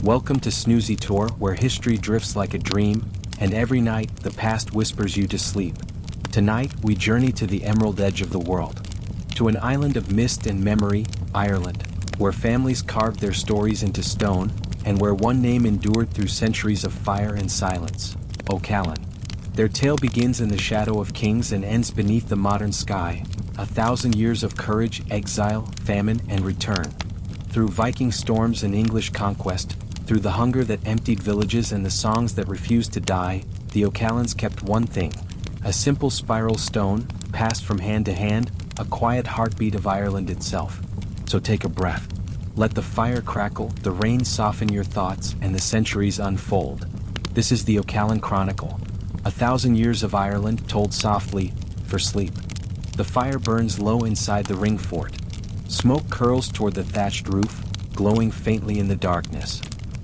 Welcome to Snoozy Tour, where history drifts like a dream, and every night the past whispers you to sleep. Tonight we journey to the emerald edge of the world. To an island of mist and memory, Ireland, where families carved their stories into stone, and where one name endured through centuries of fire and silence, O'Callan. Their tale begins in the shadow of kings and ends beneath the modern sky, 1,000 years of courage, exile, famine, and return. Through Viking storms and English conquest, through the hunger that emptied villages and the songs that refused to die, the O'Callans kept one thing: a simple spiral stone, passed from hand to hand, a quiet heartbeat of Ireland itself. So take a breath. Let the fire crackle, the rain soften your thoughts, and the centuries unfold. This is the O'Callan Chronicle. 1,000 years of Ireland told softly, for sleep. The fire burns low inside the ring fort. Smoke curls toward the thatched roof, glowing faintly in the darkness.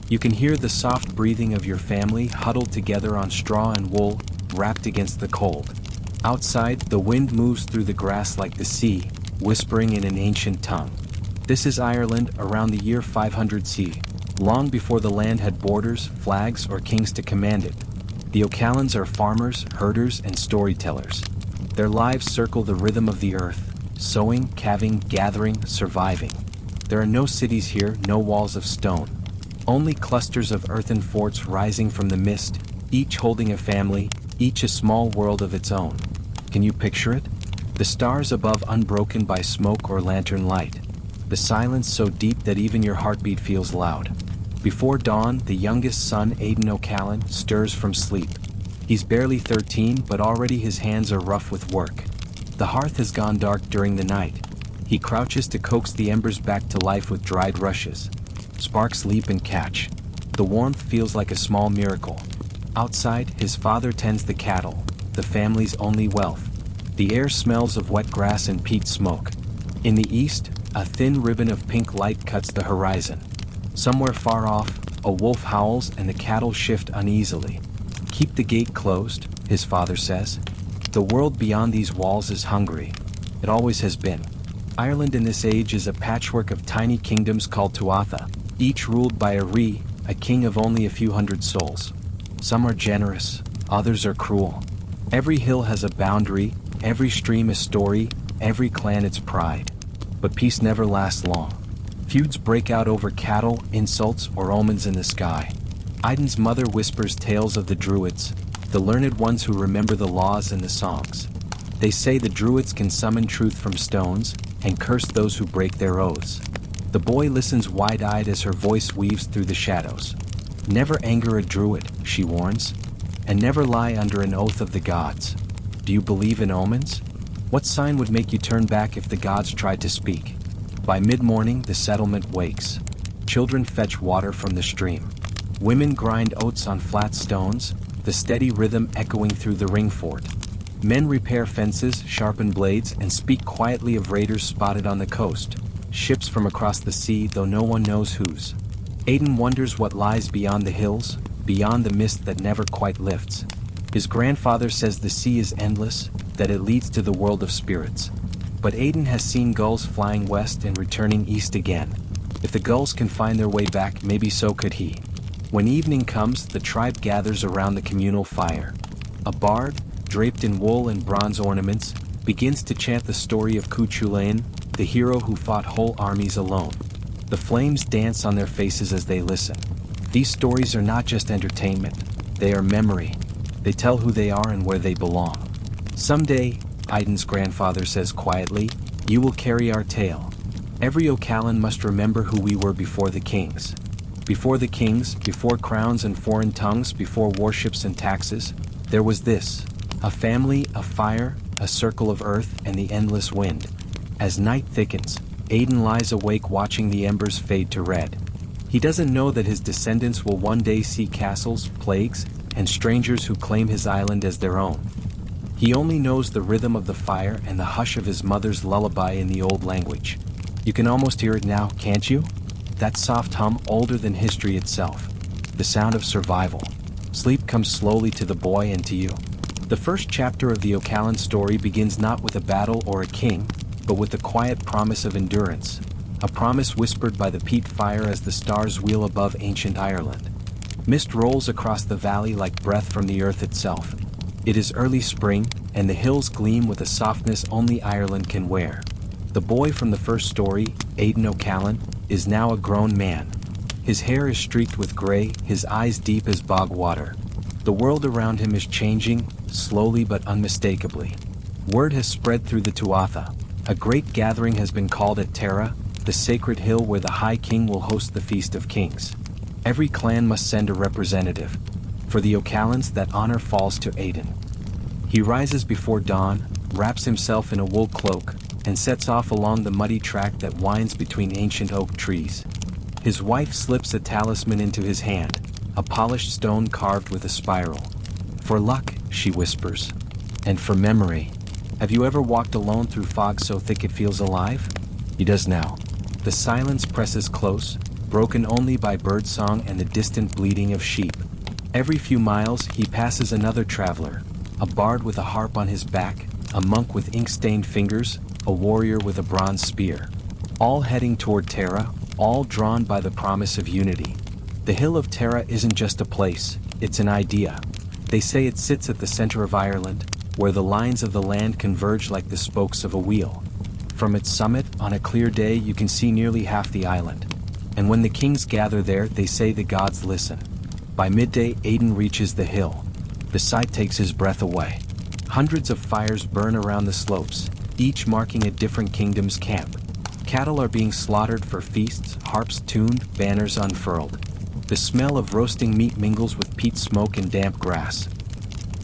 You can hear the soft breathing of your family huddled together on straw and wool, wrapped against the cold. Outside, the wind moves through the grass like the sea, whispering in an ancient tongue. This is Ireland around the year 500 CE, long before the land had borders, flags, or kings to command it. The O'Callans are farmers, herders, and storytellers. Their lives circle the rhythm of the earth, sowing, calving, gathering, surviving. There are no cities here, no walls of stone. Only clusters of earthen forts rising from the mist, each holding a family, each a small world of its own. Can you picture it? The stars above unbroken by smoke or lantern light. The silence so deep that even your heartbeat feels loud. Before dawn, the youngest son, Aidan O'Callan, stirs from sleep. He's barely 13, but already his hands are rough with work. The hearth has gone dark during the night. He crouches to coax the embers back to life with dried rushes. Sparks leap and catch. The warmth feels like a small miracle. Outside, his father tends the cattle, the family's only wealth. The air smells of wet grass and peat smoke. In the east, a thin ribbon of pink light cuts the horizon. Somewhere far off, a wolf howls and the cattle shift uneasily. Keep the gate closed, his father says. The world beyond these walls is hungry. It always has been. Ireland in this age is a patchwork of tiny kingdoms called Tuatha, each ruled by a king of only a few hundred souls. Some are generous, others are cruel. Every hill has a boundary, every stream a story, every clan its pride. But peace never lasts long. Feuds break out over cattle, insults, or omens in the sky. Aidan's mother whispers tales of the Druids, the learned ones who remember the laws and the songs. They say the Druids can summon truth from stones, and curse those who break their oaths. The boy listens wide-eyed as her voice weaves through the shadows. Never anger a Druid, she warns, and never lie under an oath of the gods. Do you believe in omens? What sign would make you turn back if the gods tried to speak? By mid-morning, the settlement wakes. Children fetch water from the stream. Women grind oats on flat stones, the steady rhythm echoing through the ring fort. Men repair fences, sharpen blades, and speak quietly of raiders spotted on the coast. Ships from across the sea, though no one knows whose. Aidan wonders what lies beyond the hills, beyond the mist that never quite lifts. His grandfather says the sea is endless, that it leads to the world of spirits. But Aidan has seen gulls flying west and returning east again. If the gulls can find their way back, maybe so could he. When evening comes, the tribe gathers around the communal fire. A bard, draped in wool and bronze ornaments, begins to chant the story of Cuchulainn, the hero who fought whole armies alone. The flames dance on their faces as they listen. These stories are not just entertainment, they are memory. They tell who they are and where they belong. Someday, Aidan's grandfather says quietly, you will carry our tale. Every O'Callan must remember who we were before the kings. Before the kings, before crowns and foreign tongues, before warships and taxes, there was this: a family, a fire, a circle of earth, and the endless wind. As night thickens, Aidan lies awake watching the embers fade to red. He doesn't know that his descendants will one day see castles, plagues, and strangers who claim his island as their own. He only knows the rhythm of the fire and the hush of his mother's lullaby in the old language. You can almost hear it now, can't you? That soft hum older than history itself. The sound of survival. Sleep comes slowly to the boy and to you. The first chapter of the O'Callan story begins not with a battle or a king, but with the quiet promise of endurance. a promise whispered by the peat fire as the stars wheel above ancient Ireland. Mist rolls across the valley like breath from the earth itself. It is early spring, and the hills gleam with a softness only Ireland can wear. The boy from the first story, Aidan O'Callan, is now a grown man. His hair is streaked with gray, his eyes deep as bog water. The world around him is changing, slowly but unmistakably. Word has spread through the Tuatha. A great gathering has been called at Tara, the sacred hill where the High King will host the Feast of Kings. Every clan must send a representative. For the O'Callans, that honor falls to Aidan. He rises before dawn, wraps himself in a wool cloak, and sets off along the muddy track that winds between ancient oak trees. His wife slips a talisman into his hand, a polished stone carved with a spiral. "For luck," she whispers. "And for memory. Have you ever walked alone through fog so thick it feels alive?" He does now. The silence presses close, broken only by birdsong and the distant bleating of sheep. Every few miles he passes another traveler, a bard with a harp on his back, a monk with ink-stained fingers, a warrior with a bronze spear. All heading toward Tara, all drawn by the promise of unity. The Hill of Tara isn't just a place, it's an idea. They say it sits at the center of Ireland, where the lines of the land converge like the spokes of a wheel. From its summit, on a clear day, you can see nearly half the island. And when the kings gather there, they say the gods listen. By midday, Aidan reaches the hill. The sight takes his breath away. Hundreds of fires burn around the slopes, each marking a different kingdom's camp. Cattle are being slaughtered for feasts, harps tuned, banners unfurled. The smell of roasting meat mingles with peat smoke and damp grass.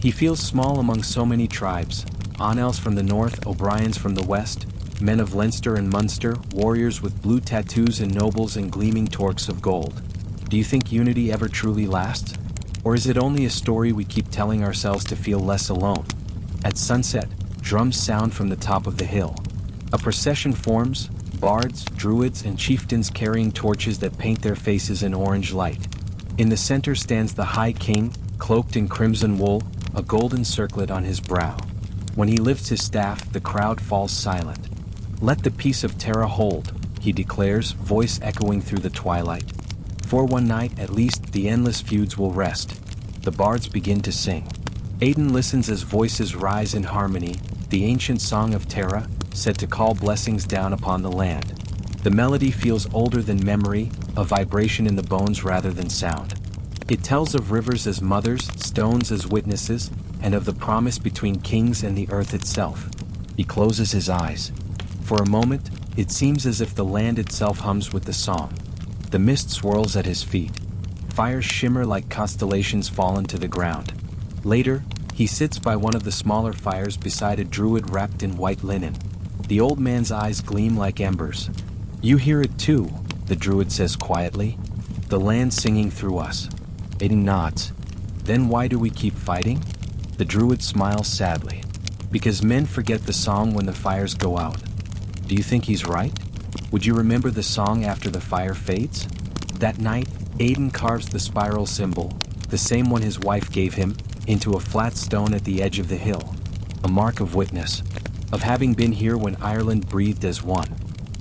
He feels small among so many tribes, Onels from the north, O'Briens from the west, men of Leinster and Munster, warriors with blue tattoos and nobles in gleaming torques of gold. Do you think unity ever truly lasts? Or is it only a story we keep telling ourselves to feel less alone? At sunset, drums sound from the top of the hill. A procession forms, bards, druids, and chieftains carrying torches that paint their faces in orange light. In the center stands the High King, cloaked in crimson wool, a golden circlet on his brow. When he lifts his staff, the crowd falls silent. "Let the peace of Tara hold," he declares, voice echoing through the twilight. "For one night, at least, the endless feuds will rest." The bards begin to sing. Aidan listens as voices rise in harmony, the ancient song of Tara, said to call blessings down upon the land. The melody feels older than memory, a vibration in the bones rather than sound. It tells of rivers as mothers, stones as witnesses, and of the promise between kings and the earth itself. He closes his eyes. For a moment, it seems as if the land itself hums with the song. The mist swirls at his feet. Fires shimmer like constellations fallen to the ground. Later, he sits by one of the smaller fires beside a druid wrapped in white linen. The old man's eyes gleam like embers. "You hear it too," the druid says quietly. "The land singing through us." Aidan nods. "Then why do we keep fighting?" The druid smiles sadly. "Because men forget the song when the fires go out." Do you think he's right? Would you remember the song after the fire fades? That night, Aidan carves the spiral symbol, the same one his wife gave him, into a flat stone at the edge of the hill. A mark of witness, of having been here when Ireland breathed as one.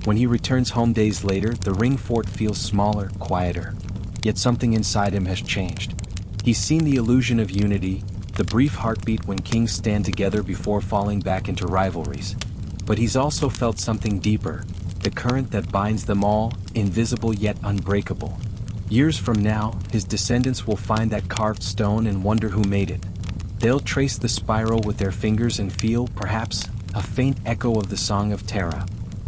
When he returns home days later, the ring fort feels smaller, quieter. Yet something inside him has changed. He's seen the illusion of unity, the brief heartbeat when kings stand together before falling back into rivalries. But he's also felt something deeper, the current that binds them all, invisible yet unbreakable. Years from now, his descendants will find that carved stone and wonder who made it. They'll trace the spiral with their fingers and feel, perhaps, a faint echo of the Song of Tara.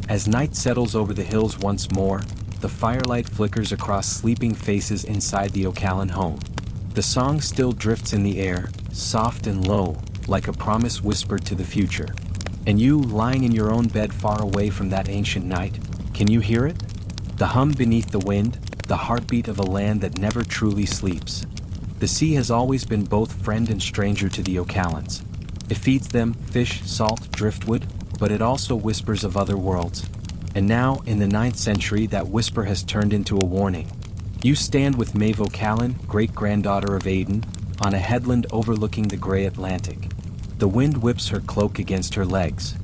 As night settles over the hills once more, the firelight flickers across sleeping faces inside the O'Callan home. The song still drifts in the air, soft and low, like a promise whispered to the future. And you, lying in your own bed far away from that ancient night, can you hear it? The hum beneath the wind, the heartbeat of a land that never truly sleeps. The sea has always been both friend and stranger to the O'Callans. It feeds them fish, salt, driftwood, but it also whispers of other worlds. And now, in the 9th century, that whisper has turned into a warning. You stand with Maeve O'Callan, great-granddaughter of Aidan, on a headland overlooking the grey Atlantic. The wind whips her cloak against her legs.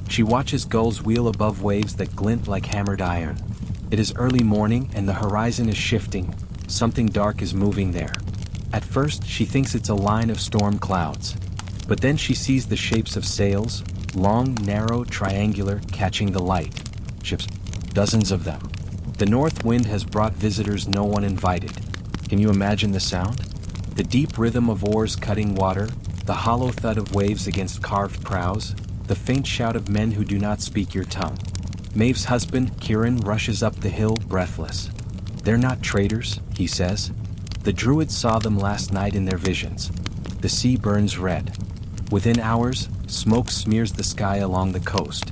She watches gulls wheel above waves that glint like hammered iron. It is early morning and the horizon is shifting, something dark is moving there. At first she thinks it's a line of storm clouds. But then she sees the shapes of sails, long, narrow, triangular, catching the light. Ships, dozens of them. The north wind has brought visitors no one invited. Can you imagine the sound? The deep rhythm of oars cutting water, the hollow thud of waves against carved prows, the faint shout of men who do not speak your tongue. Maeve's husband, Kieran, rushes up the hill, breathless. They're not traitors, he says. The druids saw them last night in their visions. The sea burns red. Within hours, smoke smears the sky along the coast.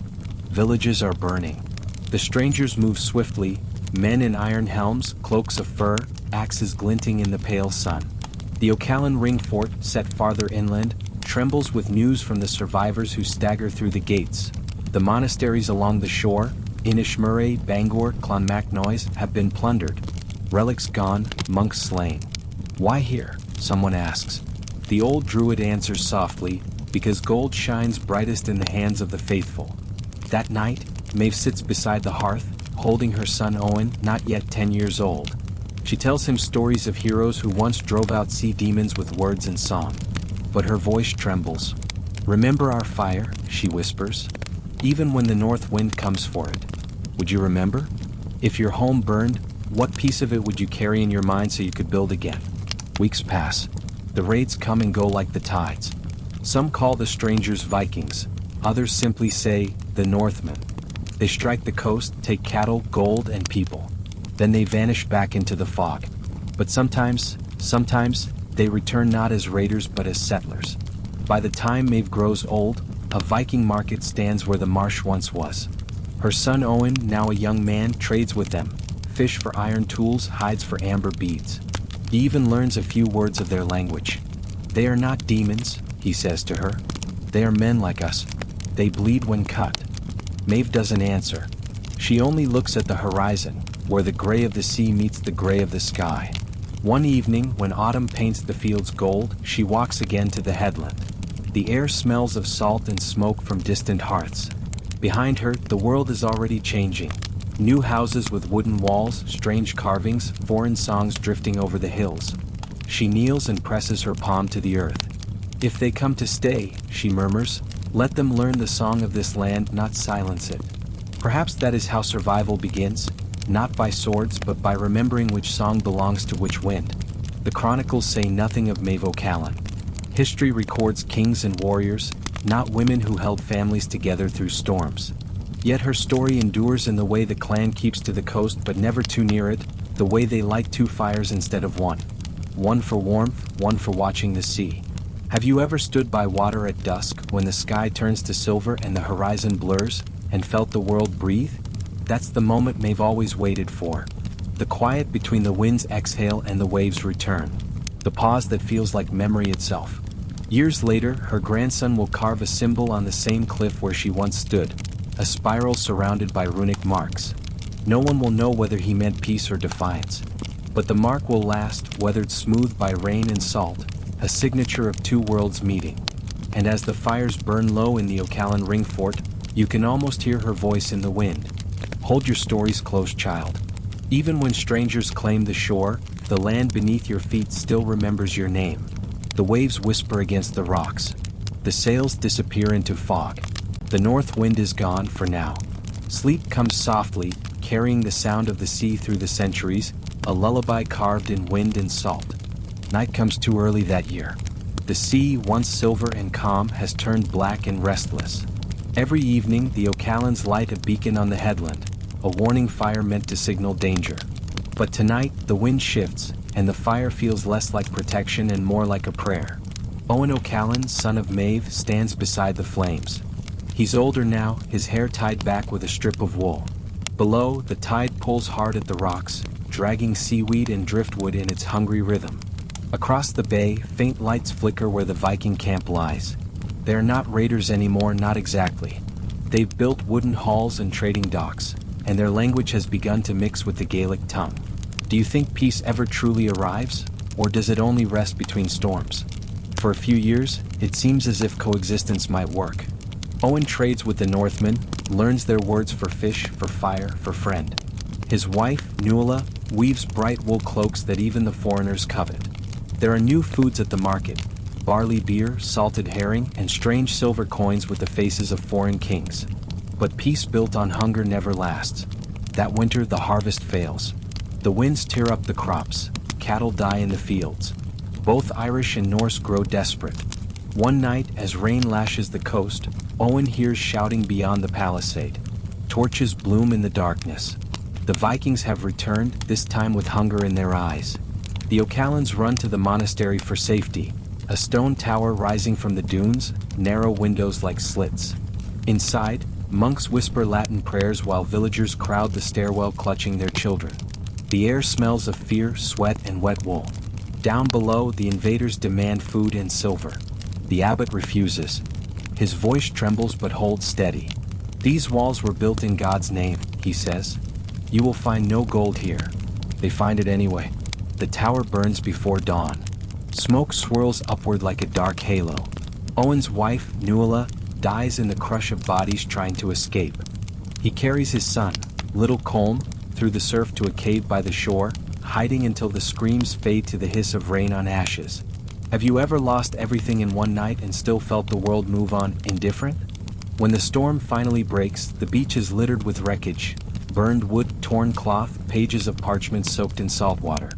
Villages are burning. The strangers move swiftly, men in iron helms, cloaks of fur, axes glinting in the pale sun. The O'Callan ring fort, set farther inland, trembles with news from the survivors who stagger through the gates. The monasteries along the shore, Inishmurray, Bangor, Clonmacnoise, have been plundered. Relics gone, monks slain. Why here? Someone asks. The old druid answers softly, because gold shines brightest in the hands of the faithful. That night, Maeve sits beside the hearth, holding her son Owen, not yet 10 years old. She tells him stories of heroes who once drove out sea demons with words and song. But her voice trembles. Remember our fire, she whispers. Even when the north wind comes for it. Would you remember? If your home burned, what piece of it would you carry in your mind so you could build again? Weeks pass. The raids come and go like the tides. Some call the strangers Vikings, others simply say, the Northmen. They strike the coast, take cattle, gold, and people. Then they vanish back into the fog. But sometimes, they return not as raiders but as settlers. By the time Maeve grows old, a Viking market stands where the marsh once was. Her son Owen, now a young man, trades with them. Fish for iron tools, hides for amber beads. He even learns a few words of their language. They are not demons, he says to her. They are men like us. They bleed when cut. Maeve doesn't answer. She only looks at the horizon, where the gray of the sea meets the gray of the sky. One evening, when autumn paints the fields gold, she walks again to the headland. The air smells of salt and smoke from distant hearths. Behind her, the world is already changing. New houses with wooden walls, strange carvings, foreign songs drifting over the hills. She kneels and presses her palm to the earth. If they come to stay, she murmurs, let them learn the song of this land, not silence it. Perhaps that is how survival begins, not by swords but by remembering which song belongs to which wind. The chronicles say nothing of Maeve O'Callan. History records kings and warriors, not women who held families together through storms. Yet her story endures in the way the clan keeps to the coast but never too near it, the way they light two fires instead of one. One for warmth, one for watching the sea. Have you ever stood by water at dusk when the sky turns to silver and the horizon blurs, and felt the world breathe? That's the moment Maeve always waited for. The quiet between the wind's exhale and the waves' return. The pause that feels like memory itself. Years later, her grandson will carve a symbol on the same cliff where she once stood. A spiral surrounded by runic marks. No one will know whether he meant peace or defiance. But the mark will last, weathered smooth by rain and salt, a signature of two worlds meeting. And as the fires burn low in the O'Callan ring fort, you can almost hear her voice in the wind. Hold your stories close, child. Even when strangers claim the shore, the land beneath your feet still remembers your name. The waves whisper against the rocks. The sails disappear into fog. The north wind is gone for now. Sleep comes softly, carrying the sound of the sea through the centuries, a lullaby carved in wind and salt. Night comes too early that year. The sea, once silver and calm, has turned black and restless. Every evening, the O'Callans light a beacon on the headland, a warning fire meant to signal danger. But tonight, the wind shifts, and the fire feels less like protection and more like a prayer. Owen O'Callan, son of Maeve, stands beside the flames. He's older now, his hair tied back with a strip of wool. Below, the tide pulls hard at the rocks, dragging seaweed and driftwood in its hungry rhythm. Across the bay, faint lights flicker where the Viking camp lies. They are not raiders anymore, not exactly. They've built wooden halls and trading docks, and their language has begun to mix with the Gaelic tongue. Do you think peace ever truly arrives, or does it only rest between storms? For a few years, it seems as if coexistence might work. Owen trades with the Northmen, learns their words for fish, for fire, for friend. His wife, Nuala, weaves bright wool cloaks that even the foreigners covet. There are new foods at the market: barley beer, salted herring, and strange silver coins with the faces of foreign kings. But peace built on hunger never lasts. That winter the harvest fails. The winds tear up the crops, cattle die in the fields. Both Irish and Norse grow desperate. One night, as rain lashes the coast, Owen hears shouting beyond the palisade. Torches bloom in the darkness. The Vikings have returned, this time with hunger in their eyes. The O'Callans run to the monastery for safety, a stone tower rising from the dunes, narrow windows like slits. Inside, monks whisper Latin prayers while villagers crowd the stairwell clutching their children. The air smells of fear, sweat, and wet wool. Down below, the invaders demand food and silver. The abbot refuses. His voice trembles but holds steady. "These walls were built in God's name," he says. "You will find no gold here." They find it anyway. The tower burns before dawn. Smoke swirls upward like a dark halo. Owen's wife, Nuala, dies in the crush of bodies trying to escape. He carries his son, little Colm, through the surf to a cave by the shore, hiding until the screams fade to the hiss of rain on ashes. Have you ever lost everything in one night and still felt the world move on, indifferent? When the storm finally breaks, the beach is littered with wreckage: burned wood, torn cloth, pages of parchment soaked in salt water.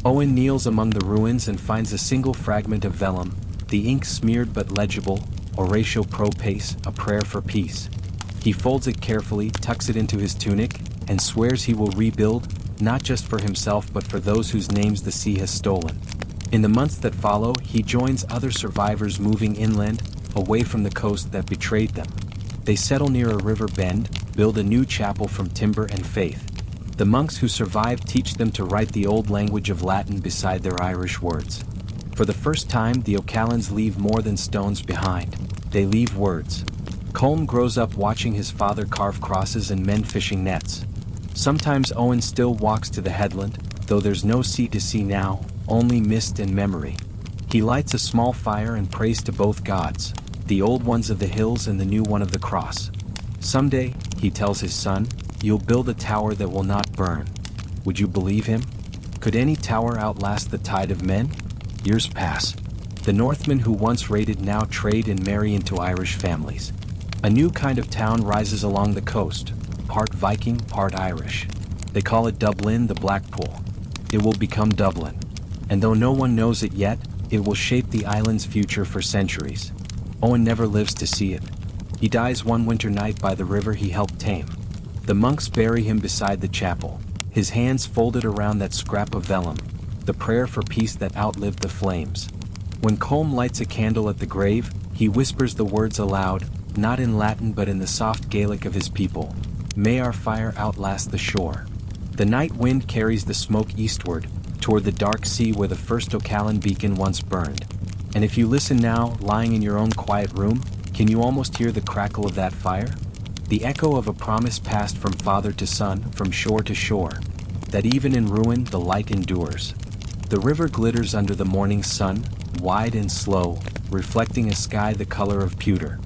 Owen kneels among the ruins and finds a single fragment of vellum, the ink smeared but legible: Oratio pro pace, a prayer for peace. He folds it carefully, tucks it into his tunic, and swears he will rebuild, not just for himself but for those whose names the sea has stolen. In the months that follow, he joins other survivors moving inland, away from the coast that betrayed them. They settle near a river bend, build a new chapel from timber and faith. The monks who survive teach them to write the old language of Latin beside their Irish words. For the first time, the O'Callans leave more than stones behind. They leave words. Colm grows up watching his father carve crosses and mend fishing nets. Sometimes Owen still walks to the headland, though there's no sea to see now, only mist and memory. He lights a small fire and prays to both gods, the old ones of the hills and the new one of the cross. Someday, he tells his son, you'll build a tower that will not burn. Would you believe him? Could any tower outlast the tide of men? Years pass. The Northmen who once raided now trade and marry into Irish families. A new kind of town rises along the coast, part Viking, part Irish. They call it Dublin, the Blackpool. It will become Dublin. And though no one knows it yet, it will shape the island's future for centuries. Owen never lives to see it. He dies one winter night by the river he helped tame. The monks bury him beside the chapel, his hands folded around that scrap of vellum, the prayer for peace that outlived the flames. When Colm lights a candle at the grave, he whispers the words aloud, not in Latin but in the soft Gaelic of his people: "May our fire outlast the shore." The night wind carries the smoke eastward, toward the dark sea where the first O'Callan beacon once burned. And if you listen now, lying in your own quiet room, can you almost hear the crackle of that fire? The echo of a promise passed from father to son, from shore to shore, that even in ruin the light endures. The river glitters under the morning sun, wide and slow, reflecting a sky the color of pewter.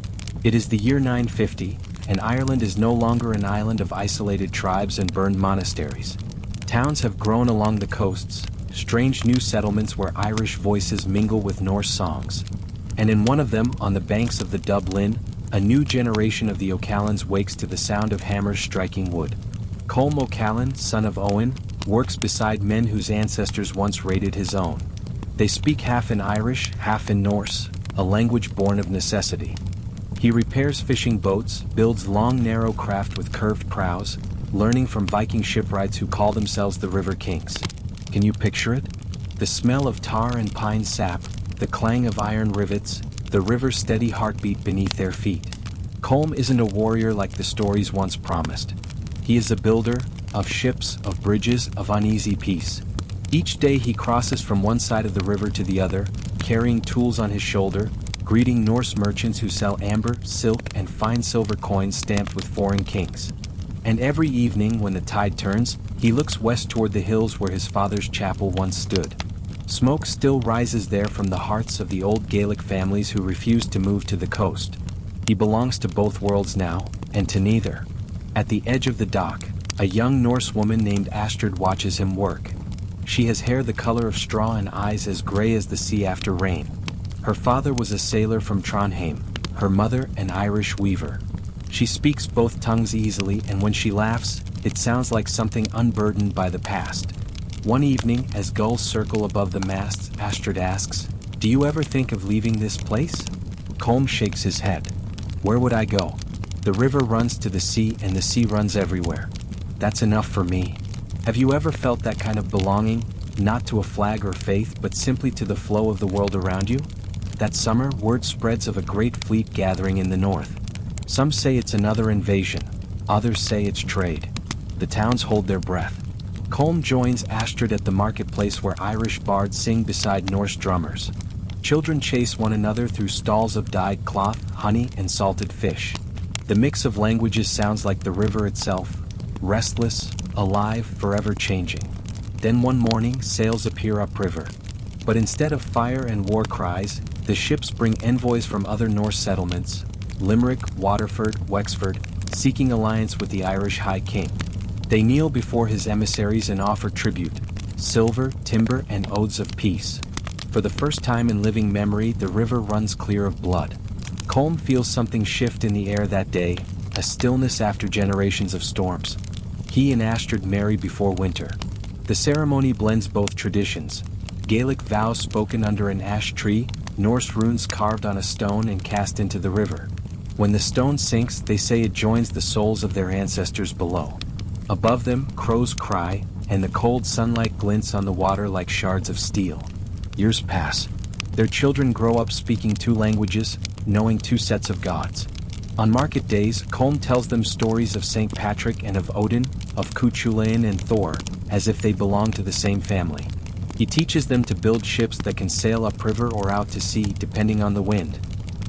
It is the year 950, and Ireland is no longer an island of isolated tribes and burned monasteries. Towns have grown along the coasts, strange new settlements where Irish voices mingle with Norse songs. And in one of them, on the banks of the Dublin, a new generation of the O'Callans wakes to the sound of hammers striking wood. Colm O'Callan, son of Owen, works beside men whose ancestors once raided his own. They speak half in Irish, half in Norse, a language born of necessity. He repairs fishing boats, builds long narrow craft with curved prows, learning from Viking shipwrights who call themselves the River Kings. Can you picture it? The smell of tar and pine sap, the clang of iron rivets, the river's steady heartbeat beneath their feet. Colm isn't a warrior like the stories once promised. He is a builder, of ships, of bridges, of uneasy peace. Each day he crosses from one side of the river to the other, carrying tools on his shoulder, greeting Norse merchants who sell amber, silk, and fine silver coins stamped with foreign kings. And every evening, when the tide turns, he looks west toward the hills where his father's chapel once stood. Smoke still rises there from the hearts of the old Gaelic families who refused to move to the coast. He belongs to both worlds now, and to neither. At the edge of the dock, A young Norse woman named Astrid watches him work. She has hair the color of straw and eyes as gray as the sea after rain. Her father was a sailor from Trondheim, her mother an Irish weaver. She speaks both tongues easily, and when she laughs, it sounds like something unburdened by the past. One evening, as gulls circle above the masts, Astrid asks, "Do you ever think of leaving this place?" Colm shakes his head. "Where would I go? The river runs to the sea and the sea runs everywhere. That's enough for me." Have you ever felt that kind of belonging, not to a flag or faith but simply to the flow of the world around you? That summer, word spreads of a great fleet gathering in the north. Some say it's another invasion, others say it's trade. The towns hold their breath. Colm joins Astrid at the marketplace where Irish bards sing beside Norse drummers. Children chase one another through stalls of dyed cloth, honey, and salted fish. The mix of languages sounds like the river itself, restless, alive, forever changing. Then one morning, sails appear upriver. But instead of fire and war cries, the ships bring envoys from other Norse settlements, Limerick, Waterford, Wexford, seeking alliance with the Irish High King. They kneel before his emissaries and offer tribute, silver, timber, and oaths of peace. For the first time in living memory, the river runs clear of blood. Colm feels something shift in the air that day, a stillness after generations of storms. He and Astrid marry before winter. The ceremony blends both traditions, Gaelic vows spoken under an ash tree, Norse runes carved on a stone and cast into the river. When the stone sinks, they say it joins the souls of their ancestors below. Above them, crows cry, and the cold sunlight glints on the water like shards of steel. Years pass. Their children grow up speaking two languages, knowing two sets of gods. On market days, Colm tells them stories of St. Patrick and of Odin, of Cuchulainn and Thor, as if they belong to the same family. He teaches them to build ships that can sail upriver or out to sea depending on the wind.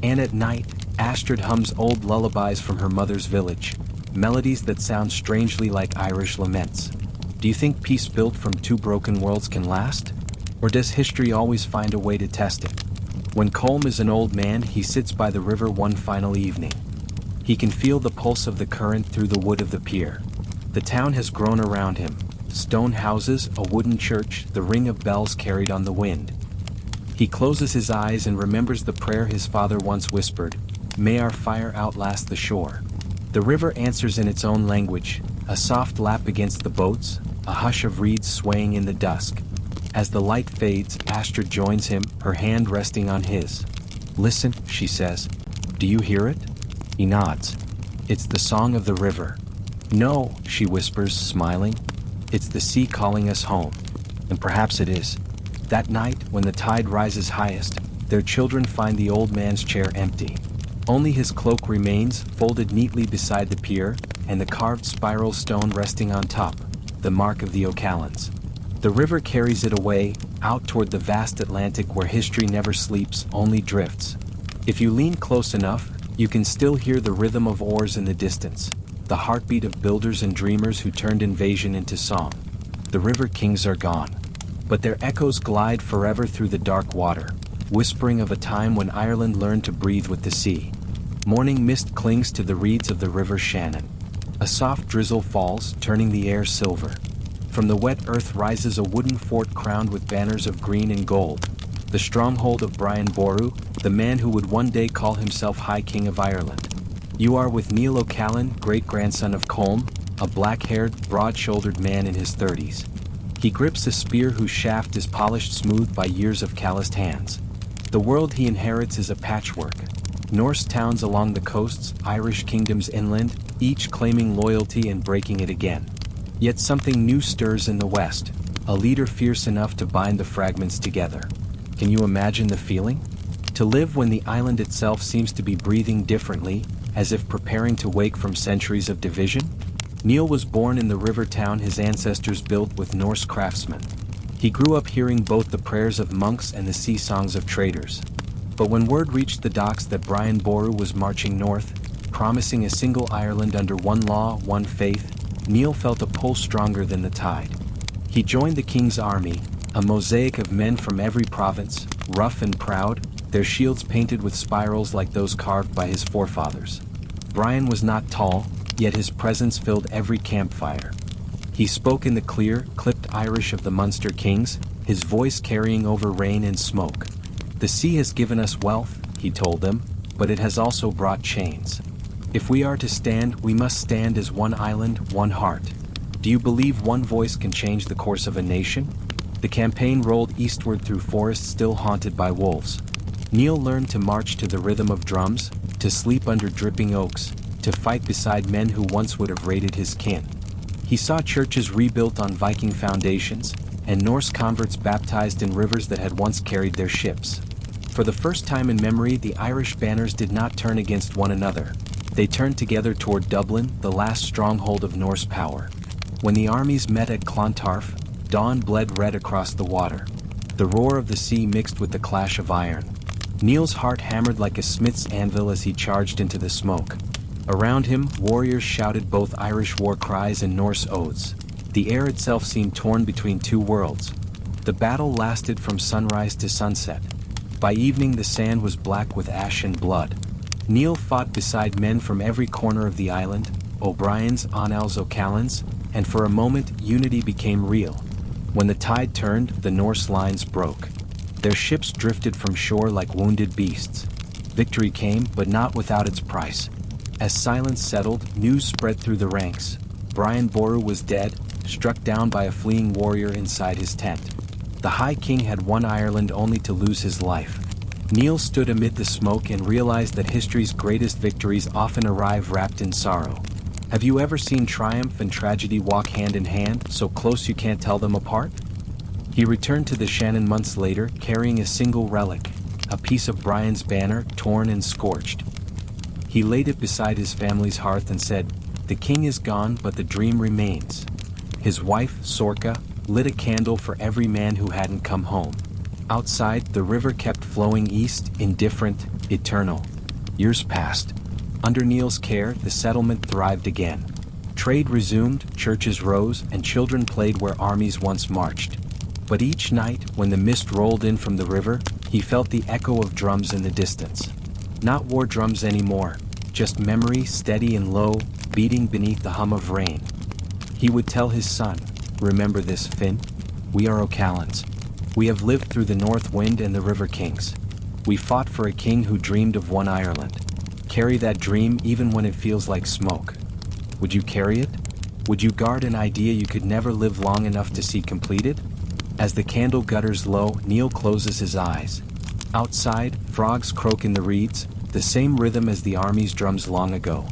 And at night, Astrid hums old lullabies from her mother's village, melodies that sound strangely like Irish laments. Do you think peace built from two broken worlds can last? Or does history always find a way to test it? When Colm is an old man, he sits by the river one final evening. He can feel the pulse of the current through the wood of the pier. The town has grown around him. Stone houses, a wooden church, the ring of bells carried on the wind. He closes his eyes and remembers the prayer his father once whispered, "May our fire outlast the shore." The river answers in its own language, a soft lap against the boats, a hush of reeds swaying in the dusk. As the light fades, Astrid joins him, her hand resting on his. "Listen," she says. "Do you hear it?" He nods. "It's the song of the river." "No," she whispers, smiling. "It's the sea calling us home." And perhaps it is. That night, when the tide rises highest, their children find the old man's chair empty. Only his cloak remains, folded neatly beside the pier, and the carved spiral stone resting on top, the mark of the O'Callans. The river carries it away, out toward the vast Atlantic where history never sleeps, only drifts. If you lean close enough, you can still hear the rhythm of oars in the distance, the heartbeat of builders and dreamers who turned invasion into song. The river kings are gone, but their echoes glide forever through the dark water, whispering of a time when Ireland learned to breathe with the sea. Morning mist clings to the reeds of the river Shannon. A soft drizzle falls, turning the air silver. From the wet earth rises a wooden fort crowned with banners of green and gold, the stronghold of Brian Boru, the man who would one day call himself High King of Ireland. You are with Neil O'Callan, great-grandson of Colm, a black-haired, broad-shouldered man in his 30s. He grips a spear whose shaft is polished smooth by years of calloused hands. The world he inherits is a patchwork. Norse towns along the coasts, Irish kingdoms inland, each claiming loyalty and breaking it again. Yet something new stirs in the west, a leader fierce enough to bind the fragments together. Can you imagine the feeling? To live when the island itself seems to be breathing differently, as if preparing to wake from centuries of division? Neil was born in the river town his ancestors built with Norse craftsmen. He grew up hearing both the prayers of monks and the sea songs of traders. But when word reached the docks that Brian Boru was marching north, promising a single Ireland under one law, one faith, Neil felt a pull stronger than the tide. He joined the king's army, a mosaic of men from every province, rough and proud, their shields painted with spirals like those carved by his forefathers. Brian was not tall, yet his presence filled every campfire. He spoke in the clear, clipped Irish of the Munster kings, his voice carrying over rain and smoke. "The sea has given us wealth," he told them, "but it has also brought chains. If we are to stand, we must stand as one island, one heart. Do you believe one voice can change the course of a nation?" The campaign rolled eastward through forests still haunted by wolves. Neil learned to march to the rhythm of drums, to sleep under dripping oaks, to fight beside men who once would have raided his kin. He saw churches rebuilt on Viking foundations, and Norse converts baptized in rivers that had once carried their ships. For the first time in memory, the Irish banners did not turn against one another. They turned together toward Dublin, the last stronghold of Norse power. When the armies met at Clontarf, dawn bled red across the water. The roar of the sea mixed with the clash of iron. Neil's heart hammered like a smith's anvil as he charged into the smoke. Around him, warriors shouted both Irish war cries and Norse oaths. The air itself seemed torn between two worlds. The battle lasted from sunrise to sunset. By evening the sand was black with ash and blood. Neil fought beside men from every corner of the island, O'Briens, Onels, O'Callans, and for a moment unity became real. When the tide turned, the Norse lines broke. Their ships drifted from shore like wounded beasts. Victory came, but not without its price. As silence settled, news spread through the ranks. Brian Boru was dead, struck down by a fleeing warrior inside his tent. The High King had won Ireland only to lose his life. Neil stood amid the smoke and realized that history's greatest victories often arrive wrapped in sorrow. Have you ever seen triumph and tragedy walk hand in hand, so close you can't tell them apart? He returned to the Shannon months later, carrying a single relic, a piece of Brian's banner, torn and scorched. He laid it beside his family's hearth and said, "The king is gone, but the dream remains." His wife, Sorka, lit a candle for every man who hadn't come home. Outside, the river kept flowing east, indifferent, eternal. Years passed. Under Neil's care, the settlement thrived again. Trade resumed, churches rose, and children played where armies once marched. But each night, when the mist rolled in from the river, he felt the echo of drums in the distance. Not war drums anymore, just memory, steady and low, beating beneath the hum of rain. He would tell his son, "Remember this, Finn? We are O'Callans. We have lived through the North Wind and the River Kings. We fought for a king who dreamed of one Ireland. Carry that dream even when it feels like smoke." Would you carry it? Would you guard an idea you could never live long enough to see completed? As the candle gutters low, Neil closes his eyes. Outside, frogs croak in the reeds, the same rhythm as the army's drums long ago.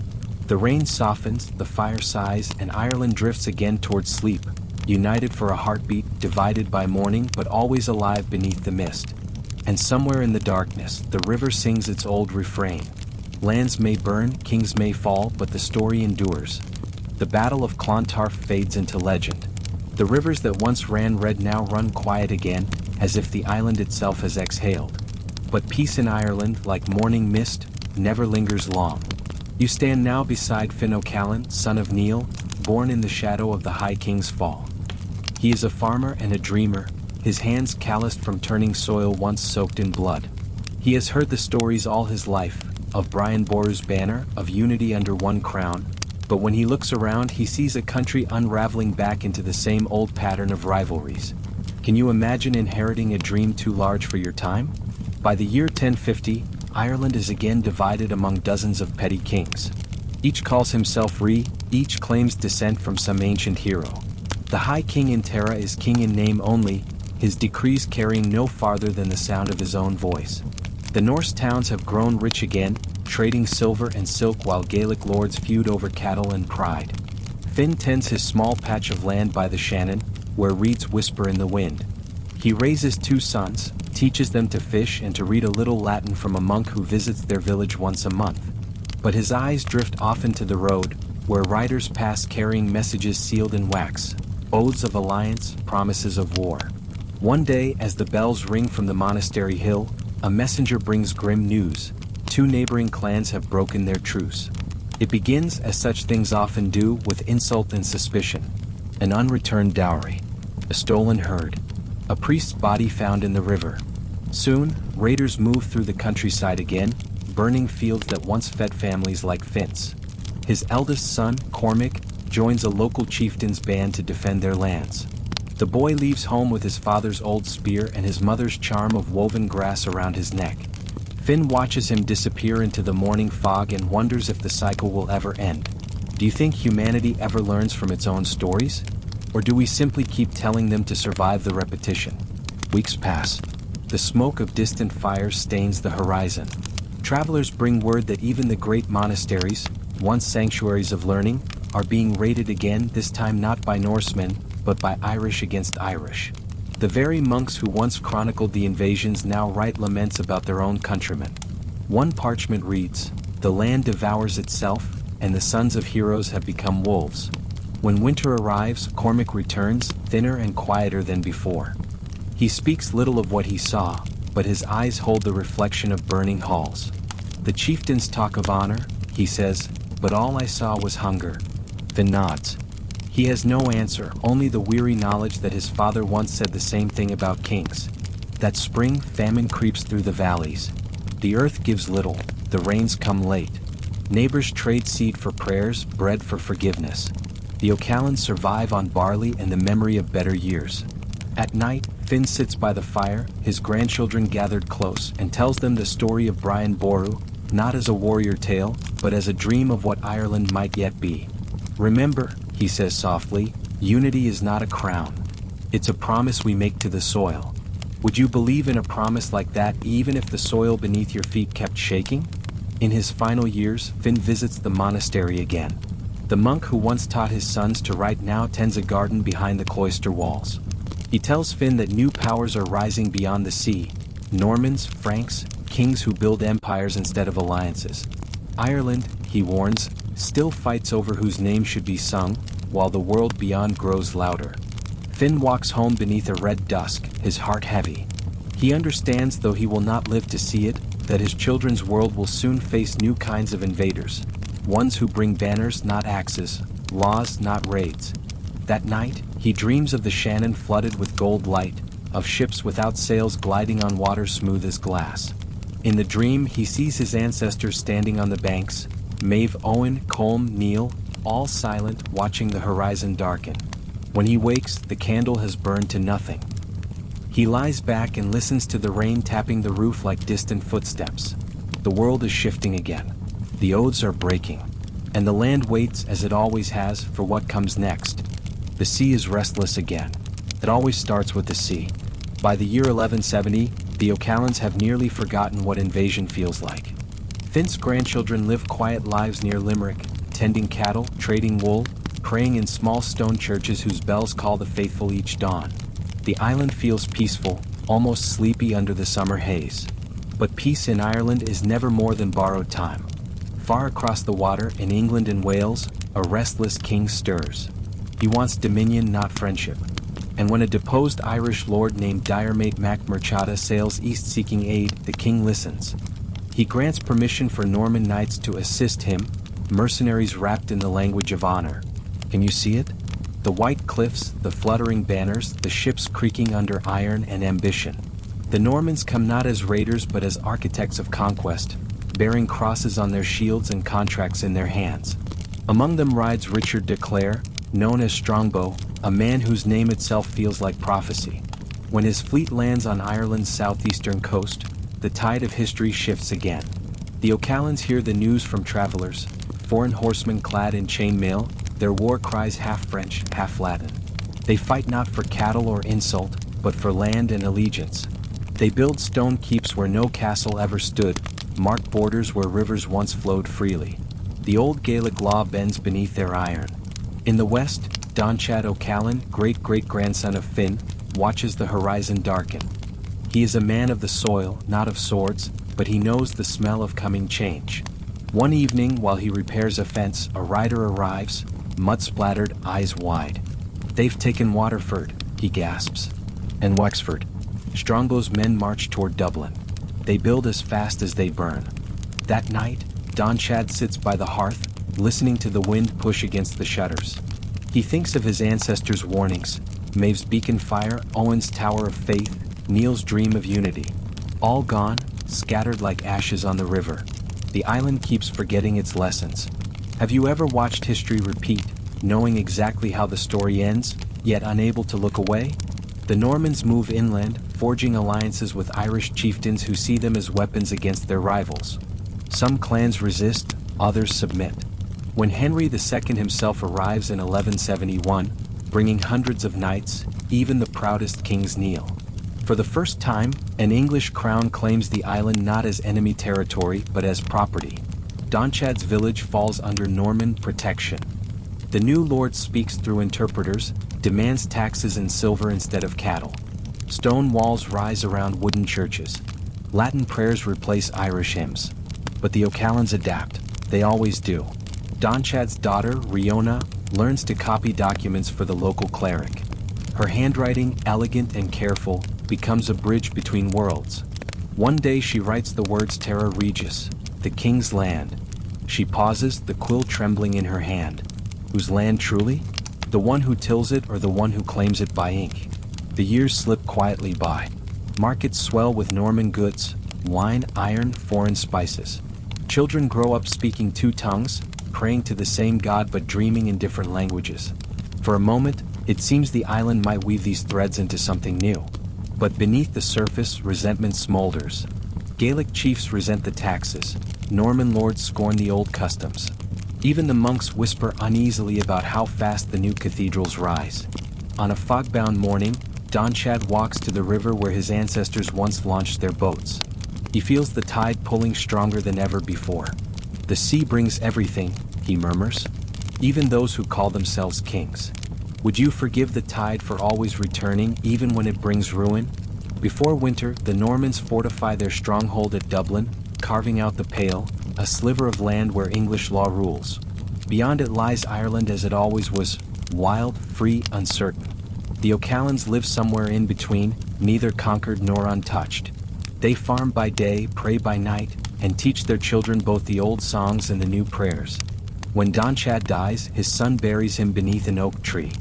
The rain softens, the fire sighs, and Ireland drifts again towards sleep, united for a heartbeat, divided by mourning but always alive beneath the mist. And somewhere in the darkness, the river sings its old refrain. Lands may burn, kings may fall, but the story endures. The Battle of Clontarf fades into legend. The rivers that once ran red now run quiet again, as if the island itself has exhaled. But peace in Ireland, like morning mist, never lingers long. You stand now beside Finn O'Callan, son of Neil, born in the shadow of the High King's fall. He is a farmer and a dreamer, his hands calloused from turning soil once soaked in blood. He has heard the stories all his life, of Brian Boru's banner, of unity under one crown, but when he looks around he sees a country unraveling back into the same old pattern of rivalries. Can you imagine inheriting a dream too large for your time? By the year 1050, Ireland is again divided among dozens of petty kings. Each calls himself Ree, each claims descent from some ancient hero. The High King in Tara is king in name only, his decrees carrying no farther than the sound of his own voice. The Norse towns have grown rich again, trading silver and silk while Gaelic lords feud over cattle and pride. Finn tends his small patch of land by the Shannon, where reeds whisper in the wind. He raises 2 sons, teaches them to fish and to read a little Latin from a monk who visits their village once a month. But his eyes drift often to the road, where riders pass carrying messages sealed in wax, oaths of alliance, promises of war. One day, as the bells ring from the monastery hill, a messenger brings grim news. 2 neighboring clans have broken their truce. It begins, as such things often do, with insult and suspicion. An unreturned dowry. A stolen herd. A priest's body found in the river. Soon, raiders move through the countryside again, burning fields that once fed families like Finn's. His eldest son, Cormac, joins a local chieftain's band to defend their lands. The boy leaves home with his father's old spear and his mother's charm of woven grass around his neck. Finn watches him disappear into the morning fog and wonders if the cycle will ever end. Do you think humanity ever learns from its own stories? Or do we simply keep telling them to survive the repetition? Weeks pass. The smoke of distant fires stains the horizon. Travelers bring word that even the great monasteries, once sanctuaries of learning, are being raided again, this time not by Norsemen, but by Irish against Irish. The very monks who once chronicled the invasions now write laments about their own countrymen. One parchment reads, "The land devours itself, and the sons of heroes have become wolves." When winter arrives, Cormac returns, thinner and quieter than before. He speaks little of what he saw, but his eyes hold the reflection of burning halls. The chieftains talk of honor, he says, but all I saw was hunger. Finn nods. He has no answer, only the weary knowledge that his father once said the same thing about kings. That spring, famine creeps through the valleys. The earth gives little, the rains come late. Neighbors trade seed for prayers, bread for forgiveness. The O'Callans survive on barley and the memory of better years. At night, Finn sits by the fire, his grandchildren gathered close, and tells them the story of Brian Boru, not as a warrior tale, but as a dream of what Ireland might yet be. "Remember," he says softly, "unity is not a crown. It's a promise we make to the soil. Would you believe in a promise like that even if the soil beneath your feet kept shaking?" In his final years, Finn visits the monastery again. The monk who once taught his sons to write now tends a garden behind the cloister walls. He tells Finn that new powers are rising beyond the sea. Normans, Franks, kings who build empires instead of alliances. Ireland, he warns, still fights over whose name should be sung, while the world beyond grows louder. Finn walks home beneath a red dusk, his heart heavy. He understands, though he will not live to see it, that his children's world will soon face new kinds of invaders. Ones who bring banners, not axes, laws, not raids. That night, he dreams of the Shannon flooded with gold light, of ships without sails gliding on water smooth as glass. In the dream, he sees his ancestors standing on the banks, Maeve, Owen, Colm, Neil, all silent, watching the horizon darken. When he wakes, the candle has burned to nothing. He lies back and listens to the rain tapping the roof like distant footsteps. The world is shifting again. The oaths are breaking. And the land waits, as it always has, for what comes next. The sea is restless again. It always starts with the sea. By the year 1170, the O'Callans have nearly forgotten what invasion feels like. Finn's grandchildren live quiet lives near Limerick, tending cattle, trading wool, praying in small stone churches whose bells call the faithful each dawn. The island feels peaceful, almost sleepy under the summer haze. But peace in Ireland is never more than borrowed time. Far across the water, in England and Wales, a restless king stirs. He wants dominion, not friendship. And when a deposed Irish lord named Diarmait Mac Murchada sails east seeking aid, the king listens. He grants permission for Norman knights to assist him, mercenaries wrapped in the language of honor. Can you see it? The white cliffs, the fluttering banners, the ships creaking under iron and ambition. The Normans come not as raiders but as architects of conquest, bearing crosses on their shields and contracts in their hands. Among them rides Richard de Clare, known as Strongbow, a man whose name itself feels like prophecy. When his fleet lands on Ireland's southeastern coast, the tide of history shifts again. The O'Callans hear the news from travelers, foreign horsemen clad in chainmail, their war cries half French, half Latin. They fight not for cattle or insult, but for land and allegiance. They build stone keeps where no castle ever stood, mark borders where rivers once flowed freely. The old Gaelic law bends beneath their iron. In the west, Donchad O'Callan, great-great-grandson of Finn, watches the horizon darken. He is a man of the soil, not of swords, but he knows the smell of coming change. One evening, while he repairs a fence, a rider arrives, mud-splattered, eyes wide. "They've taken Waterford," he gasps. "And Wexford." Strongbow's men march toward Dublin. They build as fast as they burn. That night, Donchad sits by the hearth, listening to the wind push against the shutters. He thinks of his ancestors' warnings, Maeve's beacon fire, Owen's tower of faith, Neil's dream of unity. All gone, scattered like ashes on the river. The island keeps forgetting its lessons. Have you ever watched history repeat, knowing exactly how the story ends, yet unable to look away? The Normans move inland, forging alliances with Irish chieftains who see them as weapons against their rivals. Some clans resist, others submit. When Henry II himself arrives in 1171, bringing hundreds of knights, even the proudest kings kneel. For the first time, an English crown claims the island not as enemy territory but as property. Donchad's village falls under Norman protection. The new lord speaks through interpreters, demands taxes in silver instead of cattle. Stone walls rise around wooden churches. Latin prayers replace Irish hymns. But the O'Callans adapt, they always do. Donchad's daughter, Riona, learns to copy documents for the local cleric. Her handwriting, elegant and careful, becomes a bridge between worlds. One day she writes the words Terra Regis, the king's land. She pauses, the quill trembling in her hand. Whose land truly? The one who tills it or the one who claims it by ink? The years slip quietly by. Markets swell with Norman goods, wine, iron, foreign spices. Children grow up speaking two tongues, praying to the same God but dreaming in different languages. For a moment, it seems the island might weave these threads into something new. But beneath the surface, resentment smolders. Gaelic chiefs resent the taxes. Norman lords scorn the old customs. Even the monks whisper uneasily about how fast the new cathedrals rise. On a fog-bound morning, Donchad walks to the river where his ancestors once launched their boats. He feels the tide pulling stronger than ever before. The sea brings everything, he murmurs. Even those who call themselves kings. Would you forgive the tide for always returning, even when it brings ruin? Before winter, the Normans fortify their stronghold at Dublin, carving out the Pale, a sliver of land where English law rules. Beyond it lies Ireland as it always was, wild, free, uncertain. The O'Callans live somewhere in between, neither conquered nor untouched. They farm by day, pray by night, and teach their children both the old songs and the new prayers. When Donchad dies, his son buries him beneath an oak tree.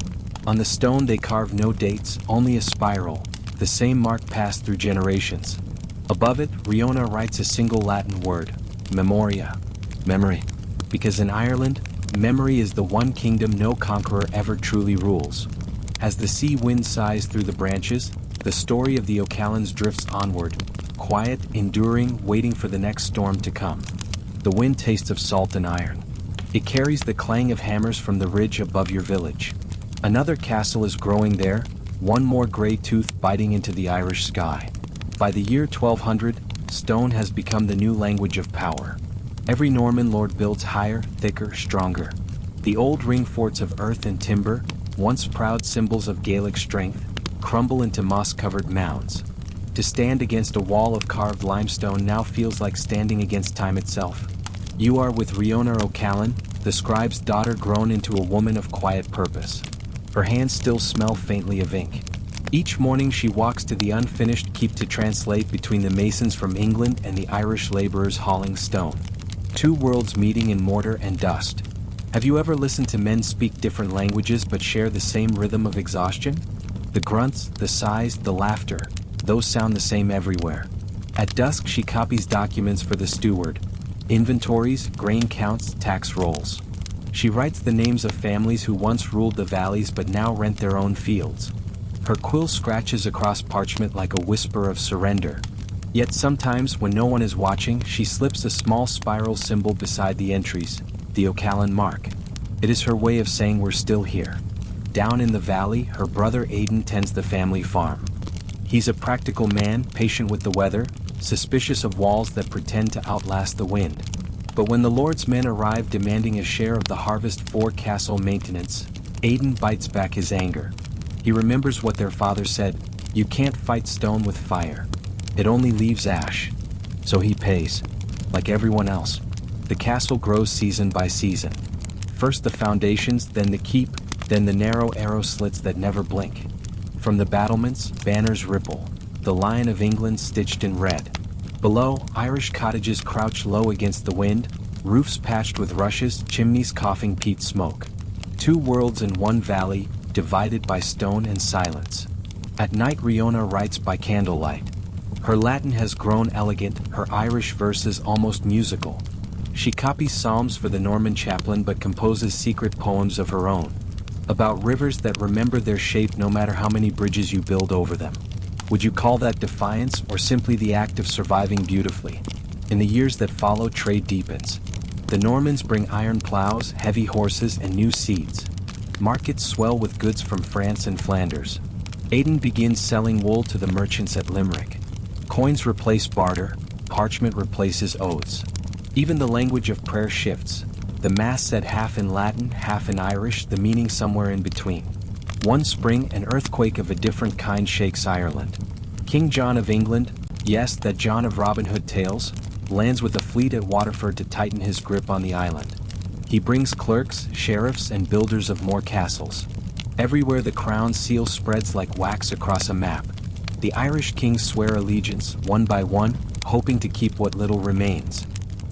On the stone they carve no dates, only a spiral, the same mark passed through generations. Above it, Riona writes a single Latin word, memoria, memory. Because in Ireland, memory is the one kingdom no conqueror ever truly rules. As the sea wind sighs through the branches, the story of the O'Callans drifts onward, quiet, enduring, waiting for the next storm to come. The wind tastes of salt and iron. It carries the clang of hammers from the ridge above your village. Another castle is growing there, one more gray tooth biting into the Irish sky. By the year 1200, stone has become the new language of power. Every Norman lord builds higher, thicker, stronger. The old ring forts of earth and timber, once proud symbols of Gaelic strength, crumble into moss-covered mounds. To stand against a wall of carved limestone now feels like standing against time itself. You are with Riona O'Callan, the scribe's daughter grown into a woman of quiet purpose. Her hands still smell faintly of ink. Each morning she walks to the unfinished keep to translate between the masons from England and the Irish laborers hauling stone. Two worlds meeting in mortar and dust. Have you ever listened to men speak different languages but share the same rhythm of exhaustion? The grunts, the sighs, the laughter, those sound the same everywhere. At dusk she copies documents for the steward. Inventories, grain counts, tax rolls. She writes the names of families who once ruled the valleys but now rent their own fields. Her quill scratches across parchment like a whisper of surrender. Yet sometimes, when no one is watching, she slips a small spiral symbol beside the entries, the O'Callan mark. It is her way of saying we're still here. Down in the valley, her brother Aidan tends the family farm. He's a practical man, patient with the weather, suspicious of walls that pretend to outlast the wind. But when the Lord's men arrive demanding a share of the harvest for castle maintenance, Aidan bites back his anger. He remembers what their father said, "You can't fight stone with fire. It only leaves ash." So he pays. Like everyone else, the castle grows season by season. First the foundations, then the keep, then the narrow arrow slits that never blink. From the battlements, banners ripple, the Lion of England stitched in red. Below, Irish cottages crouch low against the wind, roofs patched with rushes, chimneys coughing peat smoke. Two worlds in one valley, divided by stone and silence. At night Riona writes by candlelight. Her Latin has grown elegant, her Irish verses almost musical. She copies psalms for the Norman chaplain but composes secret poems of her own, about rivers that remember their shape no matter how many bridges you build over them. Would you call that defiance or simply the act of surviving beautifully? In the years that follow, trade deepens. The Normans bring iron plows, heavy horses, and new seeds. Markets swell with goods from France and Flanders. Aidan begins selling wool to the merchants at Limerick. Coins replace barter, parchment replaces oaths. Even the language of prayer shifts. The Mass said half in Latin, half in Irish, the meaning somewhere in between. One spring, an earthquake of a different kind shakes Ireland. King John of England, yes, that John of Robin Hood tales, lands with a fleet at Waterford to tighten his grip on the island. He brings clerks, sheriffs, and builders of more castles. Everywhere the crown seal spreads like wax across a map. The Irish kings swear allegiance, one by one, hoping to keep what little remains.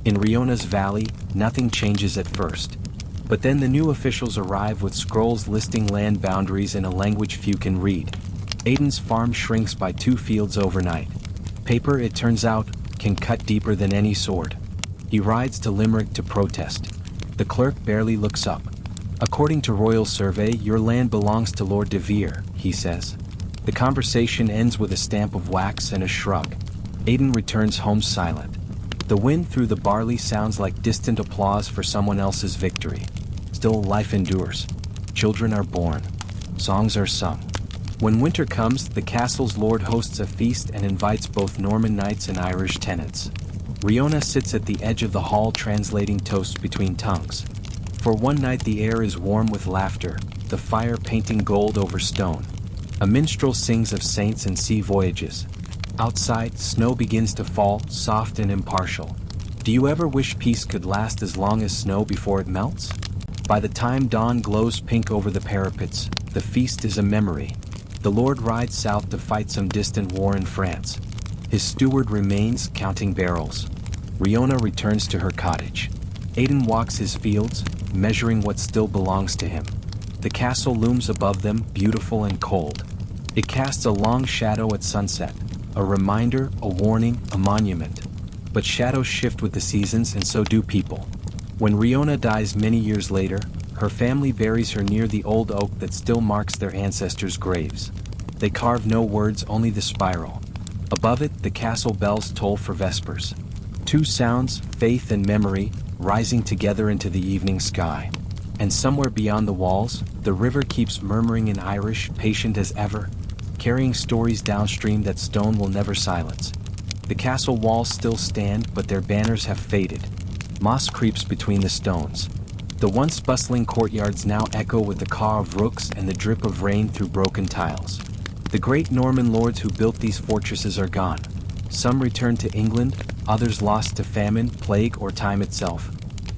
In Riona's valley, nothing changes at first. But then the new officials arrive with scrolls listing land boundaries in a language few can read. Aidan's farm shrinks by 2 fields overnight. Paper, it turns out, can cut deeper than any sword. He rides to Limerick to protest. The clerk barely looks up. According to Royal Survey, your land belongs to Lord de Vere, he says. The conversation ends with a stamp of wax and a shrug. Aidan returns home silent. The wind through the barley sounds like distant applause for someone else's victory. Still, life endures. Children are born. Songs are sung. When winter comes, the castle's lord hosts a feast and invites both Norman knights and Irish tenants. Riona sits at the edge of the hall translating toasts between tongues. For one night the air is warm with laughter, the fire painting gold over stone. A minstrel sings of saints and sea voyages. Outside, snow begins to fall, soft and impartial. Do you ever wish peace could last as long as snow before it melts? By the time dawn glows pink over the parapets, the feast is a memory. The Lord rides south to fight some distant war in France. His steward remains, counting barrels. Riona returns to her cottage. Aidan walks his fields, measuring what still belongs to him. The castle looms above them, beautiful and cold. It casts a long shadow at sunset, a reminder, a warning, a monument. But shadows shift with the seasons, and so do people. When Riona dies many years later, her family buries her near the old oak that still marks their ancestors' graves. They carve no words, only the spiral. Above it, the castle bells toll for vespers. 2 sounds, faith and memory, rising together into the evening sky. And somewhere beyond the walls, the river keeps murmuring in Irish, patient as ever, carrying stories downstream that stone will never silence. The castle walls still stand, but their banners have faded. Moss creeps between the stones. The once bustling courtyards now echo with the caw of rooks and the drip of rain through broken tiles. The great Norman lords who built these fortresses are gone. Some returned to England, others lost to famine, plague, or time itself.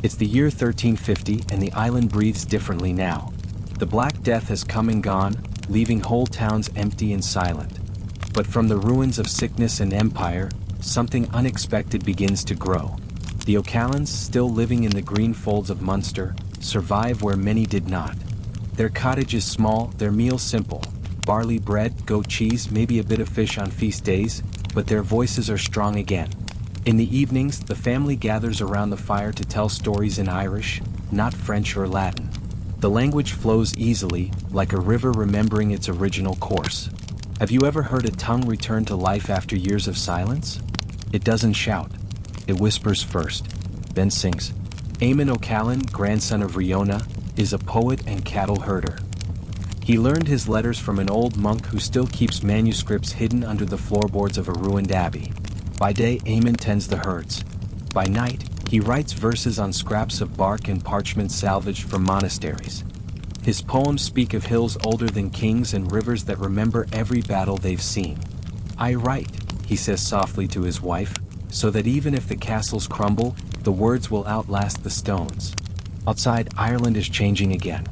It's the year 1350 and the island breathes differently now. The Black Death has come and gone, leaving whole towns empty and silent. But from the ruins of sickness and empire, something unexpected begins to grow. The O'Callans, still living in the green folds of Munster, survive where many did not. Their cottage is small, their meals simple. Barley bread, goat cheese, maybe a bit of fish on feast days, but their voices are strong again. In the evenings, the family gathers around the fire to tell stories in Irish, not French or Latin. The language flows easily, like a river remembering its original course. Have you ever heard a tongue return to life after years of silence? It doesn't shout. It whispers first, then sings. Eamon O'Callan, grandson of Riona, is a poet and cattle herder. He learned his letters from an old monk who still keeps manuscripts hidden under the floorboards of a ruined abbey. By day, Eamon tends the herds. By night, he writes verses on scraps of bark and parchment salvaged from monasteries. His poems speak of hills older than kings and rivers that remember every battle they've seen. I write, he says softly to his wife, so that even if the castles crumble, the words will outlast the stones. Outside, Ireland is changing again.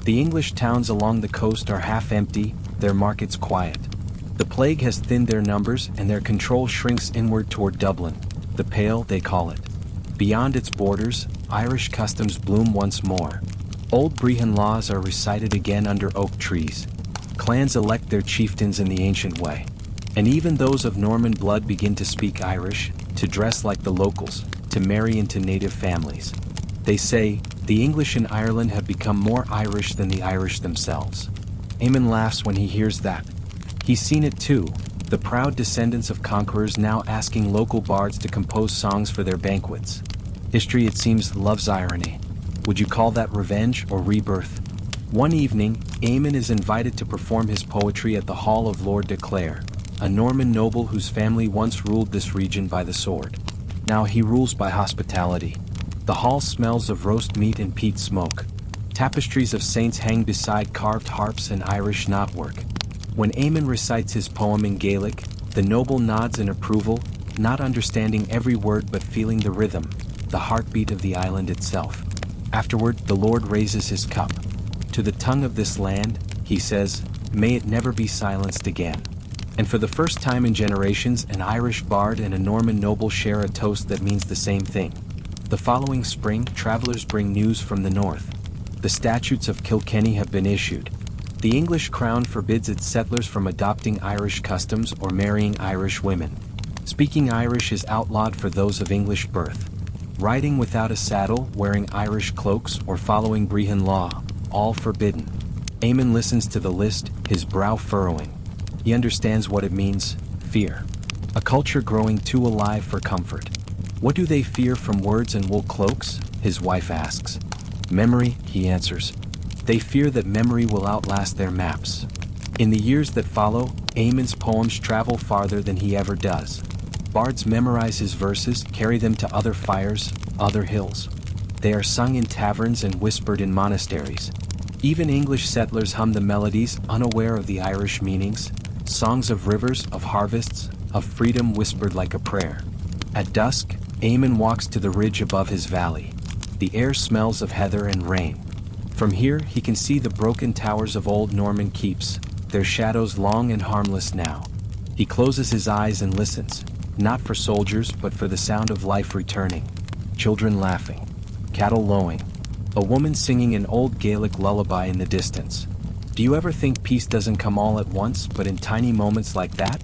The English towns along the coast are half empty, their markets quiet. The plague has thinned their numbers and their control shrinks inward toward Dublin, the Pale they call it. Beyond its borders, Irish customs bloom once more. Old Brehon laws are recited again under oak trees. Clans elect their chieftains in the ancient way. And even those of Norman blood begin to speak Irish, to dress like the locals, to marry into native families. They say, the English in Ireland have become more Irish than the Irish themselves. Eamon laughs when he hears that. He's seen it too, the proud descendants of conquerors now asking local bards to compose songs for their banquets. History, it seems, loves irony. Would you call that revenge or rebirth? One evening, Eamon is invited to perform his poetry at the hall of Lord de Clare, a Norman noble whose family once ruled this region by the sword. Now he rules by hospitality. The hall smells of roast meat and peat smoke. Tapestries of saints hang beside carved harps and Irish knotwork. When Eamon recites his poem in Gaelic, the noble nods in approval, not understanding every word but feeling the rhythm, the heartbeat of the island itself. Afterward, the Lord raises his cup. To the tongue of this land, he says, may it never be silenced again. And for the first time in generations, an Irish bard and a Norman noble share a toast that means the same thing. The following spring, travelers bring news from the north. The statutes of Kilkenny have been issued. The English crown forbids its settlers from adopting Irish customs or marrying Irish women. Speaking Irish is outlawed for those of English birth. Riding without a saddle, wearing Irish cloaks, or following Brehon law, all forbidden. Eamon listens to the list, his brow furrowing. He understands what it means, fear. A culture growing too alive for comfort. What do they fear from words and wool cloaks? His wife asks. Memory, he answers. They fear that memory will outlast their maps. In the years that follow, Eamon's poems travel farther than he ever does. Bards memorize his verses, carry them to other fires, other hills. They are sung in taverns and whispered in monasteries. Even English settlers hum the melodies, unaware of the Irish meanings. Songs of rivers, of harvests, of freedom whispered like a prayer. At dusk, Eamon walks to the ridge above his valley. The air smells of heather and rain. From here, he can see the broken towers of old Norman keeps, their shadows long and harmless now. He closes his eyes and listens, not for soldiers but for the sound of life returning. Children laughing, cattle lowing, a woman singing an old Gaelic lullaby in the distance. Do you ever think peace doesn't come all at once but in tiny moments like that?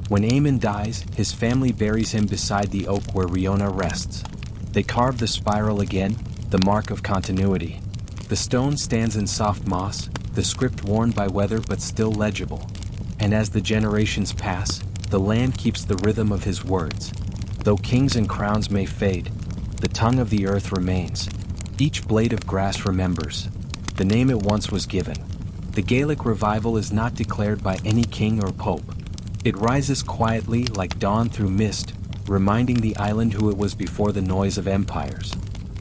When Eamon dies, his family buries him beside the oak where Riona rests. They carve the spiral again, the mark of continuity. The stone stands in soft moss, the script worn by weather but still legible. And as the generations pass, the land keeps the rhythm of his words. Though kings and crowns may fade, the tongue of the earth remains. Each blade of grass remembers the name it once was given. The Gaelic revival is not declared by any king or pope. It rises quietly like dawn through mist, reminding the island who it was before the noise of empires.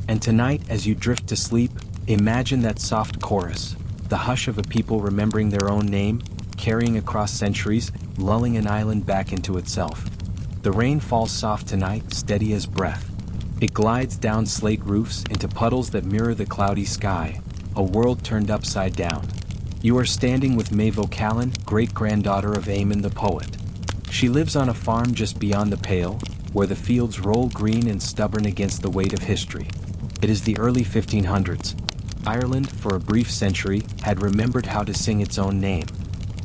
And tonight, as you drift to sleep, imagine that soft chorus, the hush of a people remembering their own name, carrying across centuries, lulling an island back into itself. The rain falls soft tonight, steady as breath. It glides down slate roofs into puddles that mirror the cloudy sky, a world turned upside down. You are standing with Maeve O'Callan, great-granddaughter of Eamon the poet. She lives on a farm just beyond the Pale, where the fields roll green and stubborn against the weight of history. It is the early 1500s. Ireland, for a brief century, had remembered how to sing its own name.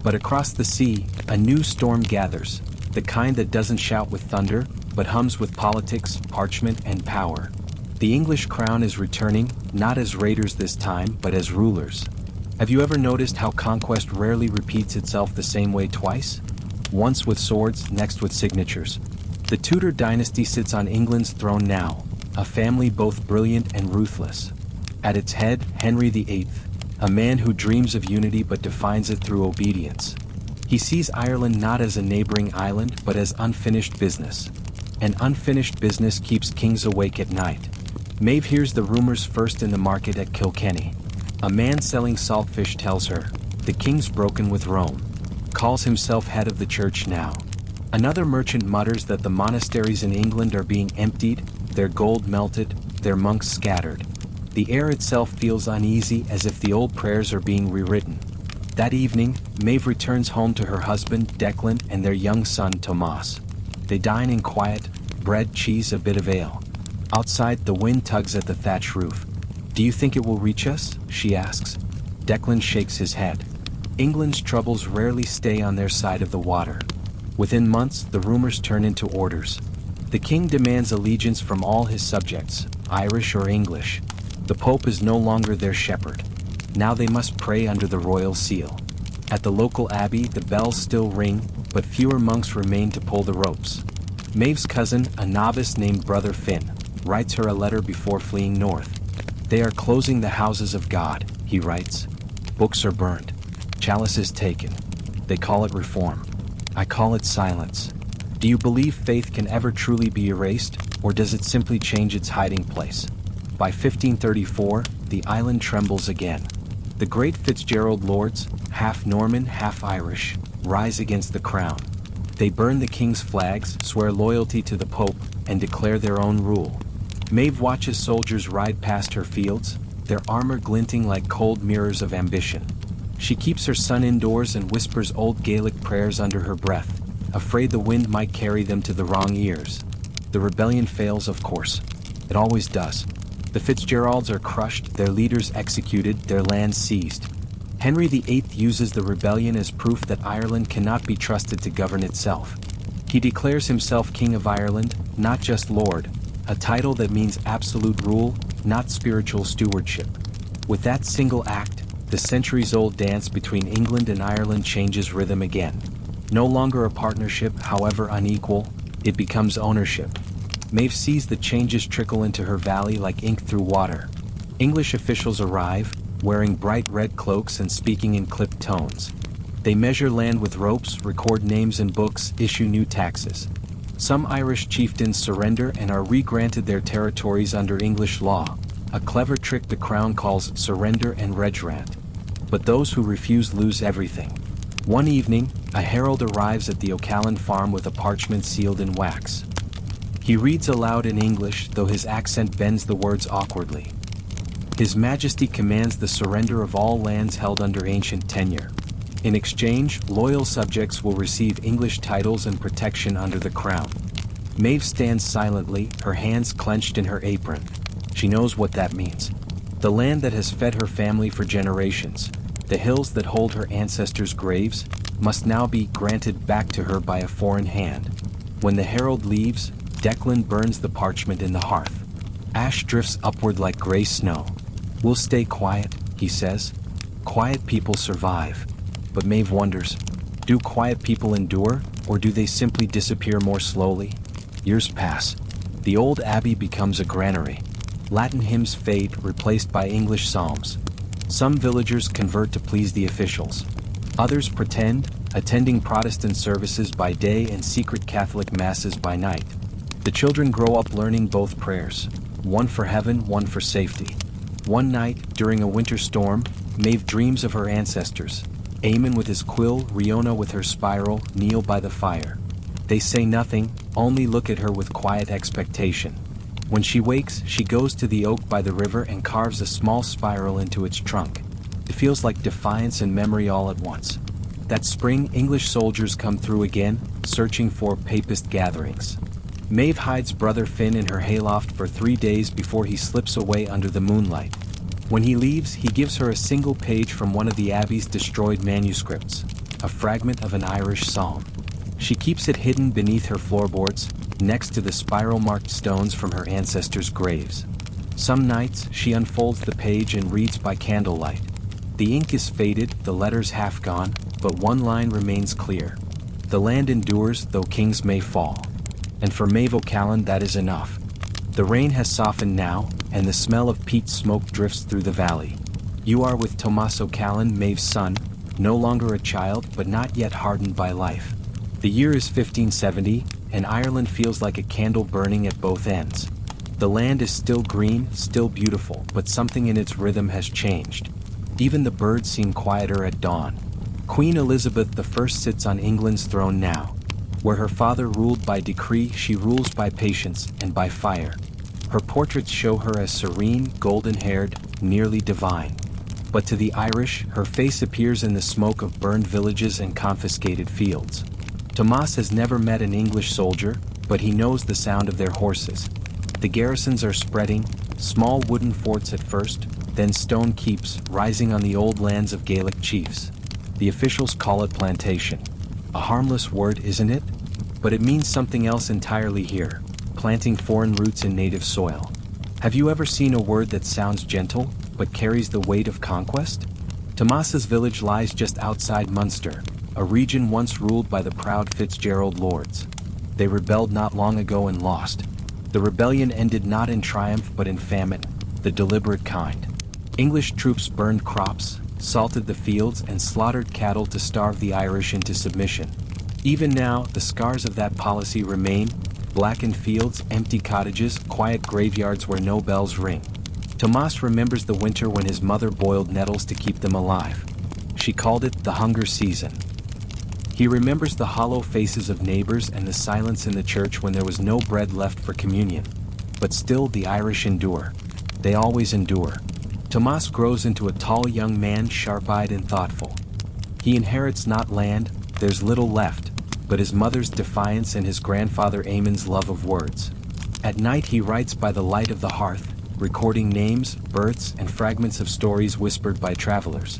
But across the sea, a new storm gathers, the kind that doesn't shout with thunder, but hums with politics, parchment, and power. The English crown is returning, not as raiders this time, but as rulers. Have you ever noticed how conquest rarely repeats itself the same way twice? Once with swords, next with signatures. The Tudor dynasty sits on England's throne now, a family both brilliant and ruthless. At its head, Henry VIII, a man who dreams of unity but defines it through obedience. He sees Ireland not as a neighboring island but as unfinished business. And unfinished business keeps kings awake at night. Maeve hears the rumors first in the market at Kilkenny. A man selling saltfish tells her, the king's broken with Rome. Calls himself head of the church now. Another merchant mutters that the monasteries in England are being emptied, their gold melted, their monks scattered. The air itself feels uneasy as if the old prayers are being rewritten. That evening, Maeve returns home to her husband, Declan, and their young son, Tomas. They dine in quiet, bread, cheese, a bit of ale. Outside, the wind tugs at the thatch roof. Do you think it will reach us? She asks. Declan shakes his head. England's troubles rarely stay on their side of the water. Within months, the rumors turn into orders. The king demands allegiance from all his subjects, Irish or English. The Pope is no longer their shepherd. Now they must pray under the royal seal. At the local abbey, the bells still ring, but fewer monks remain to pull the ropes. Maeve's cousin, a novice named Brother Finn, writes her a letter before fleeing north. They are closing the houses of God, he writes. Books are burned. Chalices taken. They call it reform. I call it silence. Do you believe faith can ever truly be erased, or does it simply change its hiding place? By 1534, the island trembles again. The great Fitzgerald lords, half Norman, half Irish, rise against the crown. They burn the king's flags, swear loyalty to the Pope, and declare their own rule. Maeve watches soldiers ride past her fields, their armor glinting like cold mirrors of ambition. She keeps her son indoors and whispers old Gaelic prayers under her breath, afraid the wind might carry them to the wrong ears. The rebellion fails, of course. It always does. The Fitzgeralds are crushed, their leaders executed, their lands seized. Henry VIII uses the rebellion as proof that Ireland cannot be trusted to govern itself. He declares himself King of Ireland, not just Lord, a title that means absolute rule, not spiritual stewardship. With that single act, the centuries-old dance between England and Ireland changes rhythm again. No longer a partnership, however unequal, it becomes ownership. Maeve sees the changes trickle into her valley like ink through water. English officials arrive, wearing bright red cloaks and speaking in clipped tones. They measure land with ropes, record names in books, issue new taxes. Some Irish chieftains surrender and are re-granted their territories under English law, a clever trick the crown calls surrender and regrant. But those who refuse lose everything. One evening, a herald arrives at the O'Callan farm with a parchment sealed in wax. He reads aloud in English, though his accent bends the words awkwardly. His Majesty commands the surrender of all lands held under ancient tenure. In exchange, loyal subjects will receive English titles and protection under the crown. Maeve stands silently, her hands clenched in her apron. She knows what that means. The land that has fed her family for generations, the hills that hold her ancestors' graves, must now be granted back to her by a foreign hand. When the herald leaves, Declan burns the parchment in the hearth. Ash drifts upward like gray snow. We'll stay quiet, he says. Quiet people survive. But Maeve wonders, do quiet people endure, or do they simply disappear more slowly? Years pass. The old abbey becomes a granary. Latin hymns fade, replaced by English psalms. Some villagers convert to please the officials. Others pretend, attending Protestant services by day and secret Catholic masses by night. The children grow up learning both prayers, one for heaven, one for safety. One night, during a winter storm, Maeve dreams of her ancestors. Eamon with his quill, Riona with her spiral, kneel by the fire. They say nothing, only look at her with quiet expectation. When she wakes, she goes to the oak by the river and carves a small spiral into its trunk. It feels like defiance and memory all at once. That spring, English soldiers come through again, searching for papist gatherings. Maeve hides Brother Finn in her hayloft for 3 days before he slips away under the moonlight. When he leaves, he gives her a single page from one of the abbey's destroyed manuscripts, a fragment of an Irish psalm. She keeps it hidden beneath her floorboards, next to the spiral-marked stones from her ancestors' graves. Some nights, she unfolds the page and reads by candlelight. The ink is faded, the letters half gone, but one line remains clear. The land endures, though kings may fall. And for Maeve O'Callan, that is enough. The rain has softened now, and the smell of peat smoke drifts through the valley. You are with Thomas O'Callan, Maeve's son, no longer a child, but not yet hardened by life. The year is 1570, and Ireland feels like a candle burning at both ends. The land is still green, still beautiful, but something in its rhythm has changed. Even the birds seem quieter at dawn. Queen Elizabeth I sits on England's throne now. Where her father ruled by decree, she rules by patience and by fire. Her portraits show her as serene, golden-haired, nearly divine. But to the Irish, her face appears in the smoke of burned villages and confiscated fields. Tomas has never met an English soldier, but he knows the sound of their horses. The garrisons are spreading, small wooden forts at first, then stone keeps, rising on the old lands of Gaelic chiefs. The officials call it plantation. A harmless word, isn't it? But it means something else entirely here. planting foreign roots in native soil. Have you ever seen a word that sounds gentle, but carries the weight of conquest? Tomas's village lies just outside Munster, a region once ruled by the proud Fitzgerald lords. They rebelled not long ago and lost. The rebellion ended not in triumph but in famine, the deliberate kind. English troops burned crops, salted the fields, and slaughtered cattle to starve the Irish into submission. Even now, the scars of that policy remain: blackened fields, empty cottages, quiet graveyards where no bells ring. Tomas remembers the winter when his mother boiled nettles to keep them alive. She called it the hunger season. He remembers the hollow faces of neighbors and the silence in the church when there was no bread left for communion. But still the Irish endure. They always endure. Tomas grows into a tall young man, sharp-eyed and thoughtful. He inherits not land, there's little left, but his mother's defiance and his grandfather Eamon's love of words. At night he writes by the light of the hearth, recording names, births, and fragments of stories whispered by travelers.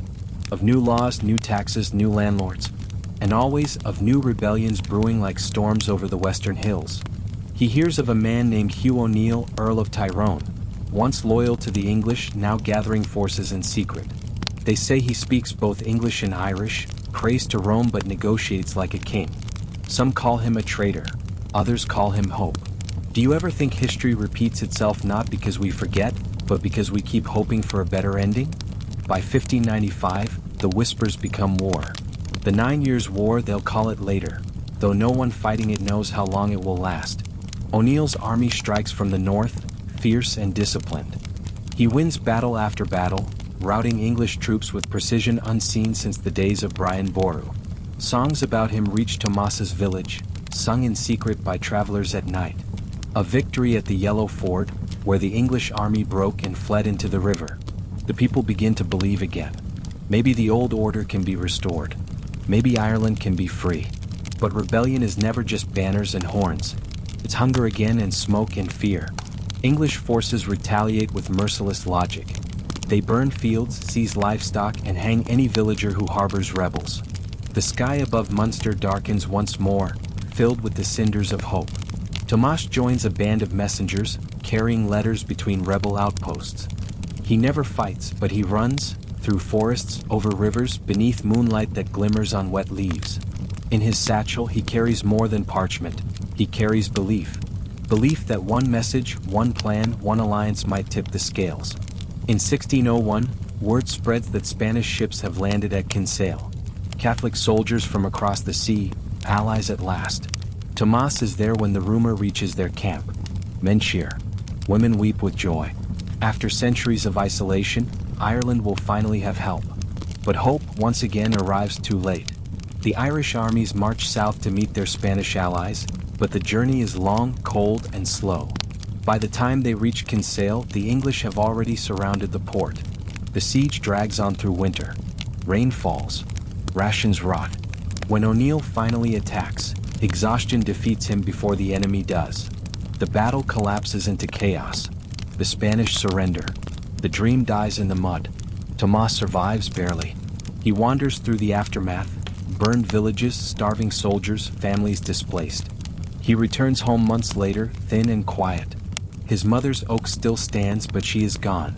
Of new laws, new taxes, new landlords, and always of new rebellions brewing like storms over the western hills. He hears of a man named Hugh O'Neill, Earl of Tyrone, once loyal to the English, now gathering forces in secret. They say he speaks both English and Irish, prays to Rome but negotiates like a king. Some call him a traitor, others call him hope. Do you ever think history repeats itself not because we forget, but because we keep hoping for a better ending? By 1595, the whispers become war. The 9 Years' War, they'll call it later, though no one fighting it knows how long it will last. O'Neill's army strikes from the north, fierce and disciplined. He wins battle after battle, routing English troops with precision unseen since the days of Brian Boru. Songs about him reach Tomas's village, sung in secret by travelers at night. A victory at the Yellow Ford, where the English army broke and fled into the river. The people begin to believe again. Maybe the old order can be restored. Maybe Ireland can be free. But rebellion is never just banners and horns. It's hunger again and smoke and fear. English forces retaliate with merciless logic. They burn fields, seize livestock, and hang any villager who harbors rebels. The sky above Munster darkens once more, filled with the cinders of hope. Tomas joins a band of messengers, carrying letters between rebel outposts. He never fights, but he runs, through forests, over rivers, beneath moonlight that glimmers on wet leaves. In his satchel he carries more than parchment. He carries belief. Belief that one message, one plan, one alliance might tip the scales. In 1601, word spreads that Spanish ships have landed at Kinsale. Catholic soldiers from across the sea, allies at last. Tomas is there when the rumor reaches their camp. Men cheer. Women weep with joy. After centuries of isolation, Ireland will finally have help. But hope once again arrives too late. The Irish armies march south to meet their Spanish allies, but the journey is long, cold, and slow. By the time they reach Kinsale, the English have already surrounded the port. The siege drags on through winter. Rain falls. Rations rot. When O'Neill finally attacks, exhaustion defeats him before the enemy does. The battle collapses into chaos. The Spanish surrender. The dream dies in the mud. Tomas survives barely. He wanders through the aftermath, burned villages, starving soldiers, families displaced. He returns home months later, thin and quiet. His mother's oak still stands, but she is gone.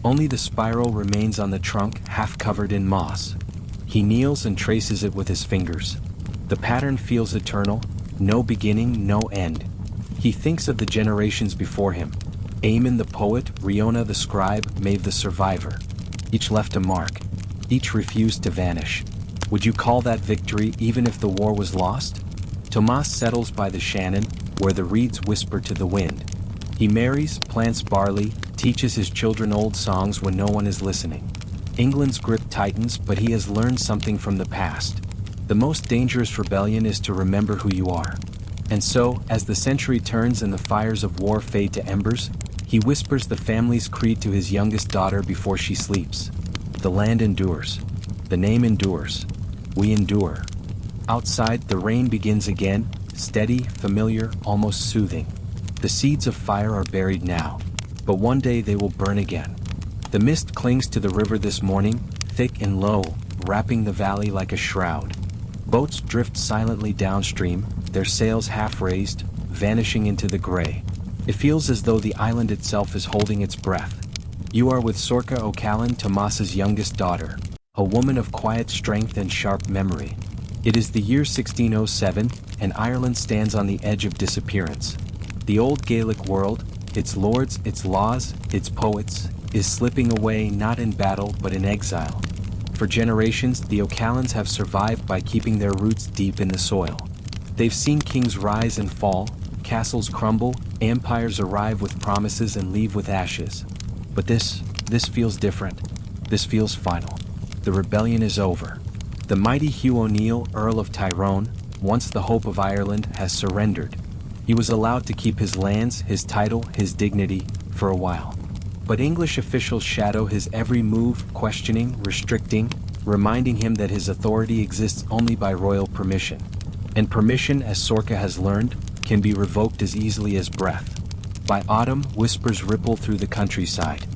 Only the spiral remains on the trunk, half covered in moss. He kneels and traces it with his fingers. The pattern feels eternal, no beginning, no end. He thinks of the generations before him. Eamon the poet, Riona the scribe, Maeve the survivor. Each left a mark. Each refused to vanish. Would you call that victory even if the war was lost? Tomas settles by the Shannon, where the reeds whisper to the wind. He marries, plants barley, teaches his children old songs when no one is listening. England's grip tightens, but he has learned something from the past. The most dangerous rebellion is to remember who you are. And so, as the century turns and the fires of war fade to embers, he whispers the family's creed to his youngest daughter before she sleeps. The land endures. The name endures. We endure. Outside, the rain begins again, steady, familiar, almost soothing. The seeds of fire are buried now, but one day they will burn again. The mist clings to the river this morning, thick and low, wrapping the valley like a shroud. Boats drift silently downstream, their sails half raised, vanishing into the gray. It feels as though the island itself is holding its breath. You are with Sorcha O'Callan, Tomas's youngest daughter, a woman of quiet strength and sharp memory. It is the year 1607, and Ireland stands on the edge of disappearance. The old Gaelic world, its lords, its laws, its poets, is slipping away not in battle but in exile. For generations, the O'Callans have survived by keeping their roots deep in the soil. They've seen kings rise and fall, castles crumble, empires arrive with promises and leave with ashes. But this feels different. This feels final. The rebellion is over. The mighty Hugh O'Neill, Earl of Tyrone, once the hope of Ireland, has surrendered. He was allowed to keep his lands, his title, his dignity, for a while. But English officials shadow his every move, questioning, restricting, reminding him that his authority exists only by royal permission. And permission, as Sorcha has learned, can be revoked as easily as breath. By autumn, whispers ripple through the countryside.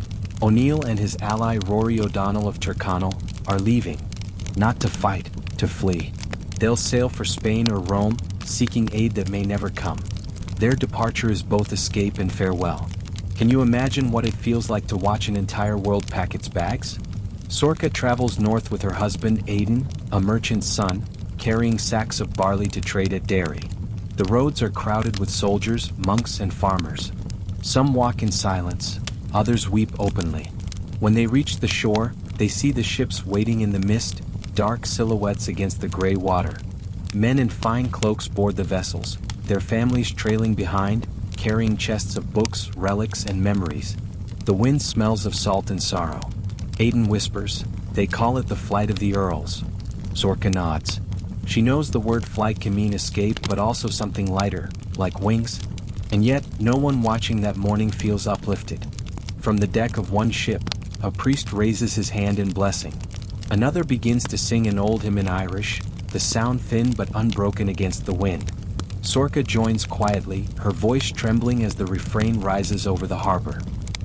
O'Neill and his ally Rory O'Donnell of Tyrconnell are leaving, not to fight, to flee. They'll sail for Spain or Rome, seeking aid that may never come. Their departure is both escape and farewell. Can you imagine what it feels like to watch an entire world pack its bags? Sorcha travels north with her husband Aidan, a merchant's son, carrying sacks of barley to trade at Derry. The roads are crowded with soldiers, monks, and farmers. Some walk in silence, others weep openly. When they reach the shore, they see the ships waiting in the mist, dark silhouettes against the gray water. Men in fine cloaks board the vessels, their families trailing behind, carrying chests of books, relics, and memories. The wind smells of salt and sorrow. Aidan whispers, "They call it the flight of the Earls." Sorcha nods. She knows the word flight can mean escape, but also something lighter, like wings. And yet, no one watching that morning feels uplifted. From the deck of one ship, a priest raises his hand in blessing. Another begins to sing an old hymn in Irish, the sound thin but unbroken against the wind. Sorcha joins quietly, her voice trembling as the refrain rises over the harbor.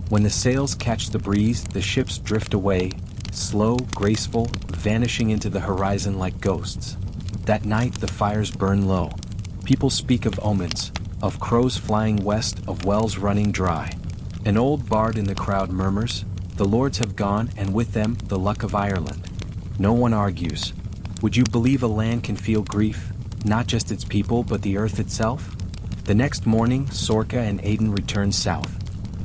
When the sails catch the breeze, the ships drift away, slow, graceful, vanishing into the horizon like ghosts. That night the fires burn low. People speak of omens, of crows flying west, of wells running dry. An old bard in the crowd murmurs, "The lords have gone, and with them, the luck of Ireland." No one argues. Would you believe a land can feel grief, not just its people but the earth itself? The next morning, Sorcha and Aidan return south.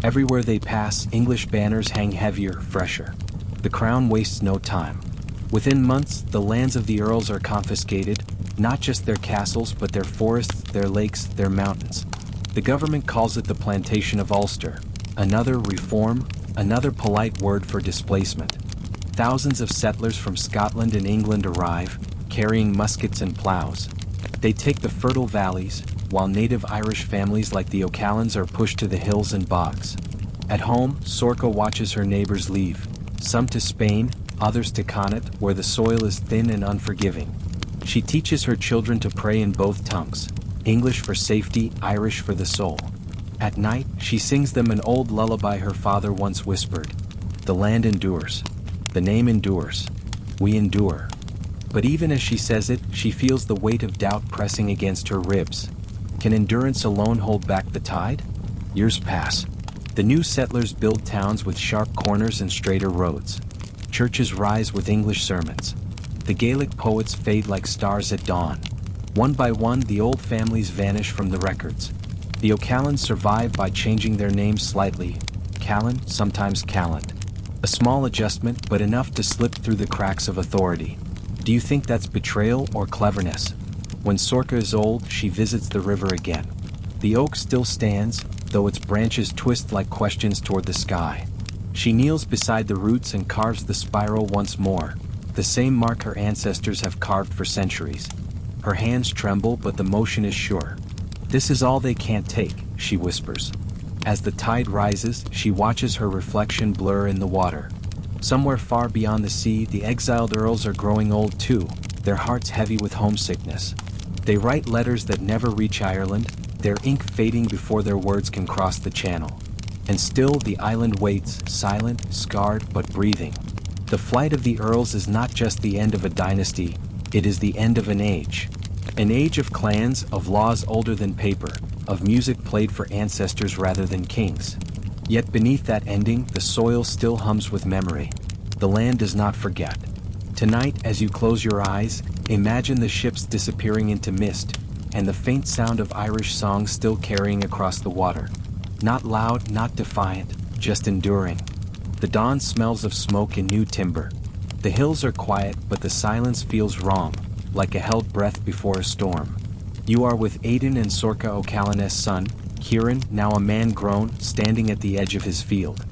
Everywhere they pass, English banners hang heavier, fresher. The crown wastes no time. Within months, the lands of the Earls are confiscated, not just their castles but their forests, their lakes, their mountains. The government calls it the Plantation of Ulster, another reform, another polite word for displacement. Thousands of settlers from Scotland and England arrive, carrying muskets and plows. They take the fertile valleys, while native Irish families like the O'Callans are pushed to the hills and bogs. At home, Sorcha watches her neighbors leave, some to Spain, others to Connaught, where the soil is thin and unforgiving. She teaches her children to pray in both tongues, English for safety, Irish for the soul. At night, she sings them an old lullaby her father once whispered. The land endures. The name endures. We endure. But even as she says it, she feels the weight of doubt pressing against her ribs. Can endurance alone hold back the tide? Years pass. The new settlers build towns with sharp corners and straighter roads. Churches rise with English sermons. The Gaelic poets fade like stars at dawn. One by one, the old families vanish from the records. The O'Callans survive by changing their names slightly. Callan, sometimes Calland. A small adjustment, but enough to slip through the cracks of authority. Do you think that's betrayal or cleverness? When Sorcha is old, she visits the river again. The oak still stands, though its branches twist like questions toward the sky. She kneels beside the roots and carves the spiral once more, the same mark her ancestors have carved for centuries. Her hands tremble, but the motion is sure. "This is all they can't take," she whispers. As the tide rises, she watches her reflection blur in the water. Somewhere far beyond the sea, the exiled Earls are growing old too, their hearts heavy with homesickness. They write letters that never reach Ireland, their ink fading before their words can cross the channel. And still the island waits, silent, scarred, but breathing. The flight of the Earls is not just the end of a dynasty, it is the end of an age. An age of clans, of laws older than paper, of music played for ancestors rather than kings. Yet beneath that ending, the soil still hums with memory. The land does not forget. Tonight, as you close your eyes, imagine the ships disappearing into mist, and the faint sound of Irish songs still carrying across the water. Not loud, not defiant, just enduring. The dawn smells of smoke and new timber. The hills are quiet, but the silence feels wrong, like a held breath before a storm. You are with Aidan and Sorcha O'Callan's son, Kieran, now a man grown, standing at the edge of his field.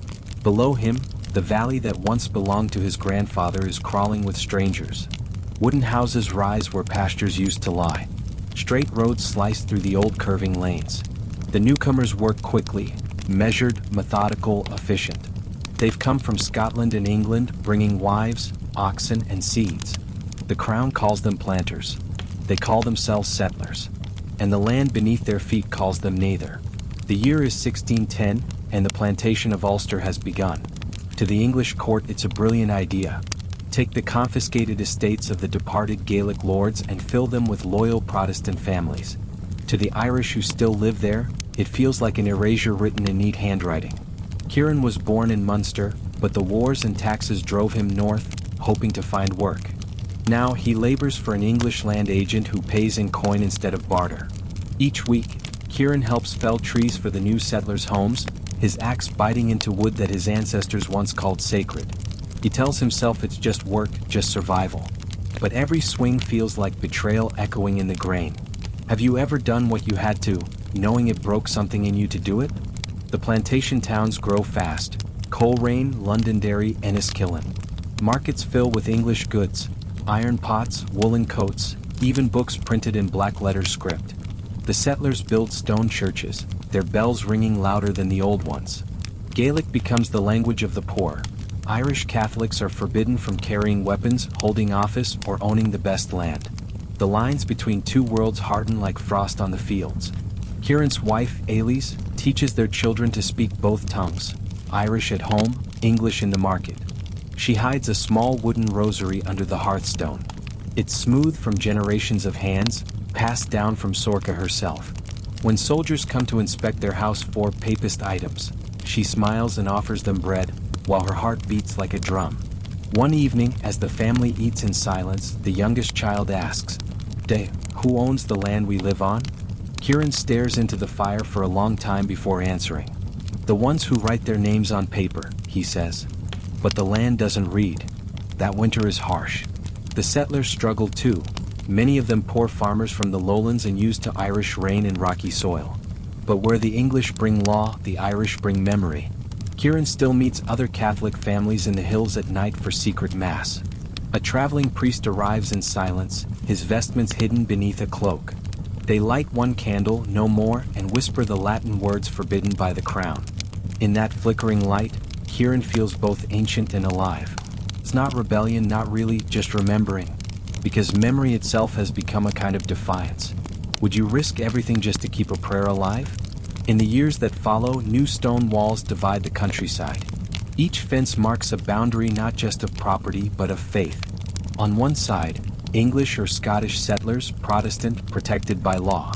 Below him, the valley that once belonged to his grandfather is crawling with strangers. Wooden houses rise where pastures used to lie. Straight roads slice through the old curving lanes. The newcomers work quickly, measured, methodical, efficient. They've come from Scotland and England, bringing wives, oxen, and seeds. The crown calls them planters. They call themselves settlers. And the land beneath their feet calls them neither. The year is 1610, and the plantation of Ulster has begun. To the English court, it's a brilliant idea. Take the confiscated estates of the departed Gaelic lords and fill them with loyal Protestant families. To the Irish who still live there, it feels like an erasure written in neat handwriting. Kieran was born in Munster, but the wars and taxes drove him north, hoping to find work. Now he labors for an English land agent who pays in coin instead of barter. Each week, Kieran helps fell trees for the new settlers' homes, his axe biting into wood that his ancestors once called sacred. He tells himself it's just work, just survival. But every swing feels like betrayal echoing in the grain. Have you ever done what you had to, knowing it broke something in you to do it? The plantation towns grow fast. Coleraine, Londonderry, Enniskillen. Markets fill with English goods, iron pots, woolen coats, even books printed in black-letter script. The settlers build stone churches, their bells ringing louder than the old ones. Gaelic becomes the language of the poor. Irish Catholics are forbidden from carrying weapons, holding office, or owning the best land. The lines between two worlds harden like frost on the fields. Kieran's wife, Ailís, teaches their children to speak both tongues, Irish at home, English in the market. She hides a small wooden rosary under the hearthstone. It's smooth from generations of hands, passed down from Sorcha herself. When soldiers come to inspect their house for papist items, she smiles and offers them bread, while her heart beats like a drum. One evening, as the family eats in silence, the youngest child asks, "Day, who owns the land we live on?" Kieran stares into the fire for a long time before answering. "The ones who write their names on paper," he says. But the land doesn't read. That winter is harsh. The settlers struggle too. Many of them poor farmers from the lowlands and used to Irish rain and rocky soil. But where the English bring law, the Irish bring memory. Kieran still meets other Catholic families in the hills at night for secret mass. A traveling priest arrives in silence, his vestments hidden beneath a cloak. They light one candle, no more, and whisper the Latin words forbidden by the crown. In that flickering light, Kieran feels both ancient and alive. It's not rebellion, not really, just remembering. Because memory itself has become a kind of defiance. Would you risk everything just to keep a prayer alive? In the years that follow, new stone walls divide the countryside. Each fence marks a boundary not just of property but of faith. On one side, English or Scottish settlers, Protestant, protected by law.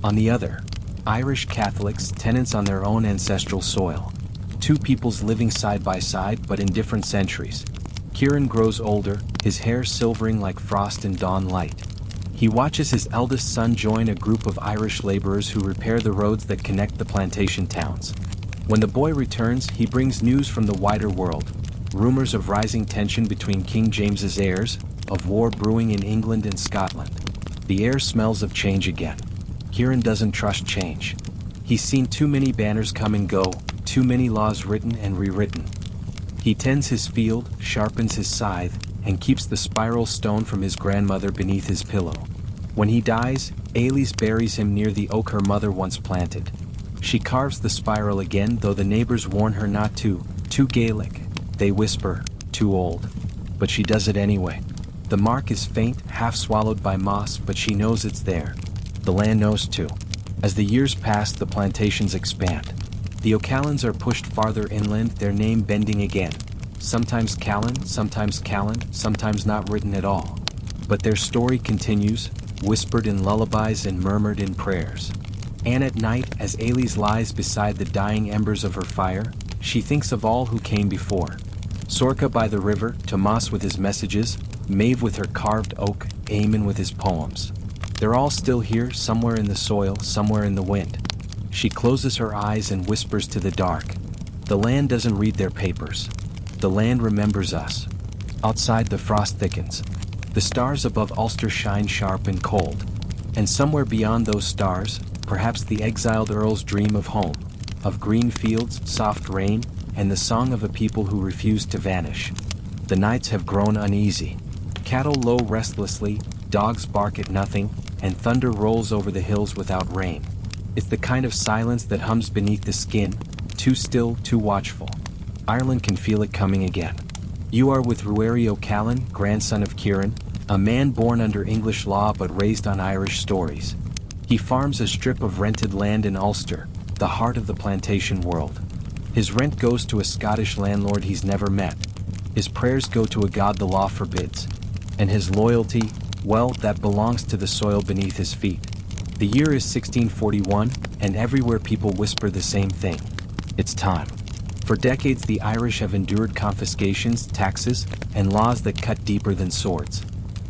On the other, Irish Catholics, tenants on their own ancestral soil. Two peoples living side by side but in different centuries. Kieran grows older, his hair silvering like frost in dawn light. He watches his eldest son join a group of Irish laborers who repair the roads that connect the plantation towns. When the boy returns, he brings news from the wider world. Rumors of rising tension between King James's heirs, of war brewing in England and Scotland. The air smells of change again. Kieran doesn't trust change. He's seen too many banners come and go, too many laws written and rewritten. He tends his field, sharpens his scythe, and keeps the spiral stone from his grandmother beneath his pillow. When he dies, Ailís buries him near the oak her mother once planted. She carves the spiral again, though the neighbors warn her not to. Too Gaelic, they whisper, too old. But she does it anyway. The mark is faint, half swallowed by moss, but she knows it's there. The land knows too. As the years pass, the plantations expand. The O'Callans are pushed farther inland, their name bending again. Sometimes Callan, sometimes not written at all. But their story continues, whispered in lullabies and murmured in prayers. And at night, as Ailís lies beside the dying embers of her fire, she thinks of all who came before. Sorcha by the river, Tomas with his messages, Maeve with her carved oak, Eamon with his poems. They're all still here, somewhere in the soil, somewhere in the wind. She closes her eyes and whispers to the dark. The land doesn't read their papers. The land remembers us. Outside the frost thickens. The stars above Ulster shine sharp and cold. And somewhere beyond those stars, perhaps the exiled earls dream of home, of green fields, soft rain, and the song of a people who refuse to vanish. The nights have grown uneasy. Cattle low restlessly, dogs bark at nothing, and thunder rolls over the hills without rain. It's the kind of silence that hums beneath the skin, too still, too watchful. Ireland can feel it coming again. You are with Ruairi O'Callan, grandson of Kieran, a man born under English law but raised on Irish stories. He farms a strip of rented land in Ulster, the heart of the plantation world. His rent goes to a Scottish landlord he's never met. His prayers go to a god the law forbids. And his loyalty, well, that belongs to the soil beneath his feet. The year is 1641, and everywhere people whisper the same thing. It's time. For decades the Irish have endured confiscations, taxes, and laws that cut deeper than swords.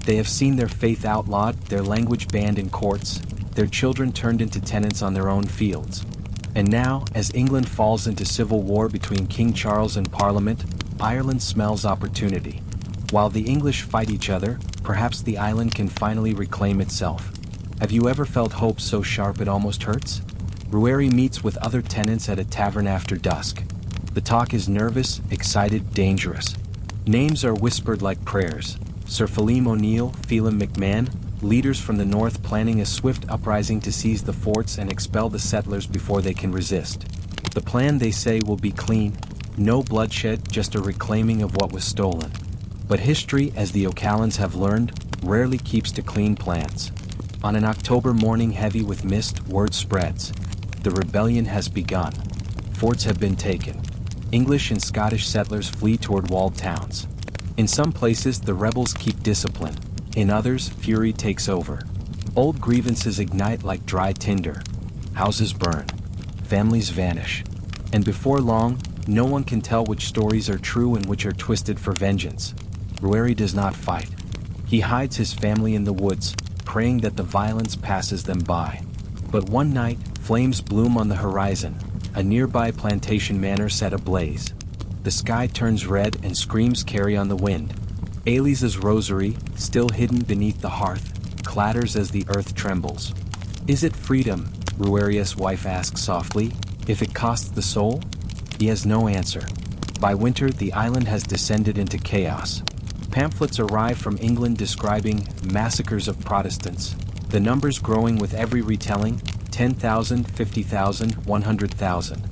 They have seen their faith outlawed, their language banned in courts, their children turned into tenants on their own fields. And now, as England falls into civil war between King Charles and Parliament, Ireland smells opportunity. While the English fight each other, perhaps the island can finally reclaim itself. Have you ever felt hope so sharp it almost hurts? Ruairi meets with other tenants at a tavern after dusk. The talk is nervous, excited, dangerous. Names are whispered like prayers. Sir Phelim O'Neill, Phelim McMahon, leaders from the north planning a swift uprising to seize the forts and expel the settlers before they can resist. The plan, they say, will be clean, no bloodshed, just a reclaiming of what was stolen. But history, as the O'Callans have learned, rarely keeps to clean plans. On an October morning heavy with mist, word spreads. The rebellion has begun. Forts have been taken. English and Scottish settlers flee toward walled towns. In some places, the rebels keep discipline. In others, fury takes over. Old grievances ignite like dry tinder. Houses burn. Families vanish. And before long, no one can tell which stories are true and which are twisted for vengeance. Ruairi does not fight. He hides his family in the woods, praying that the violence passes them by. But one night, flames bloom on the horizon. A nearby plantation manor set ablaze. The sky turns red and screams carry on the wind. Ailís's rosary, still hidden beneath the hearth, clatters as the earth trembles. Is it freedom? Ruairi's wife asks softly, if it costs the soul? He has no answer. By winter, the island has descended into chaos. Pamphlets arrive from England describing massacres of Protestants, the numbers growing with every retelling, 10,000, 50,000, 100,000.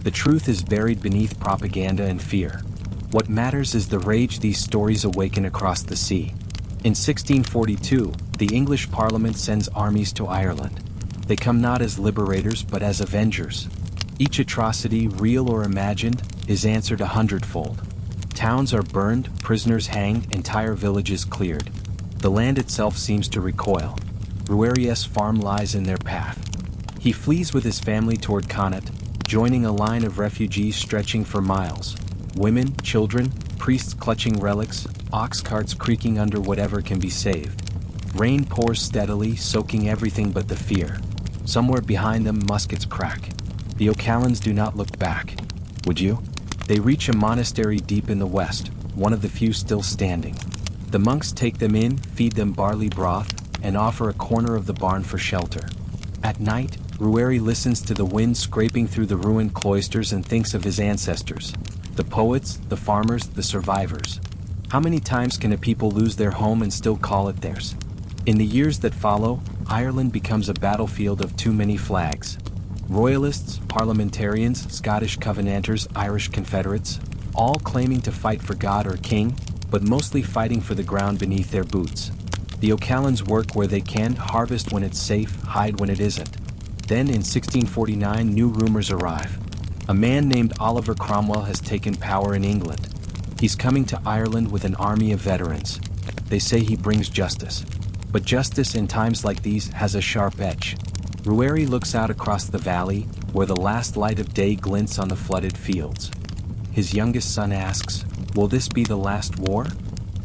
The truth is buried beneath propaganda and fear. What matters is the rage these stories awaken across the sea. In 1642, the English Parliament sends armies to Ireland. They come not as liberators but as avengers. Each atrocity, real or imagined, is answered 100-fold. Towns are burned, prisoners hanged, entire villages cleared. The land itself seems to recoil. Ruairi's farm lies in their path. He flees with his family toward Connacht, joining a line of refugees stretching for miles. Women, children, priests clutching relics, ox carts creaking under whatever can be saved. Rain pours steadily, soaking everything but the fear. Somewhere behind them, muskets crack. The O'Callans do not look back. Would you? They reach a monastery deep in the west, one of the few still standing. The monks take them in, feed them barley broth, and offer a corner of the barn for shelter. At night, Ruairi listens to the wind scraping through the ruined cloisters and thinks of his ancestors. The poets, the farmers, the survivors. How many times can a people lose their home and still call it theirs? In the years that follow, Ireland becomes a battlefield of too many flags. Royalists, parliamentarians, Scottish Covenanters, Irish Confederates, all claiming to fight for God or king, but mostly fighting for the ground beneath their boots. The O'Callans work where they can, harvest when it's safe, hide when it isn't. Then in 1649 new rumors arrive. A man named Oliver Cromwell has taken power in England. He's coming to Ireland with an army of veterans. They say he brings justice. But justice in times like these has a sharp edge. Ruairi looks out across the valley, where the last light of day glints on the flooded fields. His youngest son asks, "Will this be the last war?"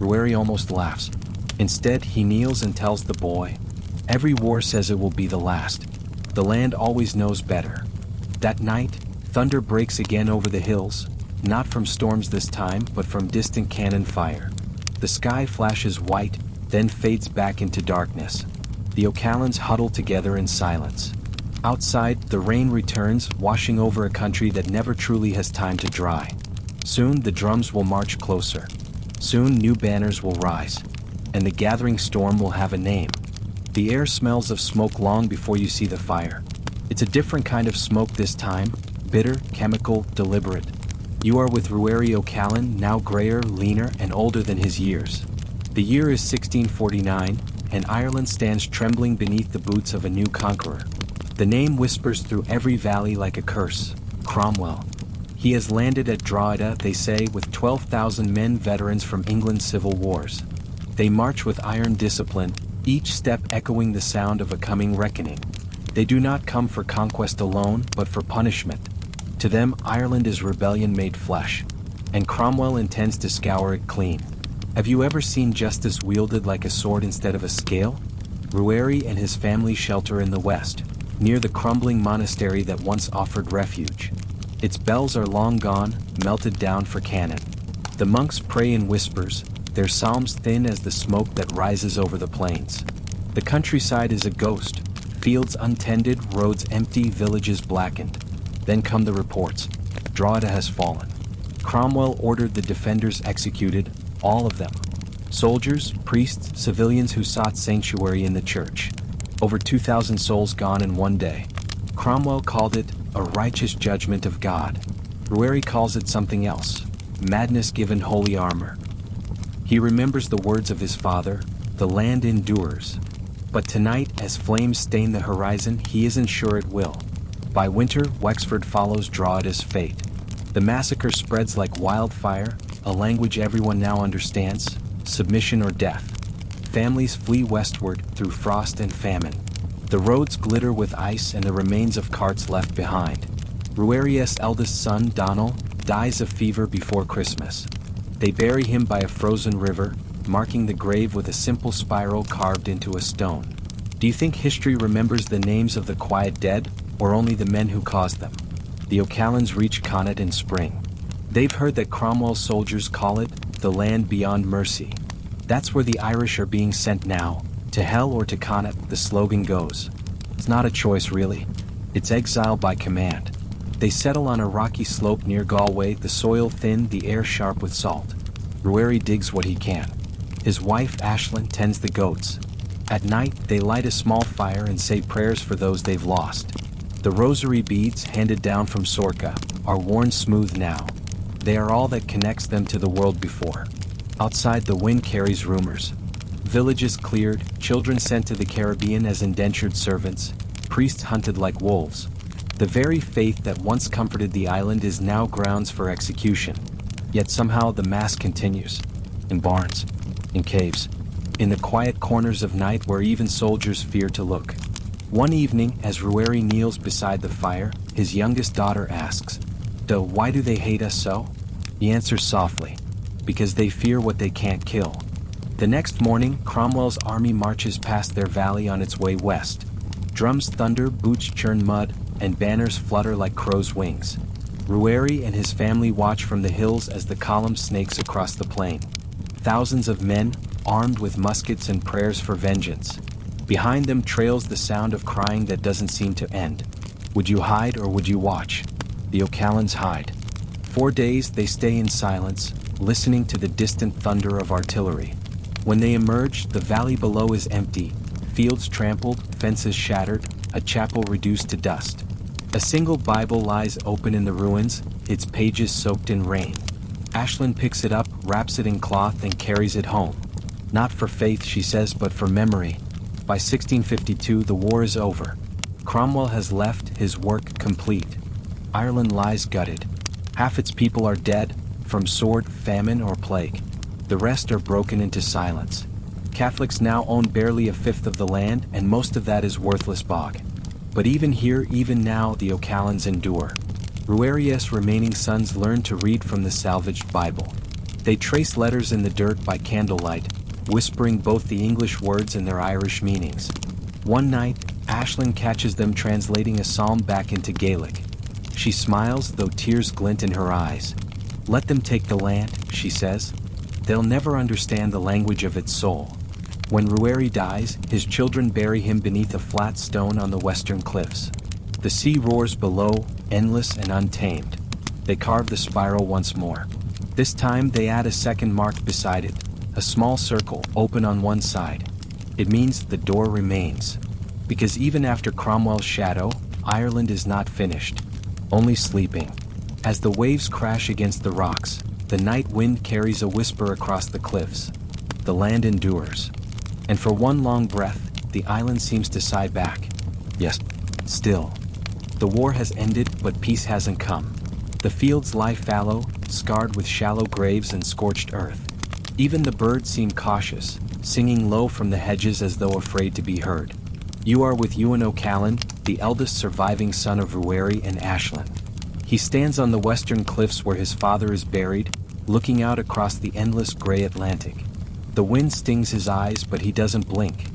Ruairi almost laughs. Instead, he kneels and tells the boy, "Every war says it will be the last. The land always knows better." That night, thunder breaks again over the hills, not from storms this time, but from distant cannon fire. The sky flashes white, then fades back into darkness. The O'Callans huddle together in silence. Outside, the rain returns, washing over a country that never truly has time to dry. Soon the drums will march closer. Soon new banners will rise. And the gathering storm will have a name. The air smells of smoke long before you see the fire. It's a different kind of smoke this time, bitter, chemical, deliberate. You are with Ruairi O'Callan, now grayer, leaner, and older than his years. The year is 1649, and Ireland stands trembling beneath the boots of a new conqueror. The name whispers through every valley like a curse: Cromwell. He has landed at Drogheda, they say, with 12,000 men, veterans from England's civil wars. They march with iron discipline, each step echoing the sound of a coming reckoning. They do not come for conquest alone, but for punishment. To them, Ireland is rebellion made flesh, and Cromwell intends to scour it clean. Have you ever seen justice wielded like a sword instead of a scale? Ruairi and his family shelter in the west, near the crumbling monastery that once offered refuge. Its bells are long gone, melted down for cannon. The monks pray in whispers, their psalms thin as the smoke that rises over the plains. The countryside is a ghost, fields untended, roads empty, villages blackened. Then come the reports. Drogheda has fallen. Cromwell ordered the defenders executed, all of them. Soldiers, priests, civilians who sought sanctuary in the church. Over 2,000 souls gone in one day. Cromwell called it a righteous judgment of God. Ruairi calls it something else: madness given holy armor. He remembers the words of his father, "The land endures." But tonight, as flames stain the horizon, he isn't sure it will. By winter, Wexford follows Drogheda's fate. The massacre spreads like wildfire, a language everyone now understands: submission or death. Families flee westward through frost and famine. The roads glitter with ice and the remains of carts left behind. Ruairi's eldest son, Donald, dies of fever before Christmas. They bury him by a frozen river, marking the grave with a simple spiral carved into a stone. Do you think history remembers the names of the quiet dead, or only the men who caused them? The O'Callans reach Connacht in spring. They've heard that Cromwell's soldiers call it the land beyond mercy. That's where the Irish are being sent now, to hell or to Connacht, the slogan goes. It's not a choice really. It's exile by command. They settle on a rocky slope near Galway, the soil thin, the air sharp with salt. Ruairi digs what he can. His wife Aisling tends the goats. At night, they light a small fire and say prayers for those they've lost. The rosary beads, handed down from Sorca, are worn smooth now. They are all that connects them to the world before. Outside, the wind carries rumors. Villages cleared, children sent to the Caribbean as indentured servants, priests hunted like wolves. The very faith that once comforted the island is now grounds for execution. Yet somehow the mass continues. In barns, in caves, in the quiet corners of night where even soldiers fear to look. One evening, as Ruairi kneels beside the fire, his youngest daughter asks, why do they hate us so?" He answers softly, "Because they fear what they can't kill." The next morning, Cromwell's army marches past their valley on its way west. Drums thunder, boots churn mud, and banners flutter like crows' wings. Ruairi and his family watch from the hills as the column snakes across the plain. Thousands of men, armed with muskets and prayers for vengeance. Behind them trails the sound of crying that doesn't seem to end. Would you hide or would you watch? The O'Callans hide. 4 days they stay in silence, listening to the distant thunder of artillery. When they emerge, the valley below is empty, fields trampled, fences shattered, a chapel reduced to dust. A single Bible lies open in the ruins, its pages soaked in rain. Aisling picks it up, wraps it in cloth, and carries it home. Not for faith, she says, but for memory. By 1652, the war is over. Cromwell has left, his work complete. Ireland lies gutted. Half its people are dead, from sword, famine, or plague. The rest are broken into silence. Catholics now own barely a fifth of the land, and most of that is worthless bog. But even here, even now, the O'Callans endure. Ruari's remaining sons learn to read from the salvaged Bible. They trace letters in the dirt by candlelight, whispering both the English words and their Irish meanings. One night, Aisling catches them translating a psalm back into Gaelic. She smiles, though tears glint in her eyes. "Let them take the land," she says. "They'll never understand the language of its soul." When Ruari dies, his children bury him beneath a flat stone on the western cliffs. The sea roars below, endless and untamed. They carve the spiral once more. This time they add a second mark beside it, a small circle, open on one side. It means the door remains. Because even after Cromwell's shadow, Ireland is not finished. Only sleeping. As the waves crash against the rocks, the night wind carries a whisper across the cliffs. The land endures. And for one long breath, the island seems to sigh back. Yes, still. The war has ended, but peace hasn't come. The fields lie fallow, scarred with shallow graves and scorched earth. Even the birds seem cautious, singing low from the hedges as though afraid to be heard. You are with Ewan O'Callan, the eldest surviving son of Ruari and Aisling. He stands on the western cliffs where his father is buried, looking out across the endless gray Atlantic. The wind stings his eyes, but he doesn't blink.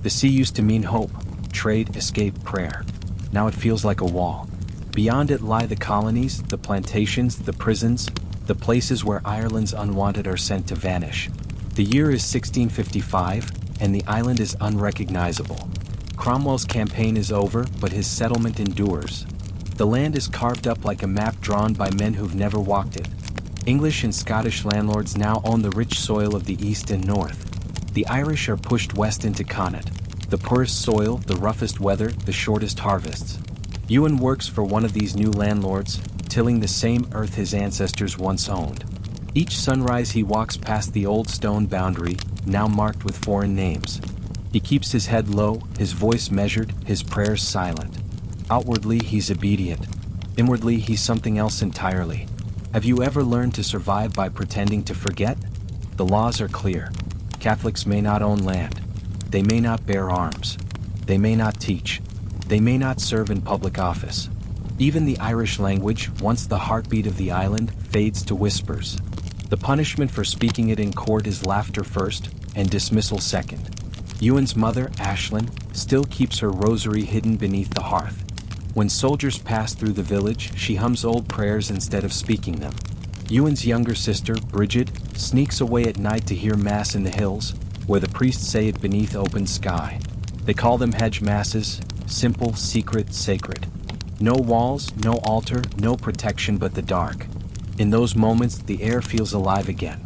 The sea used to mean hope, trade, escape, prayer. Now it feels like a wall. Beyond it lie the colonies, the plantations, the prisons, the places where Ireland's unwanted are sent to vanish. The year is 1655, and the island is unrecognizable. Cromwell's campaign is over, but his settlement endures. The land is carved up like a map drawn by men who've never walked it. English and Scottish landlords now own the rich soil of the east and north. The Irish are pushed west into Connaught. The poorest soil, the roughest weather, the shortest harvests. Ewan works for one of these new landlords, tilling the same earth his ancestors once owned. Each sunrise he walks past the old stone boundary, now marked with foreign names. He keeps his head low, his voice measured, his prayers silent. Outwardly he's obedient. Inwardly he's something else entirely. Have you ever learned to survive by pretending to forget? The laws are clear. Catholics may not own land. They may not bear arms. They may not teach. They may not serve in public office. Even the Irish language, once the heartbeat of the island, fades to whispers. The punishment for speaking it in court is laughter first, and dismissal second. Ewan's mother, Aisling, still keeps her rosary hidden beneath the hearth. When soldiers pass through the village, she hums old prayers instead of speaking them. Ewan's younger sister, Bridget, sneaks away at night to hear Mass in the hills, where the priests say it beneath open sky. They call them hedge masses, simple, secret, sacred. No walls, no altar, no protection but the dark. In those moments, the air feels alive again.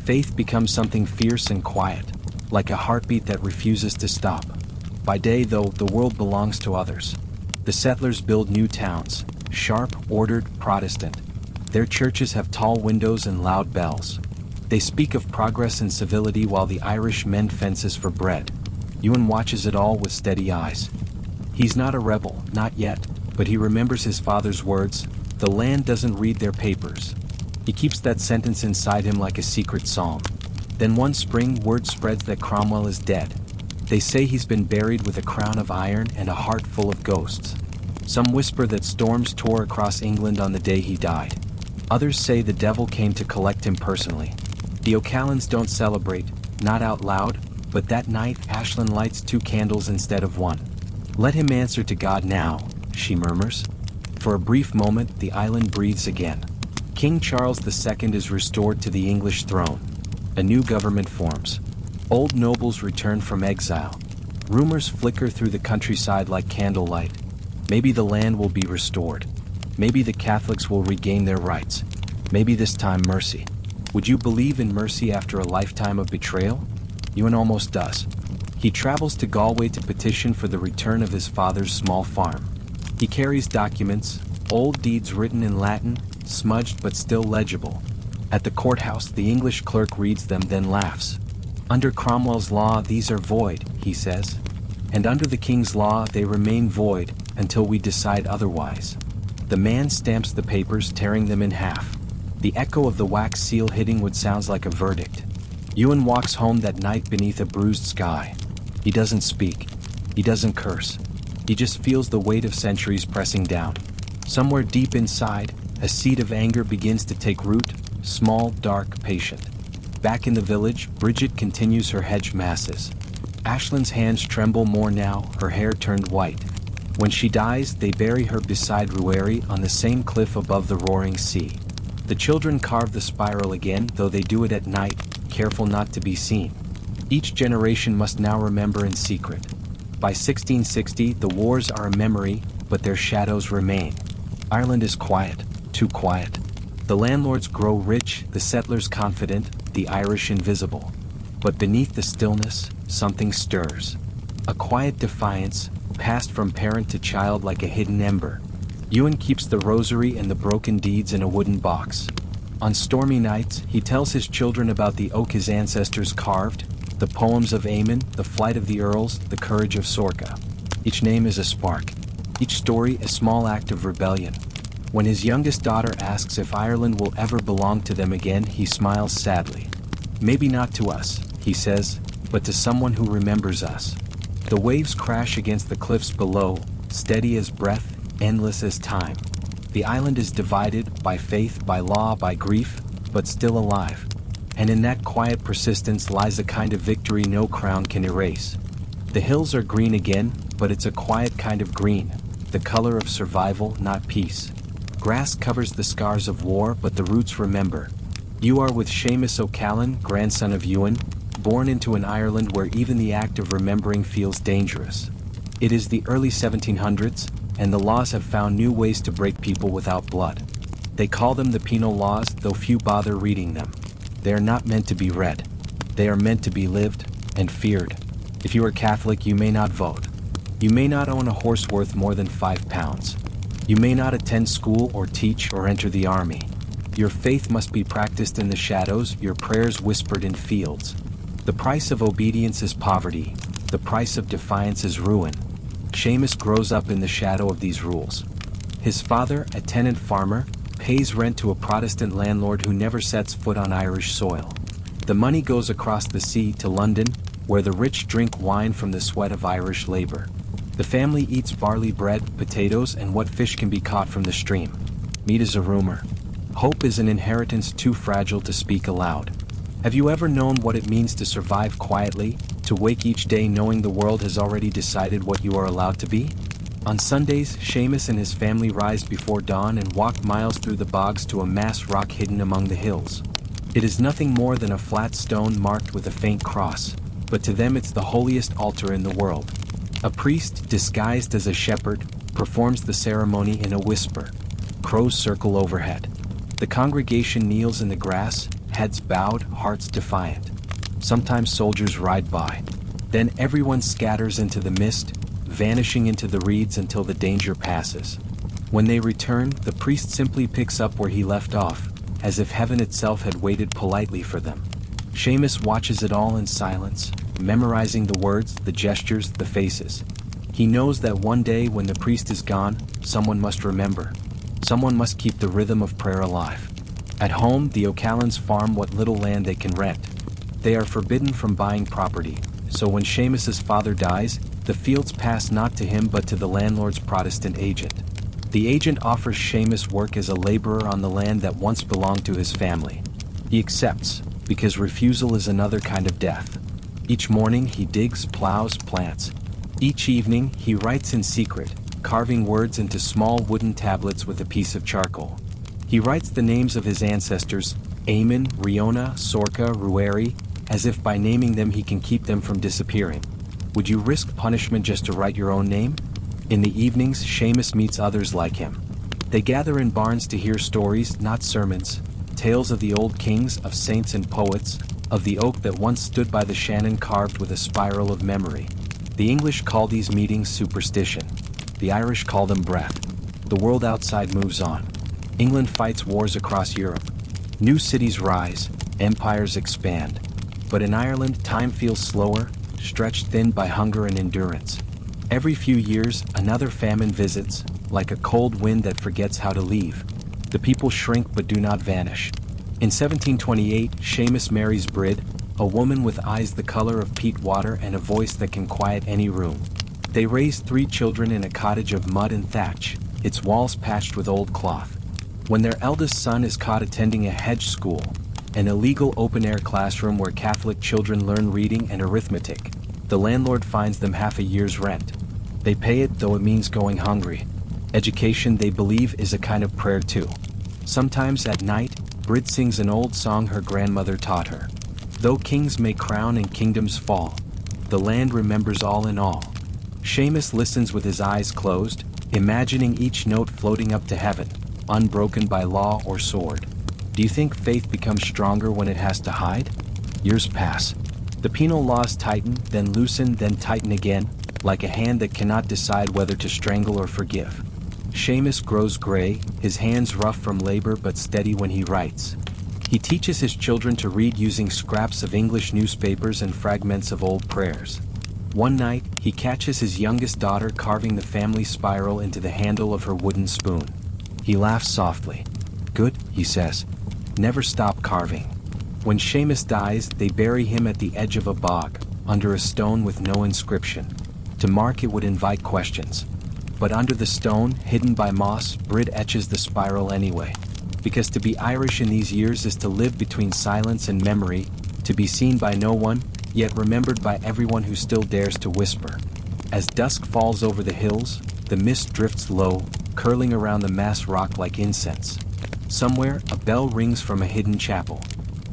Faith becomes something fierce and quiet, like a heartbeat that refuses to stop. By day, though, the world belongs to others. The settlers build new towns, sharp, ordered, Protestant. Their churches have tall windows and loud bells. They speak of progress and civility while the Irish mend fences for bread. Ewan watches it all with steady eyes. He's not a rebel, not yet, but he remembers his father's words, "The land doesn't read their papers." He keeps that sentence inside him like a secret psalm. Then one spring, word spreads that Cromwell is dead. They say he's been buried with a crown of iron and a heart full of ghosts. Some whisper that storms tore across England on the day he died. Others say the devil came to collect him personally. The O'Callans don't celebrate, not out loud, but that night Aisling lights 2 candles instead of 1. "Let him answer to God now," she murmurs. For a brief moment, the island breathes again. King Charles II is restored to the English throne. A new government forms. Old nobles return from exile. Rumors flicker through the countryside like candlelight. Maybe the land will be restored. Maybe the Catholics will regain their rights. Maybe this time mercy. Would you believe in mercy after a lifetime of betrayal? Ewan almost does. He travels to Galway to petition for the return of his father's small farm. He carries documents, old deeds written in Latin, smudged but still legible. At the courthouse, the English clerk reads them, then laughs. "Under Cromwell's law, these are void," he says. "And under the king's law, they remain void until we decide otherwise." The man stamps the papers, tearing them in half. The echo of the wax seal hitting wood sounds like a verdict. Ewan walks home that night beneath a bruised sky. He doesn't speak. He doesn't curse. He just feels the weight of centuries pressing down. Somewhere deep inside, a seed of anger begins to take root, small, dark, patient. Back in the village, Bridget continues her hedge masses. Ashlyn's hands tremble more now, her hair turned white. When she dies, they bury her beside Ruari on the same cliff above the roaring sea. The children carve the spiral again, though they do it at night, careful not to be seen. Each generation must now remember in secret. By 1660, the wars are a memory, but their shadows remain. Ireland is quiet, too quiet. The landlords grow rich, the settlers confident, the Irish invisible. But beneath the stillness, something stirs. A quiet defiance, passed from parent to child like a hidden ember. Ewan keeps the rosary and the broken deeds in a wooden box. On stormy nights, he tells his children about the oak his ancestors carved, the poems of Eamon, the flight of the earls, the courage of Sorka. Each name is a spark. Each story a small act of rebellion. When his youngest daughter asks if Ireland will ever belong to them again, he smiles sadly. Maybe not to us, he says, but to someone who remembers us. The waves crash against the cliffs below, steady as breath, endless as time. The island is divided by faith, by law, by grief, but still alive. And in that quiet persistence lies a kind of victory no crown can erase. The hills are green again, but it's a quiet kind of green, the color of survival, not peace. Grass covers the scars of war, but the roots remember. You are with Seamus O'Callan, grandson of Ewan, born into an Ireland where even the act of remembering feels dangerous. It is the early 1700s, and the laws have found new ways to break people without blood. They call them the penal laws, though few bother reading them. They are not meant to be read. They are meant to be lived and feared. If you are Catholic, you may not vote. You may not own a horse worth more than £5. You may not attend school or teach or enter the army. Your faith must be practiced in the shadows, your prayers whispered in fields. The price of obedience is poverty. The price of defiance is ruin. Seamus grows up in the shadow of these rules. His father, a tenant farmer, pays rent to a Protestant landlord who never sets foot on Irish soil. The money goes across the sea to London, where the rich drink wine from the sweat of Irish labor. The family eats barley bread, potatoes, and what fish can be caught from the stream. Meat is a rumor. Hope is an inheritance too fragile to speak aloud. Have you ever known what it means to survive quietly, to wake each day knowing the world has already decided what you are allowed to be? On Sundays, Seamus and his family rise before dawn and walk miles through the bogs to a mass rock hidden among the hills. It is nothing more than a flat stone marked with a faint cross, but to them it's the holiest altar in the world. A priest, disguised as a shepherd, performs the ceremony in a whisper. Crows circle overhead. The congregation kneels in the grass, heads bowed, hearts defiant. Sometimes soldiers ride by. Then everyone scatters into the mist, vanishing into the reeds until the danger passes. When they return, the priest simply picks up where he left off, as if heaven itself had waited politely for them. Seamus watches it all in silence, memorizing the words, the gestures, the faces. He knows that one day when the priest is gone, someone must remember. Someone must keep the rhythm of prayer alive. At home, the O'Callans farm what little land they can rent. They are forbidden from buying property, so when Seamus's father dies, the fields pass not to him but to the landlord's Protestant agent. The agent offers Seamus work as a laborer on the land that once belonged to his family. He accepts, because refusal is another kind of death. Each morning he digs, plows, plants. Each evening he writes in secret, carving words into small wooden tablets with a piece of charcoal. He writes the names of his ancestors, Eamon, Riona, Sorka, Ruari, as if by naming them he can keep them from disappearing. Would you risk punishment just to write your own name? In the evenings, Seamus meets others like him. They gather in barns to hear stories, not sermons, tales of the old kings, of saints and poets, of the oak that once stood by the Shannon carved with a spiral of memory. The English call these meetings superstition. The Irish call them breath. The world outside moves on. England fights wars across Europe. New cities rise, empires expand. But in Ireland, time feels slower, stretched thin by hunger and endurance. Every few years, another famine visits, like a cold wind that forgets how to leave. The people shrink but do not vanish. In 1728, Seamus marries Brid, a woman with eyes the color of peat water and a voice that can quiet any room. They raise 3 children in a cottage of mud and thatch, its walls patched with old cloth. When their eldest son is caught attending a hedge school, an illegal open-air classroom where Catholic children learn reading and arithmetic, the landlord fines them half a year's rent. They pay it, though it means going hungry. Education, they believe, is a kind of prayer too. Sometimes at night, Brit sings an old song her grandmother taught her. Though kings may crown and kingdoms fall, the land remembers all in all. Seamus listens with his eyes closed, imagining each note floating up to heaven, unbroken by law or sword. Do you think faith becomes stronger when it has to hide? Years pass. The penal laws tighten, then loosen, then tighten again, like a hand that cannot decide whether to strangle or forgive. Seamus grows gray, his hands rough from labor but steady when he writes. He teaches his children to read using scraps of English newspapers and fragments of old prayers. One night, he catches his youngest daughter carving the family spiral into the handle of her wooden spoon. He laughs softly. "Good," he says. "Never stop carving." When Seamus dies, they bury him at the edge of a bog, under a stone with no inscription. To mark it would invite questions. But under the stone, hidden by moss, Brit etches the spiral anyway. Because to be Irish in these years is to live between silence and memory, to be seen by no one, yet remembered by everyone who still dares to whisper. As dusk falls over the hills, the mist drifts low, curling around the mass rock like incense. Somewhere, a bell rings from a hidden chapel.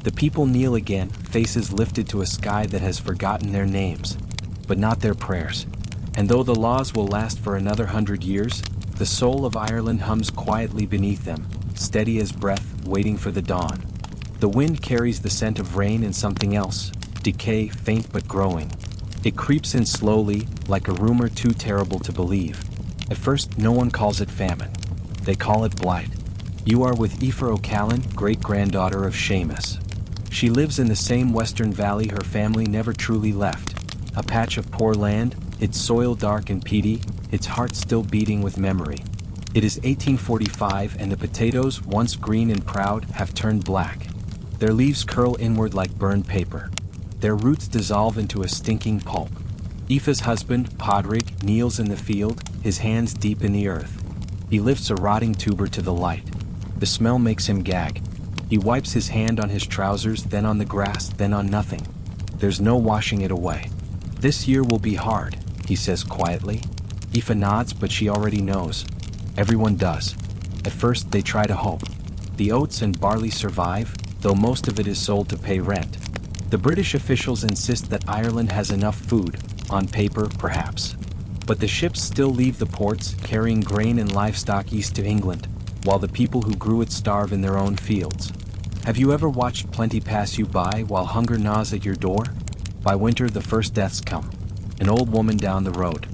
The people kneel again, faces lifted to a sky that has forgotten their names, but not their prayers. And though the laws will last for another 100 years, the soul of Ireland hums quietly beneath them, steady as breath, waiting for the dawn. The wind carries the scent of rain and something else, decay, faint but growing. It creeps in slowly, like a rumor too terrible to believe. At first, no one calls it famine. They call it blight. You are with Aoife O'Callan, great-granddaughter of Seamus. She lives in the same western valley her family never truly left. A patch of poor land, its soil dark and peaty, its heart still beating with memory. It is 1845 and the potatoes, once green and proud, have turned black. Their leaves curl inward like burned paper. Their roots dissolve into a stinking pulp. Aoife's husband, Padraig, kneels in the field, his hands deep in the earth. He lifts a rotting tuber to the light. The smell makes him gag. He wipes his hand on his trousers, then on the grass, then on nothing. There's no washing it away. "This year will be hard," he says quietly. Aoife nods, but she already knows. Everyone does. At first they try to hope. The oats and barley survive, though most of it is sold to pay rent. The British officials insist that Ireland has enough food, on paper perhaps. But the ships still leave the ports, carrying grain and livestock east to England, while the people who grew it starve in their own fields. Have you ever watched plenty pass you by while hunger gnaws at your door? By winter the first deaths come. An old woman down the road.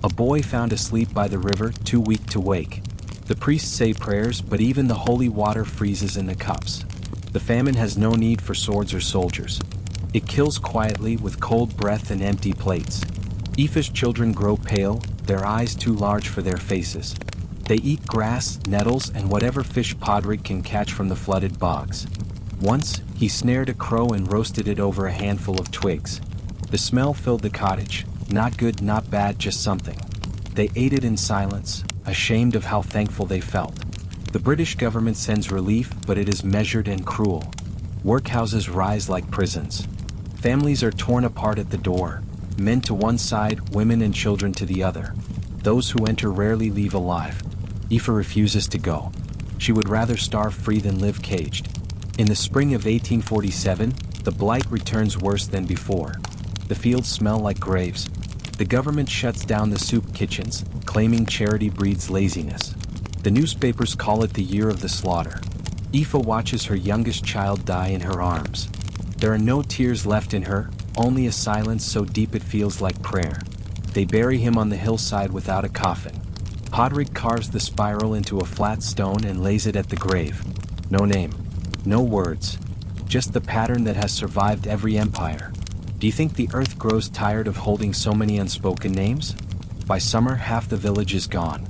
A boy found asleep by the river, too weak to wake. The priests say prayers, but even the holy water freezes in the cups. The famine has no need for swords or soldiers. It kills quietly with cold breath and empty plates. Aoife's children grow pale, their eyes too large for their faces. They eat grass, nettles, and whatever fish Padraig can catch from the flooded bogs. Once, he snared a crow and roasted it over a handful of twigs. The smell filled the cottage. Not good, not bad, just something. They ate it in silence, ashamed of how thankful they felt. The British government sends relief, but it is measured and cruel. Workhouses rise like prisons. Families are torn apart at the door, men to one side, women and children to the other. Those who enter rarely leave alive. Aoife refuses to go. She would rather starve free than live caged. In the spring of 1847, the blight returns worse than before. The fields smell like graves. The government shuts down the soup kitchens, claiming charity breeds laziness. The newspapers call it the year of the slaughter. Aoife watches her youngest child die in her arms. There are no tears left in her, only a silence so deep it feels like prayer. They bury him on the hillside without a coffin. Padraig carves the spiral into a flat stone and lays it at the grave. No name. No words. Just the pattern that has survived every empire. Do you think the earth grows tired of holding so many unspoken names? By summer, half the village is gone.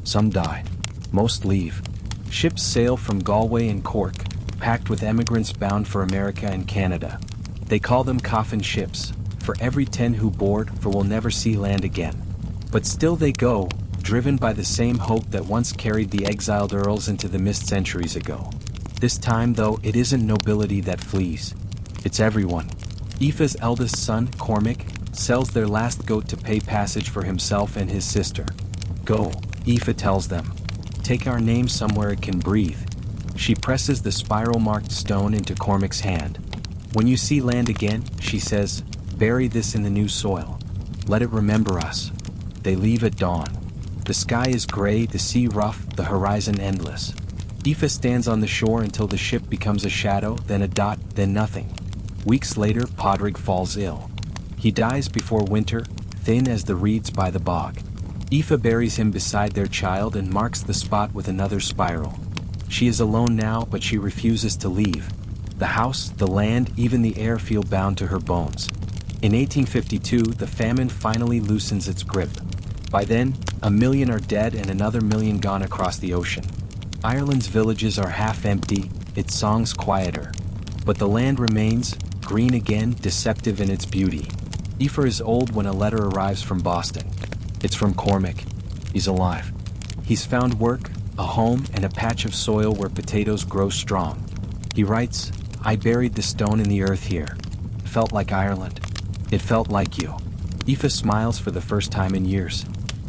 Some die. Most leave. Ships sail from Galway and Cork, packed with emigrants bound for America and Canada. They call them coffin ships. For every 10 who board, for will never see land again. But still they go, driven by the same hope that once carried the exiled earls into the mist centuries ago. This time, though, it isn't nobility that flees. It's everyone. Aoife's eldest son, Cormac, sells their last goat to pay passage for himself and his sister. Go, Aoife tells them. Take our name somewhere it can breathe. She presses the spiral-marked stone into Cormac's hand. When you see land again, she says, bury this in the new soil. Let it remember us. They leave at dawn. The sky is gray, the sea rough, the horizon endless. Aoife stands on the shore until the ship becomes a shadow, then a dot, then nothing. Weeks later, Podrick falls ill. He dies before winter, thin as the reeds by the bog. Aoife buries him beside their child and marks the spot with another spiral. She is alone now, but she refuses to leave. The house, the land, even the air feel bound to her bones. In 1852, the famine finally loosens its grip. By then, 1 million are dead and another 1 million gone across the ocean. Ireland's villages are half empty, its songs quieter. But the land remains, green again, deceptive in its beauty. Aoife is old when a letter arrives from Boston. It's from Cormac. He's alive. He's found work, a home, and a patch of soil where potatoes grow strong. He writes, I buried the stone in the earth here. Felt like Ireland. It felt like you. Aoife smiles for the first time in years.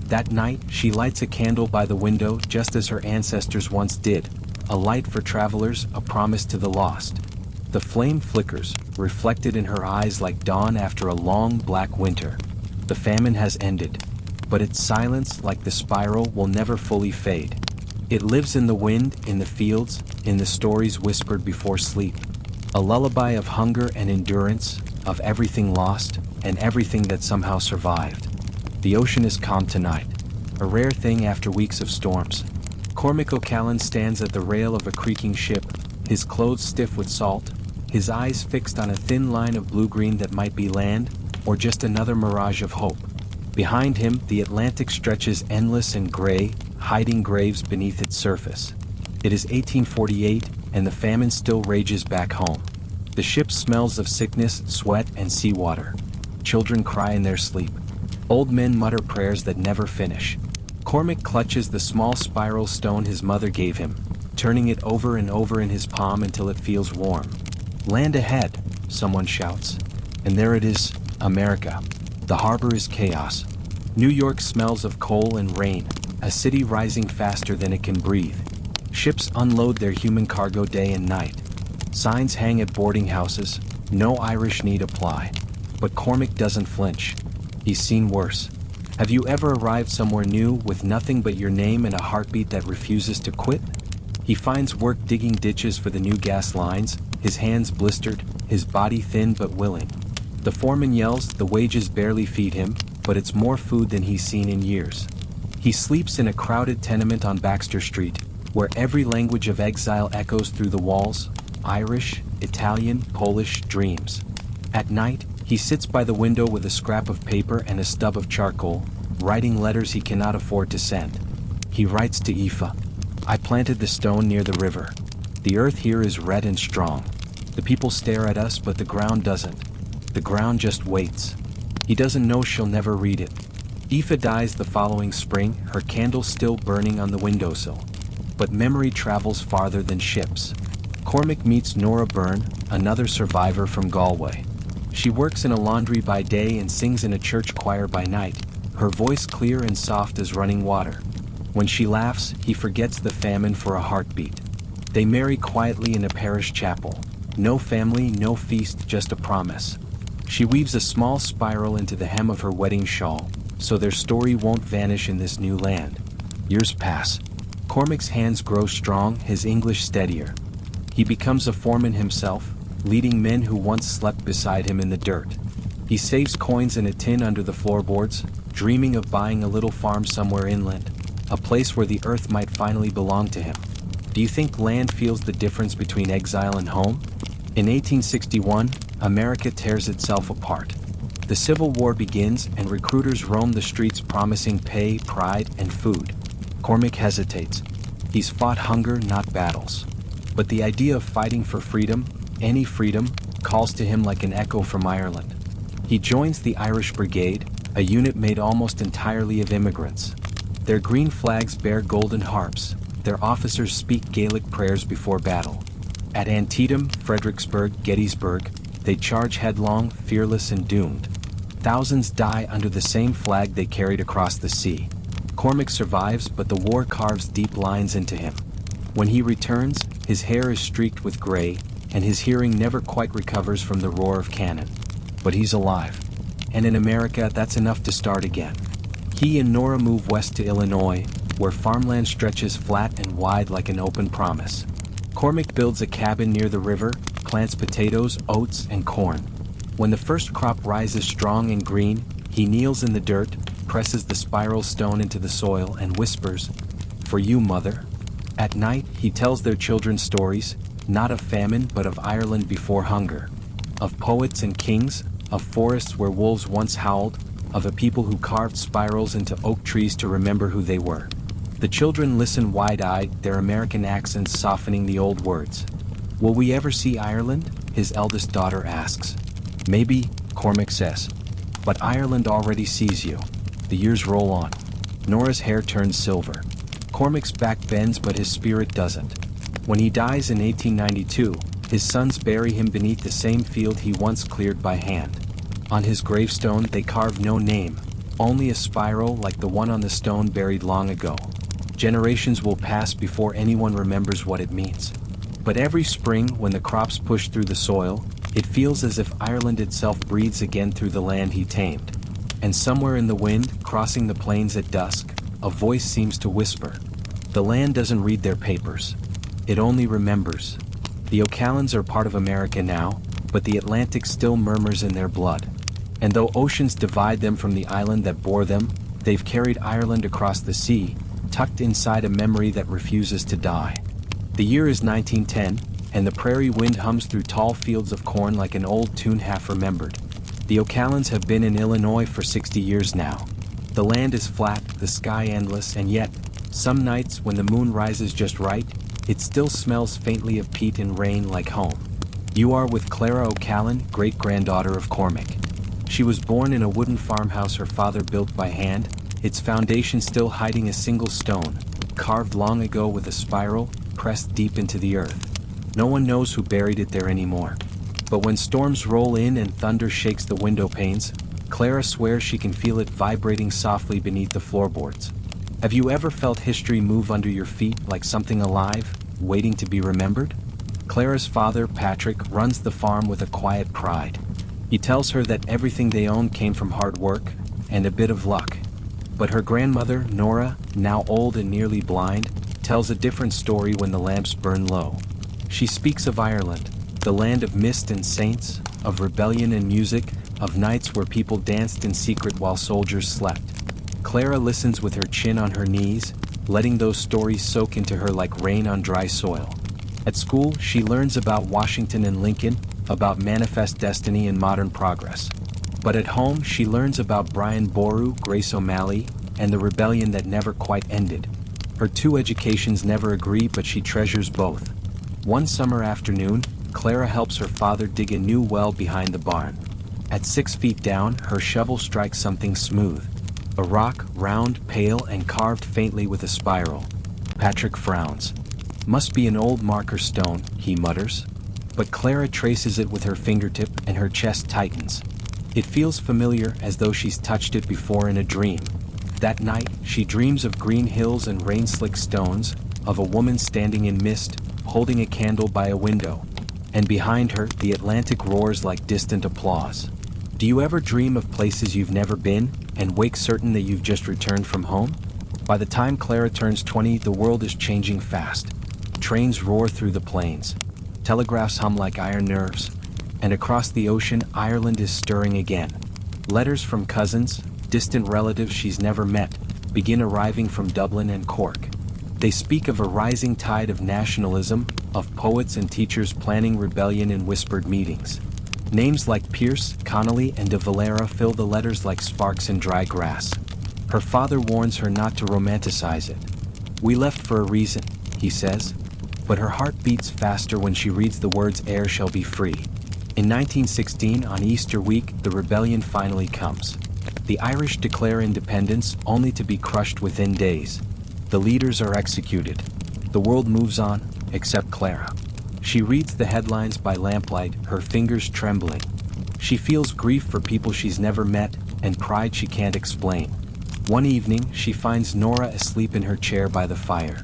That night, she lights a candle by the window just as her ancestors once did, a light for travelers, a promise to the lost. The flame flickers, reflected in her eyes like dawn after a long black winter. The famine has ended, but its silence, like the spiral, will never fully fade. It lives in the wind, in the fields, in the stories whispered before sleep. A lullaby of hunger and endurance, of everything lost, and everything that somehow survived. The ocean is calm tonight, a rare thing after weeks of storms. Cormac O'Callan stands at the rail of a creaking ship, his clothes stiff with salt, his eyes fixed on a thin line of blue-green that might be land, or just another mirage of hope. Behind him, the Atlantic stretches endless and gray, hiding graves beneath its surface. It is 1848, and the famine still rages back home. The ship smells of sickness, sweat, and seawater. Children cry in their sleep. Old men mutter prayers that never finish. Cormac clutches the small spiral stone his mother gave him, turning it over and over in his palm until it feels warm. Land ahead, someone shouts. And there it is, America. The harbor is chaos. New York smells of coal and rain, a city rising faster than it can breathe. Ships unload their human cargo day and night. Signs hang at boarding houses, no Irish need apply. But Cormac doesn't flinch. He's seen worse. Have you ever arrived somewhere new with nothing but your name and a heartbeat that refuses to quit? He finds work digging ditches for the new gas lines, his hands blistered, his body thin but willing. The foreman yells, the wages barely feed him, but it's more food than he's seen in years. He sleeps in a crowded tenement on Baxter Street, where every language of exile echoes through the walls, Irish, Italian, Polish, dreams. At night, he sits by the window with a scrap of paper and a stub of charcoal, writing letters he cannot afford to send. He writes to Aoife, I planted the stone near the river. The earth here is red and strong. The people stare at us, but the ground doesn't. The ground just waits. He doesn't know she'll never read it. Aoife dies the following spring, her candle still burning on the windowsill. But memory travels farther than ships. Cormac meets Nora Byrne, another survivor from Galway. She works in a laundry by day and sings in a church choir by night, her voice clear and soft as running water. When she laughs, he forgets the famine for a heartbeat. They marry quietly in a parish chapel. No family, no feast, just a promise. She weaves a small spiral into the hem of her wedding shawl, so their story won't vanish in this new land. Years pass. Cormac's hands grow strong, his English steadier. He becomes a foreman himself, leading men who once slept beside him in the dirt. He saves coins in a tin under the floorboards, dreaming of buying a little farm somewhere inland, a place where the earth might finally belong to him. Do you think land feels the difference between exile and home? In 1861, America tears itself apart. The Civil War begins and recruiters roam the streets promising pay, pride, and food. Cormac hesitates. He's fought hunger, not battles. But the idea of fighting for freedom, any freedom, calls to him like an echo from Ireland. He joins the Irish Brigade, a unit made almost entirely of immigrants. Their green flags bear golden harps, their officers speak Gaelic prayers before battle. At Antietam, Fredericksburg, Gettysburg, they charge headlong, fearless and doomed. Thousands die under the same flag they carried across the sea. Cormac survives, but the war carves deep lines into him. When he returns, his hair is streaked with gray, and his hearing never quite recovers from the roar of cannon. But he's alive. And in America, that's enough to start again. He and Nora move west to Illinois, where farmland stretches flat and wide like an open promise. Cormac builds a cabin near the river, plants potatoes, oats, and corn. When the first crop rises strong and green, he kneels in the dirt, presses the spiral stone into the soil, and whispers, "For you, mother." At night, he tells their children stories, not of famine but of Ireland before hunger. Of poets and kings, of forests where wolves once howled, of a people who carved spirals into oak trees to remember who they were. The children listen wide-eyed, their American accents softening the old words. "Will we ever see Ireland?" his eldest daughter asks. "Maybe," Cormac says. "But Ireland already sees you." The years roll on. Nora's hair turns silver. Cormac's back bends, but his spirit doesn't. When he dies in 1892, his sons bury him beneath the same field he once cleared by hand. On his gravestone they carve no name, only a spiral like the one on the stone buried long ago. Generations will pass before anyone remembers what it means. But every spring, when the crops push through the soil, it feels as if Ireland itself breathes again through the land he tamed. And somewhere in the wind, crossing the plains at dusk, a voice seems to whisper. The land doesn't read their papers. It only remembers. The O'Callans are part of America now, but the Atlantic still murmurs in their blood. And though oceans divide them from the island that bore them, they've carried Ireland across the sea, tucked inside a memory that refuses to die. The year is 1910, and the prairie wind hums through tall fields of corn like an old tune half remembered. The O'Callans have been in Illinois for 60 years now. The land is flat, the sky endless, and yet, some nights when the moon rises just right, it still smells faintly of peat and rain like home. You are with Clara O'Callan, great-granddaughter of Cormac. She was born in a wooden farmhouse her father built by hand, its foundation still hiding a single stone, carved long ago with a spiral, pressed deep into the earth. No one knows who buried it there anymore. But when storms roll in and thunder shakes the window panes, Clara swears she can feel it vibrating softly beneath the floorboards. Have you ever felt history move under your feet like something alive, waiting to be remembered? Clara's father, Patrick, runs the farm with a quiet pride. He tells her that everything they own came from hard work and a bit of luck. But her grandmother, Nora, now old and nearly blind, tells a different story when the lamps burn low. She speaks of Ireland, the land of mist and saints, of rebellion and music, of nights where people danced in secret while soldiers slept. Clara listens with her chin on her knees, letting those stories soak into her like rain on dry soil. At school, she learns about Washington and Lincoln, about manifest destiny and modern progress. But at home, she learns about Brian Boru, Grace O'Malley, and the rebellion that never quite ended. Her two educations never agree, but she treasures both. One summer afternoon, Clara helps her father dig a new well behind the barn. At 6 feet down, her shovel strikes something smooth. A rock, round, pale, and carved faintly with a spiral. Patrick frowns. "Must be an old marker stone," he mutters. But Clara traces it with her fingertip and her chest tightens. It feels familiar, as though she's touched it before in a dream. That night, she dreams of green hills and rain-slick stones, of a woman standing in mist, holding a candle by a window. And behind her, the Atlantic roars like distant applause. Do you ever dream of places you've never been, and wake certain that you've just returned from home? By the time Clara turns 20, the world is changing fast. Trains roar through the plains. Telegraphs hum like iron nerves. And across the ocean, Ireland is stirring again. Letters from cousins, distant relatives she's never met, begin arriving from Dublin and Cork. They speak of a rising tide of nationalism, of poets and teachers planning rebellion in whispered meetings. Names like Pierce, Connolly, and de Valera fill the letters like sparks in dry grass. Her father warns her not to romanticize it. "We left for a reason," he says. But her heart beats faster when she reads the words "Air shall be free." In 1916, on Easter week, the rebellion finally comes. The Irish declare independence only to be crushed within days. The leaders are executed. The world moves on, except Clara. She reads the headlines by lamplight, her fingers trembling. She feels grief for people she's never met, and pride she can't explain. One evening, she finds Nora asleep in her chair by the fire.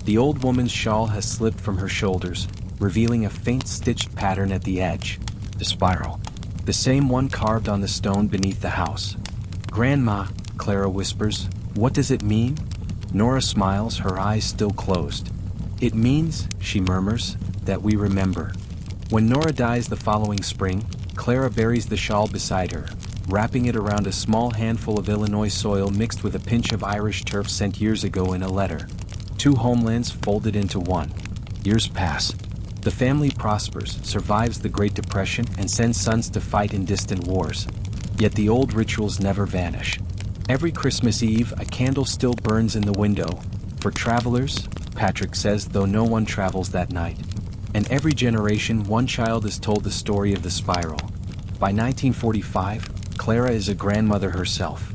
The old woman's shawl has slipped from her shoulders, revealing a faint stitched pattern at the edge. The spiral. The same one carved on the stone beneath the house. "Grandma," Clara whispers, "what does it mean?" Nora smiles, her eyes still closed. "It means," she murmurs, "that we remember." When Nora dies the following spring, Clara buries the shawl beside her, wrapping it around a small handful of Illinois soil mixed with a pinch of Irish turf sent years ago in a letter. Two homelands folded into one. Years pass. The family prospers, survives the Great Depression, and sends sons to fight in distant wars. Yet the old rituals never vanish. Every Christmas Eve, a candle still burns in the window. For travelers, Patrick says, though no one travels that night. And every generation, one child is told the story of the spiral. By 1945, Clara is a grandmother herself.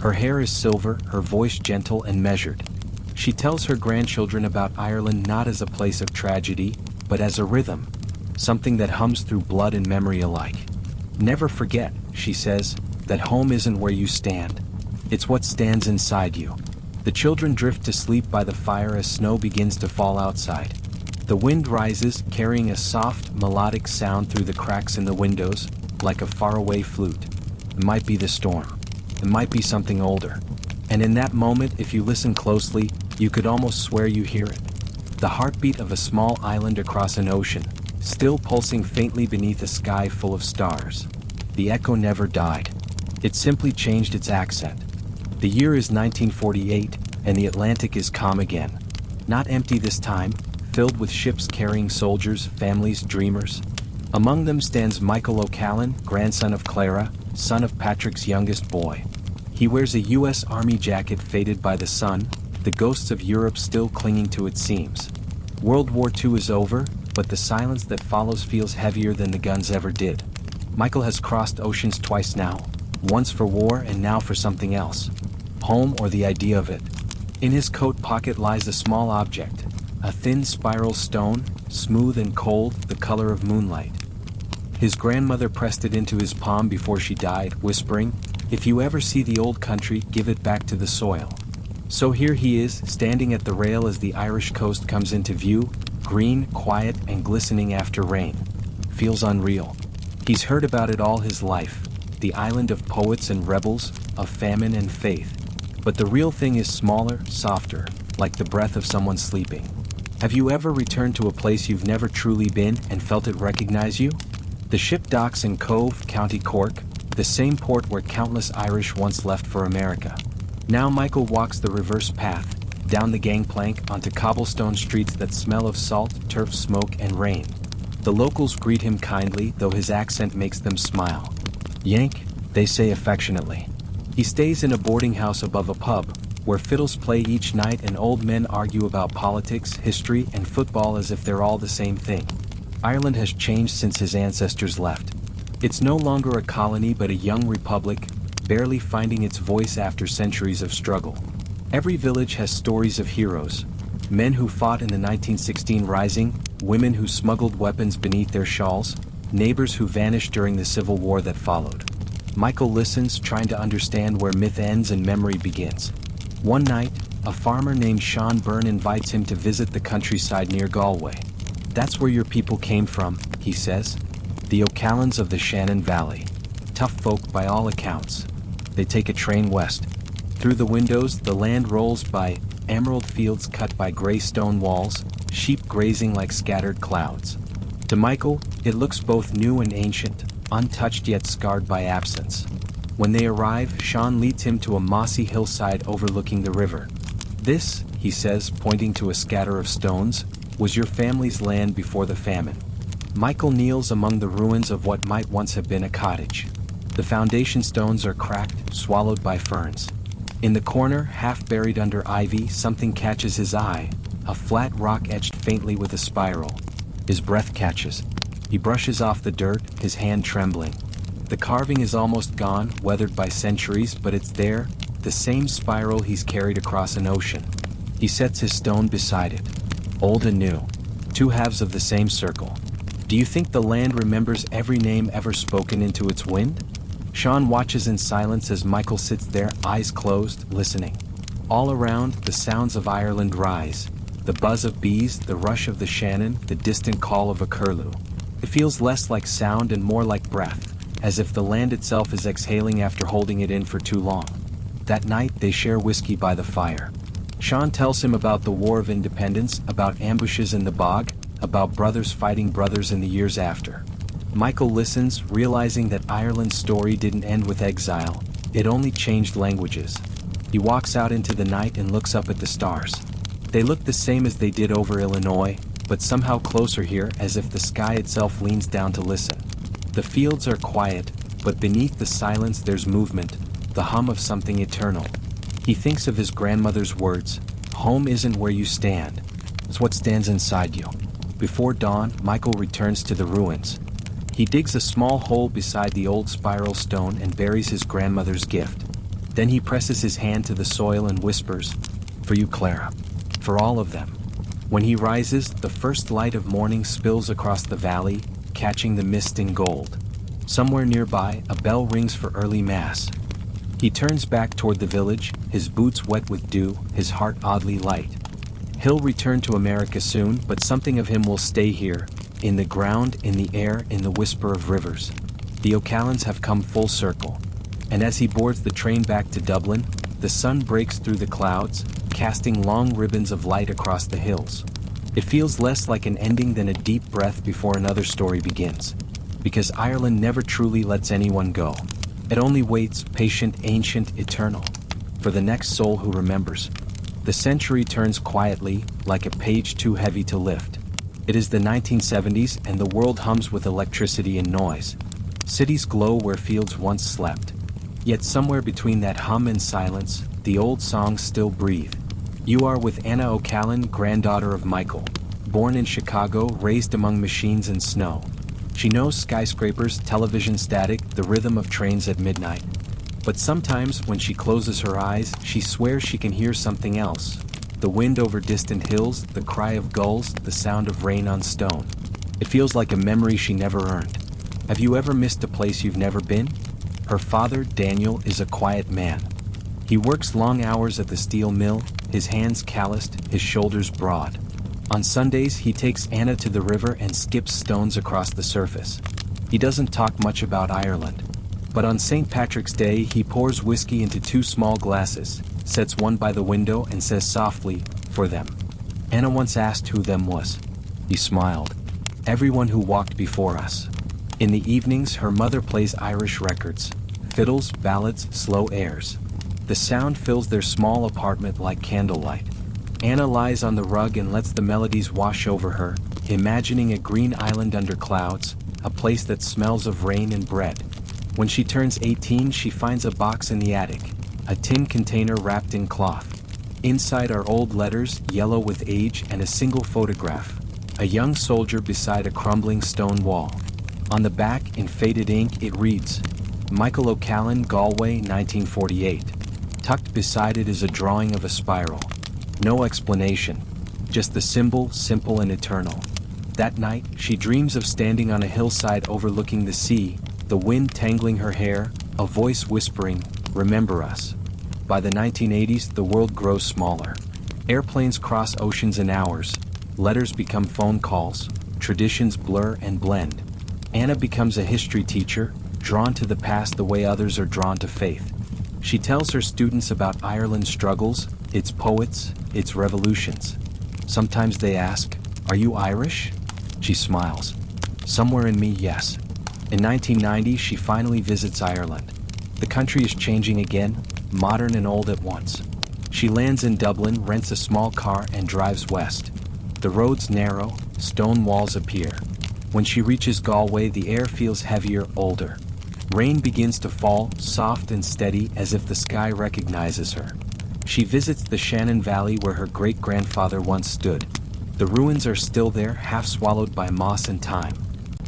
Her hair is silver, her voice gentle and measured. She tells her grandchildren about Ireland not as a place of tragedy, but as a rhythm, something that hums through blood and memory alike. "Never forget," she says, "that home isn't where you stand. It's what stands inside you." The children drift to sleep by the fire as snow begins to fall outside. The wind rises, carrying a soft, melodic sound through the cracks in the windows, like a faraway flute. It might be the storm. It might be something older. And in that moment, if you listen closely, you could almost swear you hear it. The heartbeat of a small island across an ocean, still pulsing faintly beneath a sky full of stars. The echo never died. It simply changed its accent. The year is 1948, and the Atlantic is calm again. Not empty this time, filled with ships carrying soldiers, families, dreamers. Among them stands Michael O'Callan, grandson of Clara, son of Patrick's youngest boy. He wears a U.S. Army jacket faded by the sun, the ghosts of Europe still clinging to its seams. World War II is over, but the silence that follows feels heavier than the guns ever did. Michael has crossed oceans twice now, once for war and now for something else. Home or the idea of it. In his coat pocket lies a small object, a thin spiral stone, smooth and cold, the color of moonlight. His grandmother pressed it into his palm before she died, whispering, "If you ever see the old country, give it back to the soil." So here he is, standing at the rail as the Irish coast comes into view, green, quiet, and glistening after rain. Feels unreal. He's heard about it all his life, the island of poets and rebels, of famine and faith. But the real thing is smaller, softer, like the breath of someone sleeping. Have you ever returned to a place you've never truly been and felt it recognize you? The ship docks in Cove, County Cork, the same port where countless Irish once left for America. Now Michael walks the reverse path, down the gangplank onto cobblestone streets that smell of salt, turf smoke, and rain. The locals greet him kindly, though his accent makes them smile. "Yank," they say affectionately. He stays in a boarding house above a pub, where fiddles play each night and old men argue about politics, history, and football as if they're all the same thing. Ireland has changed since his ancestors left. It's no longer a colony but a young republic, barely finding its voice after centuries of struggle. Every village has stories of heroes. Men who fought in the 1916 Rising, women who smuggled weapons beneath their shawls, neighbors who vanished during the Civil War that followed. Michael listens, trying to understand where myth ends and memory begins. One night, a farmer named Sean Byrne invites him to visit the countryside near Galway. "That's where your people came from," he says. "The O'Callans of the Shannon Valley. Tough folk by all accounts." They take a train west. Through the windows, the land rolls by, emerald fields cut by gray stone walls, sheep grazing like scattered clouds. To Michael, it looks both new and ancient, untouched yet scarred by absence. When they arrive, Sean leads him to a mossy hillside overlooking the river. "This," he says, pointing to a scatter of stones, "was your family's land before the famine." Michael kneels among the ruins of what might once have been a cottage. The foundation stones are cracked, swallowed by ferns. In the corner, half buried under ivy, something catches his eye, a flat rock etched faintly with a spiral. His breath catches. He brushes off the dirt, his hand trembling. The carving is almost gone, weathered by centuries, but it's there, the same spiral he's carried across an ocean. He sets his stone beside it. Old and new. Two halves of the same circle. Do you think the land remembers every name ever spoken into its wind? Sean watches in silence as Michael sits there, eyes closed, listening. All around, the sounds of Ireland rise. The buzz of bees, the rush of the Shannon, the distant call of a curlew. It feels less like sound and more like breath, as if the land itself is exhaling after holding it in for too long. That night, they share whiskey by the fire. Sean tells him about the War of Independence, about ambushes in the bog, about brothers fighting brothers in the years after. Michael listens, realizing that Ireland's story didn't end with exile, it only changed languages. He walks out into the night and looks up at the stars. They look the same as they did over Illinois, but somehow closer here, as if the sky itself leans down to listen. The fields are quiet, but beneath the silence there's movement, the hum of something eternal. He thinks of his grandmother's words, "Home isn't where you stand, it's what stands inside you." Before dawn, Michael returns to the ruins. He digs a small hole beside the old spiral stone and buries his grandmother's gift. Then he presses his hand to the soil and whispers, "For you, Clara. For all of them." When he rises, the first light of morning spills across the valley, catching the mist in gold. Somewhere nearby, a bell rings for early mass. He turns back toward the village, his boots wet with dew, his heart oddly light. He'll return to America soon, but something of him will stay here, in the ground, in the air, in the whisper of rivers. The O'Callans have come full circle. And as he boards the train back to Dublin, the sun breaks through the clouds, casting long ribbons of light across the hills. It feels less like an ending than a deep breath before another story begins. Because Ireland never truly lets anyone go. It only waits, patient, ancient, eternal, for the next soul who remembers. The century turns quietly, like a page too heavy to lift. It is the 1970s and the world hums with electricity and noise. Cities glow where fields once slept. Yet somewhere between that hum and silence, the old songs still breathe. You are with Anna O'Callan, granddaughter of Michael. Born in Chicago, raised among machines and snow. She knows skyscrapers, television static, the rhythm of trains at midnight. But sometimes, when she closes her eyes, she swears she can hear something else. The wind over distant hills, the cry of gulls, the sound of rain on stone. It feels like a memory she never earned. Have you ever missed a place you've never been? Her father, Daniel, is a quiet man. He works long hours at the steel mill, his hands calloused, his shoulders broad. On Sundays, he takes Anna to the river and skips stones across the surface. He doesn't talk much about Ireland. But on St. Patrick's Day, he pours whiskey into 2 small glasses, sets one by the window and says softly, "For them." Anna once asked who them was. He smiled. Everyone who walked before us. In the evenings, her mother plays Irish records. Fiddles, ballads, slow airs. The sound fills their small apartment like candlelight. Anna lies on the rug and lets the melodies wash over her, imagining a green island under clouds, a place that smells of rain and bread. When she turns 18, she finds a box in the attic, a tin container wrapped in cloth. Inside are old letters, yellow with age, and a single photograph. A young soldier beside a crumbling stone wall. On the back, in faded ink, it reads, Michael O'Callan, Galway, 1948. Tucked beside it is a drawing of a spiral. No explanation, just the symbol, simple and eternal. That night, she dreams of standing on a hillside overlooking the sea, the wind tangling her hair, a voice whispering, "Remember us." By the 1980s, the world grows smaller. Airplanes cross oceans in hours. Letters become phone calls. Traditions blur and blend. Anna becomes a history teacher, drawn to the past the way others are drawn to faith. She tells her students about Ireland's struggles, its poets, its revolutions. Sometimes they ask, "Are you Irish?" She smiles. "Somewhere in me, yes." In 1990, she finally visits Ireland. The country is changing again, modern and old at once. She lands in Dublin, rents a small car, and drives west. The roads narrow, stone walls appear. When she reaches Galway, the air feels heavier, older. Rain begins to fall, soft and steady, as if the sky recognizes her. She visits the Shannon Valley where her great-grandfather once stood. The ruins are still there, half swallowed by moss and time.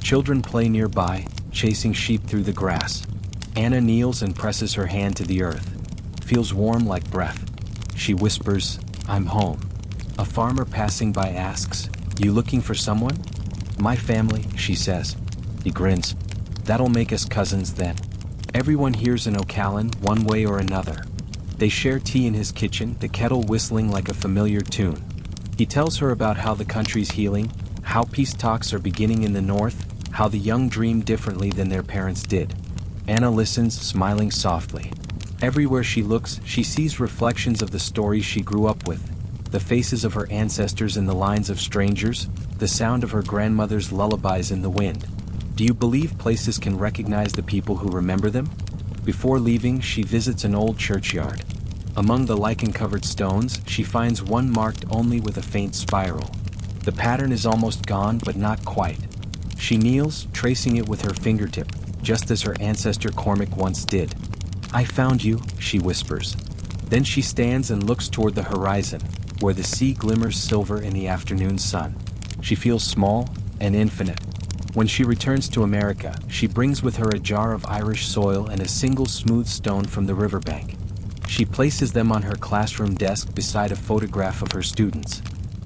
Children play nearby, chasing sheep through the grass. Anna kneels and presses her hand to the earth. Feels warm like breath. She whispers, "I'm home." A farmer passing by asks, "You looking for someone?" "My family," she says. He grins. "That'll make us cousins then." Everyone hears in O'Callan one way or another. They share tea in his kitchen, the kettle whistling like a familiar tune. He tells her about how the country's healing, how peace talks are beginning in the north, how the young dream differently than their parents did. Anna listens, smiling softly. Everywhere she looks, she sees reflections of the stories she grew up with. The faces of her ancestors in the lines of strangers, the sound of her grandmother's lullabies in the wind. Do you believe places can recognize the people who remember them? Before leaving, she visits an old churchyard. Among the lichen-covered stones, she finds one marked only with a faint spiral. The pattern is almost gone, but not quite. She kneels, tracing it with her fingertip, just as her ancestor Cormac once did. "I found you," she whispers. Then she stands and looks toward the horizon, where the sea glimmers silver in the afternoon sun. She feels small and infinite. When she returns to America, she brings with her a jar of Irish soil and a single smooth stone from the riverbank. She places them on her classroom desk beside a photograph of her students.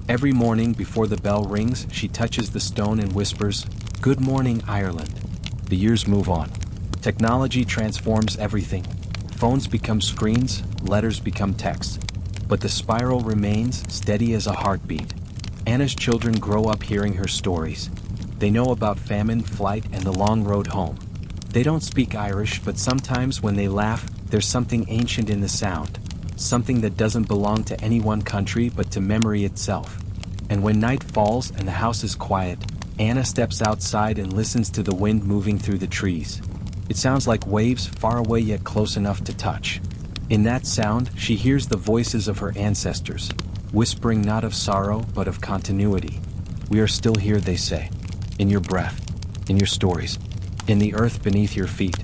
Every morning before the bell rings, she touches the stone and whispers, "Good morning, Ireland." The years move on. Technology transforms everything. Phones become screens, letters become texts. But the spiral remains, steady as a heartbeat. Anna's children grow up hearing her stories. They know about famine, flight, and the long road home. They don't speak Irish, but sometimes when they laugh, there's something ancient in the sound. Something that doesn't belong to any one country but to memory itself. And when night falls and the house is quiet, Anna steps outside and listens to the wind moving through the trees. It sounds like waves, far away yet close enough to touch. In that sound, she hears the voices of her ancestors, whispering not of sorrow but of continuity. "We are still here," they say. "In your breath, in your stories, in the earth beneath your feet."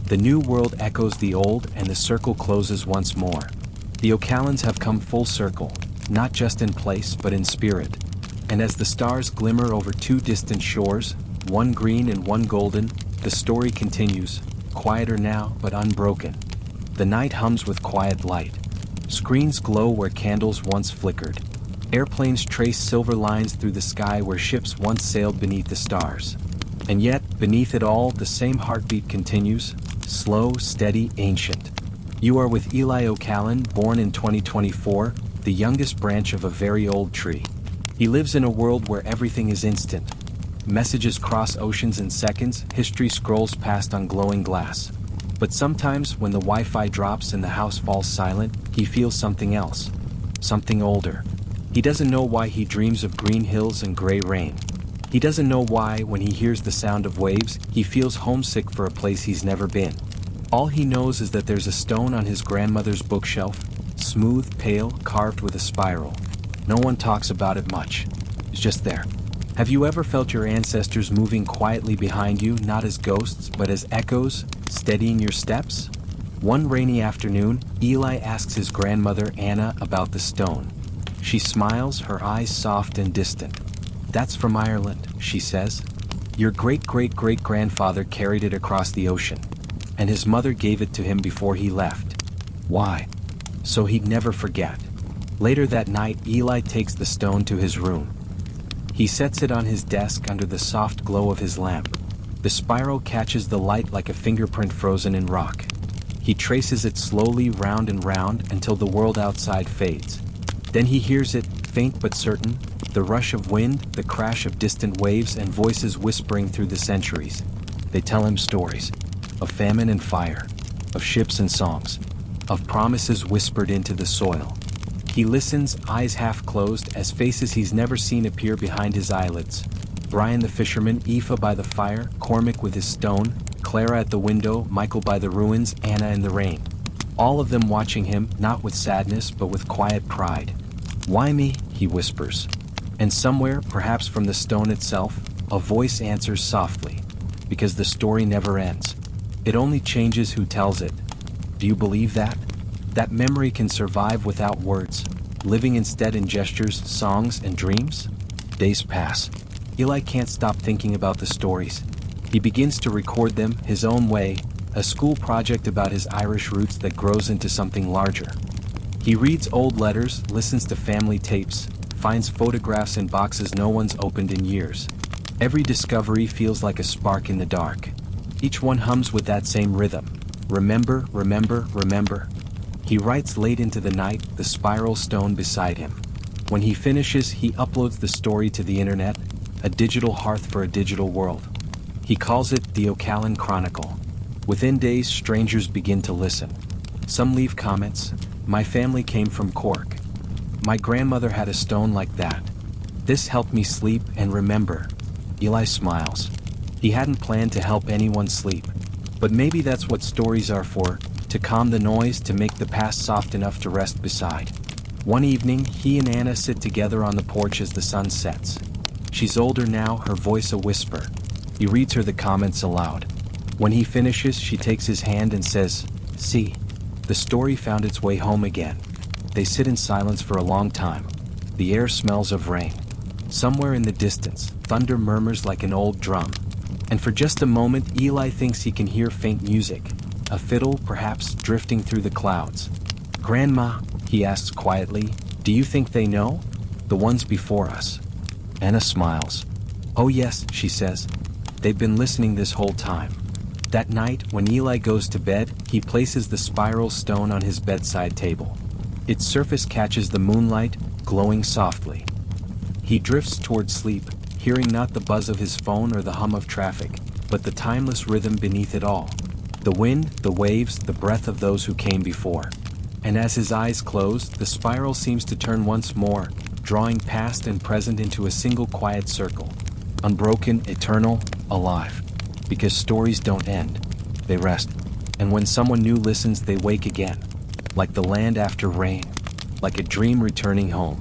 The new world echoes the old, and the circle closes once more. The O'Callans have come full circle, not just in place but in spirit. And as the stars glimmer over two distant shores, one green and one golden, the story continues, quieter now but unbroken. The night hums with quiet light. Screens glow where candles once flickered. Airplanes trace silver lines through the sky where ships once sailed beneath the stars. And yet, beneath it all, the same heartbeat continues, slow, steady, ancient. You are with Eli O'Callan, born in 2024, the youngest branch of a very old tree. He lives in a world where everything is instant. Messages cross oceans in seconds, history scrolls past on glowing glass. But sometimes, when the Wi-Fi drops and the house falls silent, he feels something else. Something older. He doesn't know why he dreams of green hills and gray rain. He doesn't know why, when he hears the sound of waves, he feels homesick for a place he's never been. All he knows is that there's a stone on his grandmother's bookshelf, smooth, pale, carved with a spiral. No one talks about it much. It's just there. Have you ever felt your ancestors moving quietly behind you, not as ghosts, but as echoes, steadying your steps? One rainy afternoon, Eli asks his grandmother Anna about the stone. She smiles, her eyes soft and distant. "That's from Ireland," she says. "Your great-great-great-grandfather carried it across the ocean. And his mother gave it to him before he left. Why? So he'd never forget." Later that night, Eli takes the stone to his room. He sets it on his desk under the soft glow of his lamp. The spiral catches the light like a fingerprint frozen in rock. He traces it slowly round and round until the world outside fades. Then he hears it, faint but certain, the rush of wind, the crash of distant waves, and voices whispering through the centuries. They tell him stories. Of famine and fire. Of ships and songs. Of promises whispered into the soil. He listens, eyes half closed, as faces he's never seen appear behind his eyelids. Brian the fisherman, Aoife by the fire, Cormac with his stone, Clara at the window, Michael by the ruins, Anna in the rain. All of them watching him, not with sadness, but with quiet pride. "Why me?" he whispers. And somewhere, perhaps from the stone itself, a voice answers softly. Because the story never ends. It only changes who tells it. Do you believe that? That memory can survive without words, living instead in gestures, songs, and dreams? Days pass. Eli can't stop thinking about the stories. He begins to record them his own way, a school project about his Irish roots that grows into something larger. He reads old letters, listens to family tapes, finds photographs in boxes no one's opened in years. Every discovery feels like a spark in the dark. Each one hums with that same rhythm. Remember, remember, remember. He writes late into the night, the spiral stone beside him. When he finishes, he uploads the story to the internet, a digital hearth for a digital world. He calls it the O'Callan Chronicle. Within days, strangers begin to listen. Some leave comments. My family came from Cork. My grandmother had a stone like that. This helped me sleep and remember. Eli smiles. He hadn't planned to help anyone sleep. But maybe that's what stories are for, to calm the noise, to make the past soft enough to rest beside. One evening, he and Anna sit together on the porch as the sun sets. She's older now, her voice a whisper. He reads her the comments aloud. When he finishes, she takes his hand and says, "See, the story found its way home again." They sit in silence for a long time. The air smells of rain. Somewhere in the distance, thunder murmurs like an old drum. And for just a moment, Eli thinks he can hear faint music, a fiddle perhaps drifting through the clouds. "Grandma," he asks quietly, "do you think they know? The ones before us?" Anna smiles. "Oh yes," she says. "They've been listening this whole time." That night, when Eli goes to bed, he places the spiral stone on his bedside table. Its surface catches the moonlight, glowing softly. He drifts toward sleep, hearing not the buzz of his phone or the hum of traffic, but the timeless rhythm beneath it all. The wind, the waves, the breath of those who came before. And as his eyes close, the spiral seems to turn once more, drawing past and present into a single quiet circle. Unbroken, eternal, alive. Because stories don't end. They rest. And when someone new listens, they wake again. Like the land after rain. Like a dream returning home.